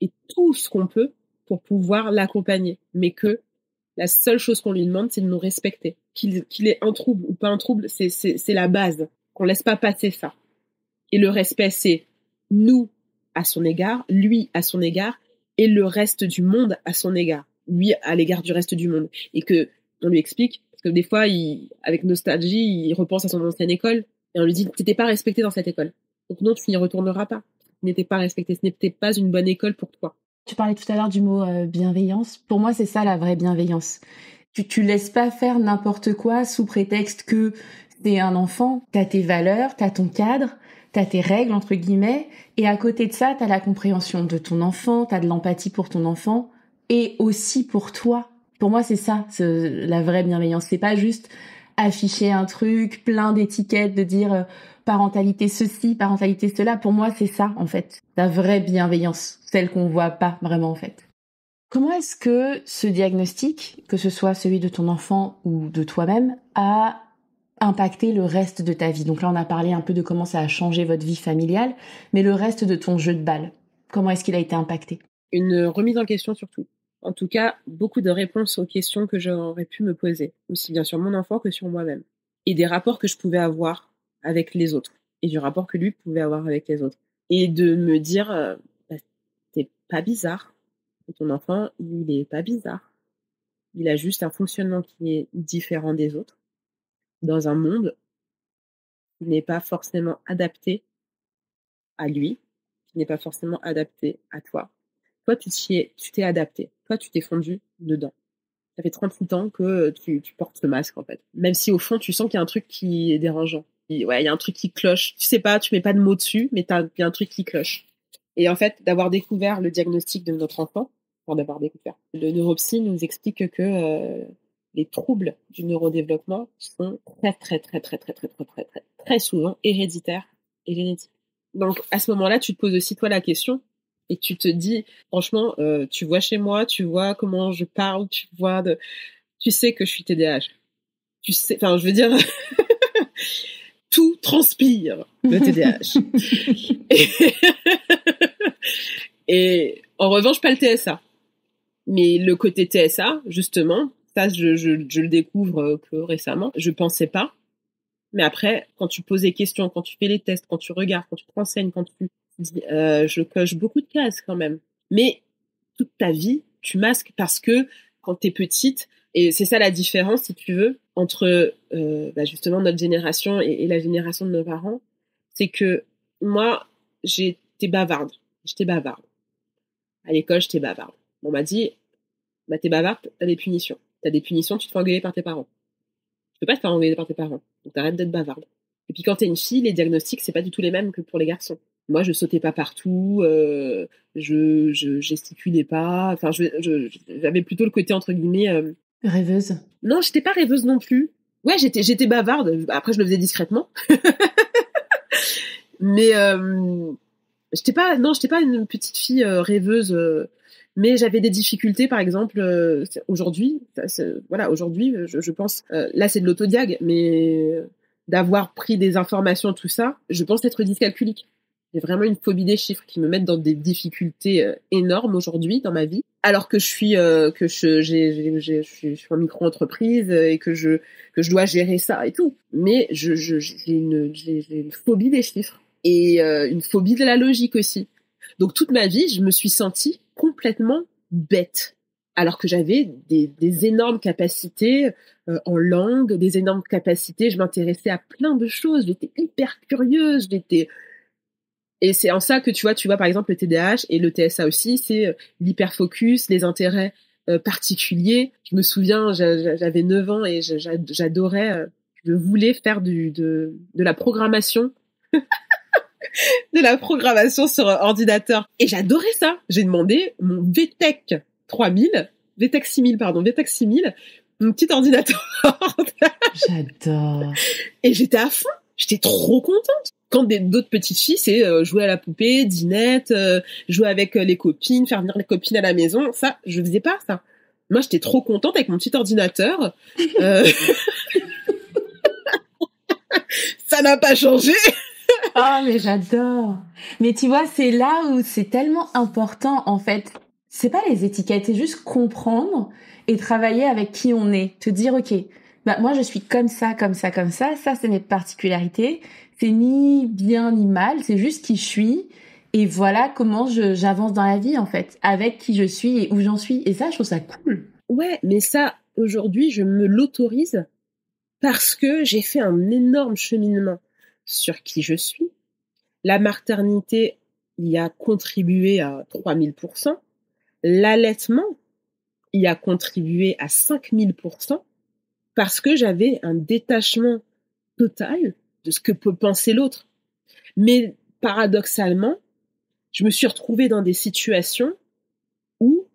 et tout ce qu'on peut pour pouvoir l'accompagner. Mais que la seule chose qu'on lui demande, c'est de nous respecter. Qu'il ait un trouble ou pas un trouble, c'est la base. Qu'on laisse pas passer ça. Et le respect, c'est nous à son égard, lui à son égard, et le reste du monde à son égard. Lui à l'égard du reste du monde. Et que on lui explique, parce que des fois, avec nostalgie, il repense à son ancienne école, et on lui dit, t'étais pas respecté dans cette école. Donc non, tu n'y retourneras pas. Tu n'étais pas respecté. Ce n'était pas une bonne école pour toi. Tu parlais tout à l'heure du mot bienveillance. Pour moi, c'est ça la vraie bienveillance. Tu laisses pas faire n'importe quoi sous prétexte que t'es un enfant, t'as tes valeurs, t'as ton cadre, t'as tes règles, entre guillemets, et à côté de ça, t'as la compréhension de ton enfant, t'as de l'empathie pour ton enfant, et aussi pour toi. Pour moi, c'est ça, la vraie bienveillance. C'est pas juste afficher un truc, plein d'étiquettes, de dire parentalité ceci, parentalité cela. Pour moi, c'est ça, en fait. La vraie bienveillance, celle qu'on voit pas vraiment, en fait. Comment est-ce que ce diagnostic, que ce soit celui de ton enfant ou de toi-même, a impacté le reste de ta vie? Donc là, on a parlé un peu de comment ça a changé votre vie familiale, mais le reste de ton jeu de balle, comment est-ce qu'il a été impacté? Une remise en question surtout. En tout cas, beaucoup de réponses aux questions que j'aurais pu me poser, aussi bien sur mon enfant que sur moi-même. Et des rapports que je pouvais avoir avec les autres. Et du rapport que lui pouvait avoir avec les autres. Et de me dire, bah, t'es pas bizarre. Et ton enfant, il est pas bizarre. Il a juste un fonctionnement qui est différent des autres. Dans un monde qui n'est pas forcément adapté à lui, qui n'est pas forcément adapté à toi. Toi, tu t'es adapté. Toi, tu t'es fondu dedans. Ça fait 38 ans que tu portes ce masque, en fait. Même si au fond, tu sens qu'il y a un truc qui est dérangeant. Ouais, il y a un truc qui cloche. Tu sais pas, tu mets pas de mots dessus, mais il y a un truc qui cloche. Et en fait, d'avoir découvert le diagnostic de notre enfant, le neuropsy nous explique que les troubles du neurodéveloppement sont très souvent héréditaires et génétiques. Donc, à ce moment-là, tu te poses aussi, toi, la question, et tu te dis, franchement, tu vois chez moi, tu vois comment je parle, tu sais que je suis TDAH. Tu sais, enfin, je veux dire, tout transpire le TDAH. et en revanche, pas le TSA. Mais le côté TSA, justement, ça, je le découvre que récemment. Je pensais pas. Mais après, quand tu poses des questions, quand tu fais les tests, quand tu regardes, quand tu te renseignes, quand tu dis, je coche beaucoup de cases quand même. Mais toute ta vie, tu masques parce que quand t'es petite, et c'est ça la différence, si tu veux, entre justement notre génération et la génération de nos parents, c'est que moi, j'étais bavarde. À l'école, j'étais bavarde. On m'a dit, bah t'es bavarde, t'as des punitions. T'as des punitions, tu te fais engueuler par tes parents. Tu peux pas te faire engueuler par tes parents. Donc t'arrêtes d'être bavarde. Et puis quand t'es une fille, les diagnostics, c'est pas du tout les mêmes que pour les garçons. Moi, je sautais pas partout, je gesticulais pas. Enfin, j'avais plutôt le côté entre guillemets rêveuse. Non, j'étais pas rêveuse non plus. Ouais, j'étais bavarde. Après, je le faisais discrètement. Mais j'étais pas une petite fille rêveuse. Mais j'avais des difficultés, par exemple, aujourd'hui. Aujourd'hui, je pense. Là, c'est de l'autodiag, mais d'avoir pris des informations, tout ça, je pense être dyscalculique. J'ai vraiment une phobie des chiffres qui me mettent dans des difficultés énormes aujourd'hui dans ma vie, alors que je suis en micro-entreprise et que je dois gérer ça et tout. Mais j'ai une phobie des chiffres et une phobie de la logique aussi. Donc toute ma vie, je me suis sentie complètement bête, alors que j'avais des énormes capacités en langue, des énormes capacités. Je m'intéressais à plein de choses. J'étais hyper curieuse. Et c'est en ça que tu vois par exemple le TDAH et le TSA aussi, c'est l'hyperfocus, les intérêts particuliers. Je me souviens, j'avais 9 ans et j'adorais, je voulais faire de la programmation. de la programmation sur ordinateur. Et j'adorais ça. J'ai demandé mon VTech 3000, VTech 6000, pardon, VTech 6000, mon petit ordinateur. J'adore. Et j'étais à fond. J'étais trop contente. Quand d'autres petites filles, c'est jouer à la poupée, dinette, jouer avec les copines, faire venir les copines à la maison. Ça, je faisais pas ça. Moi, j'étais trop contente avec mon petit ordinateur. Ça n'a pas changé. Ah, mais j'adore. Mais tu vois, c'est là où c'est tellement important, en fait. C'est pas les étiquettes, c'est juste comprendre et travailler avec qui on est. Te dire, OK, bah, moi, je suis comme ça, comme ça, comme ça. Ça, c'est mes particularités. C'est ni bien ni mal. C'est juste qui je suis. Et voilà comment j'avance dans la vie, en fait. Avec qui je suis et où j'en suis. Et ça, je trouve ça cool. Ouais, mais ça, aujourd'hui, je me l'autorise parce que j'ai fait un énorme cheminement sur qui je suis. La maternité y a contribué à 3000%. L'allaitement y a contribué à 5000% parce que j'avais un détachement total de ce que peut penser l'autre. Mais paradoxalement, je me suis retrouvée dans des situations où,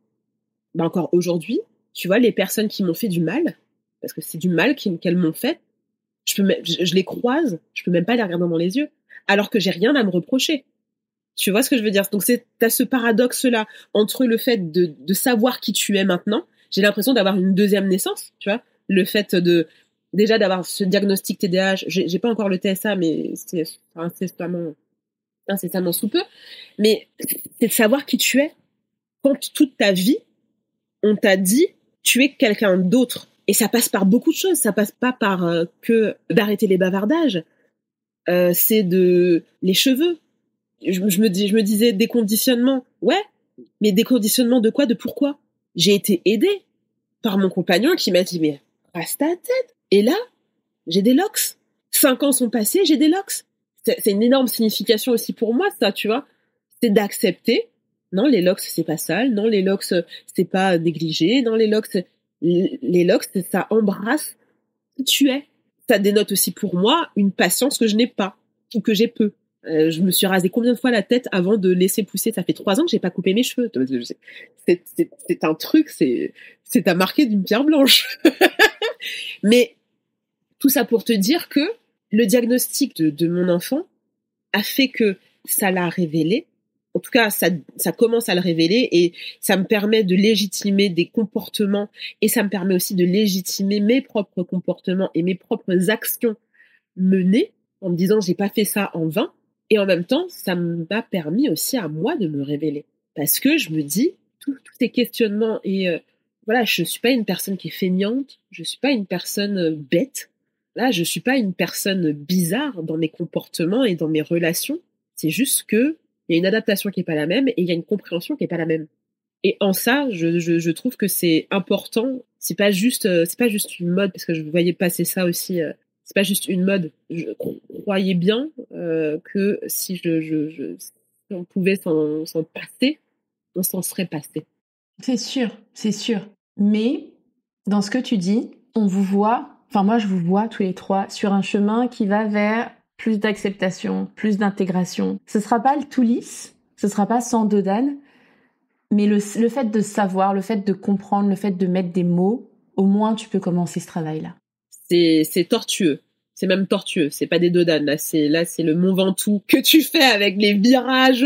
bah encore aujourd'hui, tu vois, les personnes qui m'ont fait du mal, parce que c'est du mal qu'elles m'ont fait, je les croise, je peux même pas les regarder dans les yeux, alors que j'ai rien à me reprocher. Tu vois ce que je veux dire? Donc t'as ce paradoxe-là entre le fait de savoir qui tu es maintenant. J'ai l'impression d'avoir une deuxième naissance, tu vois. Le fait déjà d'avoir ce diagnostic TDAH, j'ai pas encore le TSA, mais c'est incessamment sous peu. Mais c'est de savoir qui tu es. Quand toute ta vie, on t'a dit, tu es quelqu'un d'autre. Et ça passe par beaucoup de choses. Ça passe pas par que d'arrêter les bavardages. C'est les cheveux. Je me disais des conditionnements. Ouais, mais des conditionnements de quoi? De pourquoi? J'ai été aidée par mon compagnon qui m'a dit, mais reste ta tête. Et là, j'ai des locks. 5 ans sont passés, j'ai des locks. C'est une énorme signification aussi pour moi, ça, tu vois. C'est d'accepter. Non, les locks, c'est pas sale. Non, les locks, c'est pas négligé. Non, les locks, ça embrasse qui tu es. Ça dénote aussi pour moi une patience que je n'ai pas, ou que j'ai peu. Je me suis rasé combien de fois la tête avant de laisser pousser? Ça fait 3 ans que j'ai pas coupé mes cheveux. C'est un truc, c'est à marquer d'une pierre blanche. Mais tout ça pour te dire que le diagnostic de mon enfant a fait que ça l'a révélé. En tout cas, ça commence à le révéler et ça me permet de légitimer des comportements et ça me permet aussi de légitimer mes propres comportements et mes propres actions menées en me disant j'ai pas fait ça en vain. Et en même temps, ça m'a permis aussi à moi de me révéler. Parce que je me dis, tous ces questionnements et voilà, je suis pas une personne qui est feignante, je suis pas une personne bête. Là, je suis pas une personne bizarre dans mes comportements et dans mes relations. C'est juste que il y a une adaptation qui est pas la même et il y a une compréhension qui est pas la même. Et en ça, je trouve que c'est important. C'est pas juste une mode parce que je voyais passer ça aussi. C'est pas juste une mode. Je croyais bien que si si on pouvait s'en passer, on s'en serait passé. C'est sûr, c'est sûr. Mais dans ce que tu dis, on vous voit, enfin moi je vous vois tous les trois sur un chemin qui va vers plus d'acceptation, plus d'intégration. Ce sera pas le tout lisse, ce sera pas sans dodane, mais le fait de savoir, le fait de comprendre, le fait de mettre des mots, au moins tu peux commencer ce travail-là. C'est tortueux. C'est même tortueux. C'est pas des dodanes. Là, c'est le Mont Ventoux que tu fais avec les virages.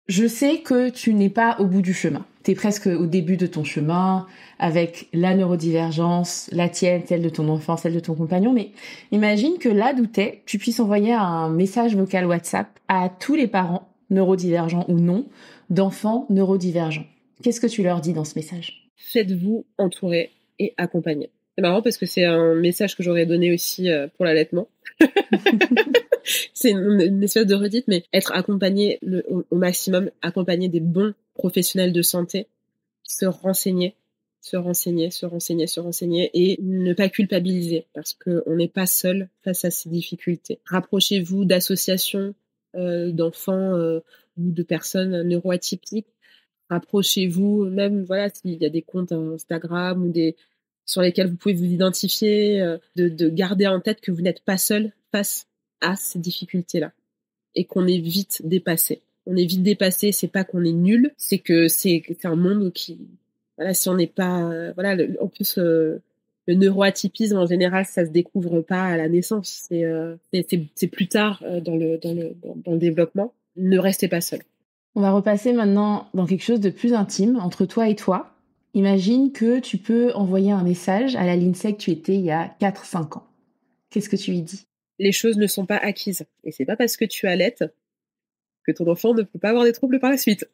Je sais que tu n'es pas au bout du chemin. Tu es presque au début de ton chemin, avec la neurodivergence, la tienne, celle de ton enfant, celle de ton compagnon. Mais imagine que là d'où t'es, tu puisses envoyer un message vocal WhatsApp à tous les parents, neurodivergents ou non, d'enfants neurodivergents. Qu'est-ce que tu leur dis dans ce message? Faites-vous entourer et accompagner. C'est marrant parce que c'est un message que j'aurais donné aussi pour l'allaitement. C'est une espèce de redite, mais être accompagné au maximum, accompagné des bons professionnels de santé, se renseigner et ne pas culpabiliser parce qu'on n'est pas seul face à ces difficultés. Rapprochez-vous d'associations d'enfants ou de personnes neuroatypiques. Rapprochez-vous, même voilà, s'il y a des comptes Instagram ou sur lesquels vous pouvez vous identifier, de garder en tête que vous n'êtes pas seul face à ces difficultés-là et qu'on est vite dépassé. On est vite dépassé, c'est pas qu'on est nul, c'est que c'est un monde qui, voilà, si on n'est pas, voilà, en plus, le neuroatypisme en général, ça se découvre pas à la naissance, c'est plus tard dans le développement. Ne restez pas seul. On va repasser maintenant dans quelque chose de plus intime, entre toi et toi. Imagine que tu peux envoyer un message à la Lindsay que tu étais il y a 4-5 ans. Qu'est-ce que tu lui dis? Les choses ne sont pas acquises. Et c'est pas parce que tu allaites que ton enfant ne peut pas avoir des troubles par la suite.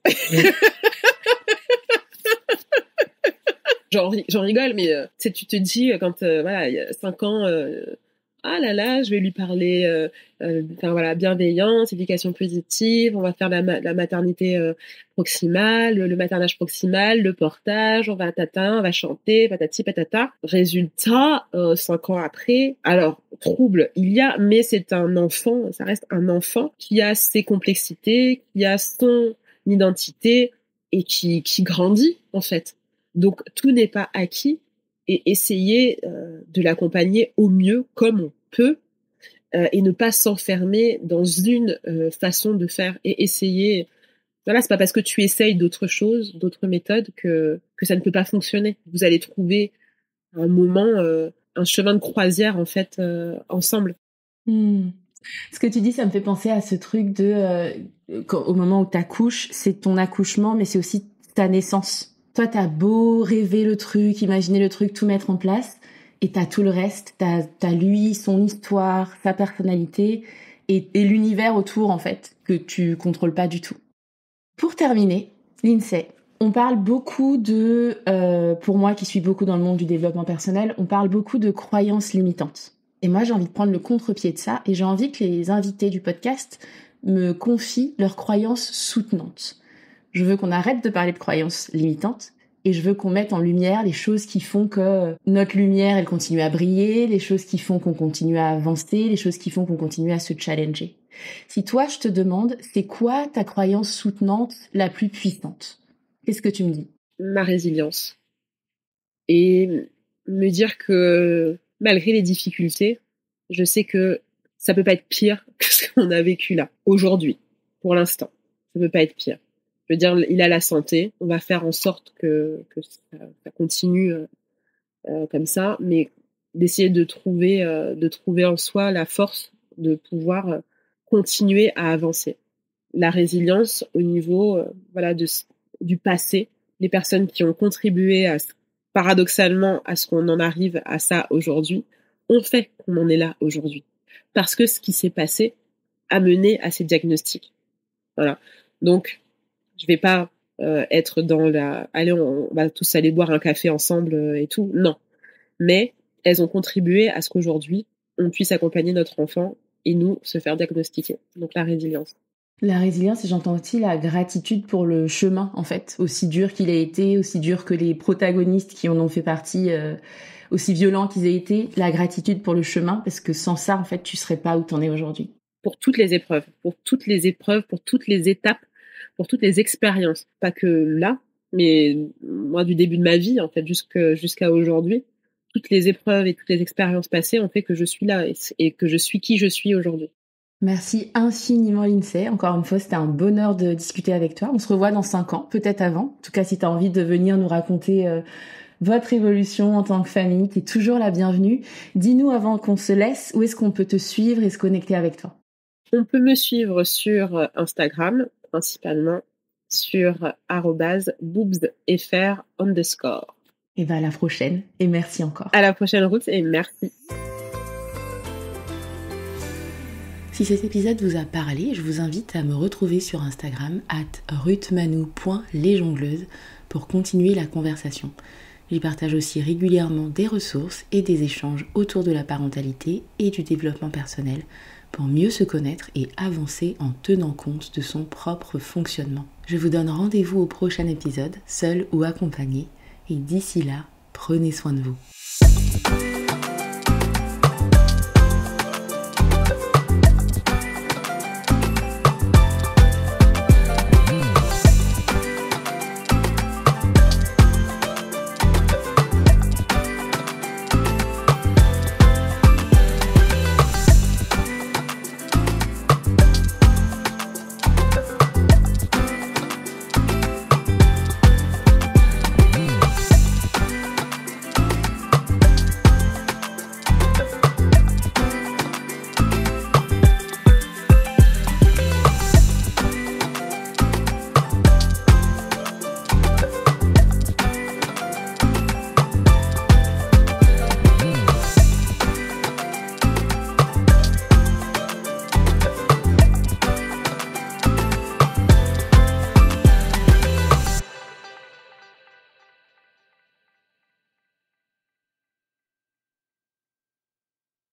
J'en rigole, mais tu te dis, quand voilà, il y a 5 ans, ah là là, je vais lui parler, voilà, bienveillance, éducation positive, on va faire la maternité proximale, le maternage proximal, le portage, on va chanter, patati patata. Résultat, 5 ans après, alors, trouble, il y a, mais c'est un enfant, ça reste un enfant qui a ses complexités, qui a son identité et qui grandit, en fait. Donc, tout n'est pas acquis. Et essayer de l'accompagner au mieux comme on peut et ne pas s'enfermer dans une façon de faire et essayer. Voilà, c'est pas parce que tu essayes d'autres choses, d'autres méthodes que ça ne peut pas fonctionner. Vous allez trouver un moment, un chemin de croisière en fait ensemble. Ce que tu dis, ça me fait penser à ce truc de au moment où t'accouches, c'est ton accouchement, mais c'est aussi ta naissance. Toi, t'as beau rêver le truc, imaginer le truc, tout mettre en place, et t'as tout le reste. T'as lui, son histoire, sa personnalité, et l'univers autour, en fait, que tu contrôles pas du tout. Pour terminer, Lindsay, on parle beaucoup de, pour moi qui suis beaucoup dans le monde du développement personnel, on parle beaucoup de croyances limitantes. Et moi, j'ai envie de prendre le contre-pied de ça, et j'ai envie que les invités du podcast me confient leurs croyances soutenantes. Je veux qu'on arrête de parler de croyances limitantes et je veux qu'on mette en lumière les choses qui font que notre lumière, elle continue à briller, les choses qui font qu'on continue à avancer, les choses qui font qu'on continue à se challenger. Si toi, je te demande, c'est quoi ta croyance soutenante la plus puissante? Qu'est-ce que tu me dis? Ma résilience. Et me dire que malgré les difficultés, je sais que ça peut pas être pire que ce qu'on a vécu là, aujourd'hui, pour l'instant. Ça peut pas être pire. Je veux dire, il a la santé. On va faire en sorte que ça continue comme ça, mais d'essayer de trouver en soi la force de pouvoir continuer à avancer. La résilience au niveau voilà du passé, les personnes qui ont contribué paradoxalement à ce qu'on en arrive à ça aujourd'hui, ont fait qu'on en est là aujourd'hui. Parce que ce qui s'est passé a mené à ces diagnostics. Voilà. Donc, je vais pas être dans allez, on va tous aller boire un café ensemble et tout. Non. Mais elles ont contribué à ce qu'aujourd'hui, on puisse accompagner notre enfant et nous se faire diagnostiquer. Donc la résilience. La résilience, et j'entends aussi la gratitude pour le chemin, en fait, aussi dur qu'il a été, aussi dur que les protagonistes qui en ont fait partie, aussi violents qu'ils aient été, la gratitude pour le chemin, parce que sans ça, en fait, tu serais pas où t'en es aujourd'hui. Pour toutes les épreuves, pour toutes les étapes, pour toutes les expériences. Pas que là, mais moi, du début de ma vie, en fait, jusqu'à aujourd'hui, toutes les épreuves et toutes les expériences passées ont fait que je suis là et que je suis qui je suis aujourd'hui. Merci infiniment, Lindsay. Encore une fois, c'était un bonheur de discuter avec toi. On se revoit dans 5 ans, peut-être avant. En tout cas, si tu as envie de venir nous raconter votre évolution en tant que famille, tu es toujours la bienvenue. Dis-nous avant qu'on se laisse, où est-ce qu'on peut te suivre et se connecter avec toi? On peut me suivre sur Instagram, principalement sur @boobsfr_. Et à la prochaine, et merci encore. À la prochaine, Ruth, et merci. Si cet épisode vous a parlé, je vous invite à me retrouver sur Instagram @ruthmanou.lesjongleuses pour continuer la conversation. J'y partage aussi régulièrement des ressources et des échanges autour de la parentalité et du développement personnel pour mieux se connaître et avancer en tenant compte de son propre fonctionnement. Je vous donne rendez-vous au prochain épisode, seul ou accompagné, et d'ici là, prenez soin de vous.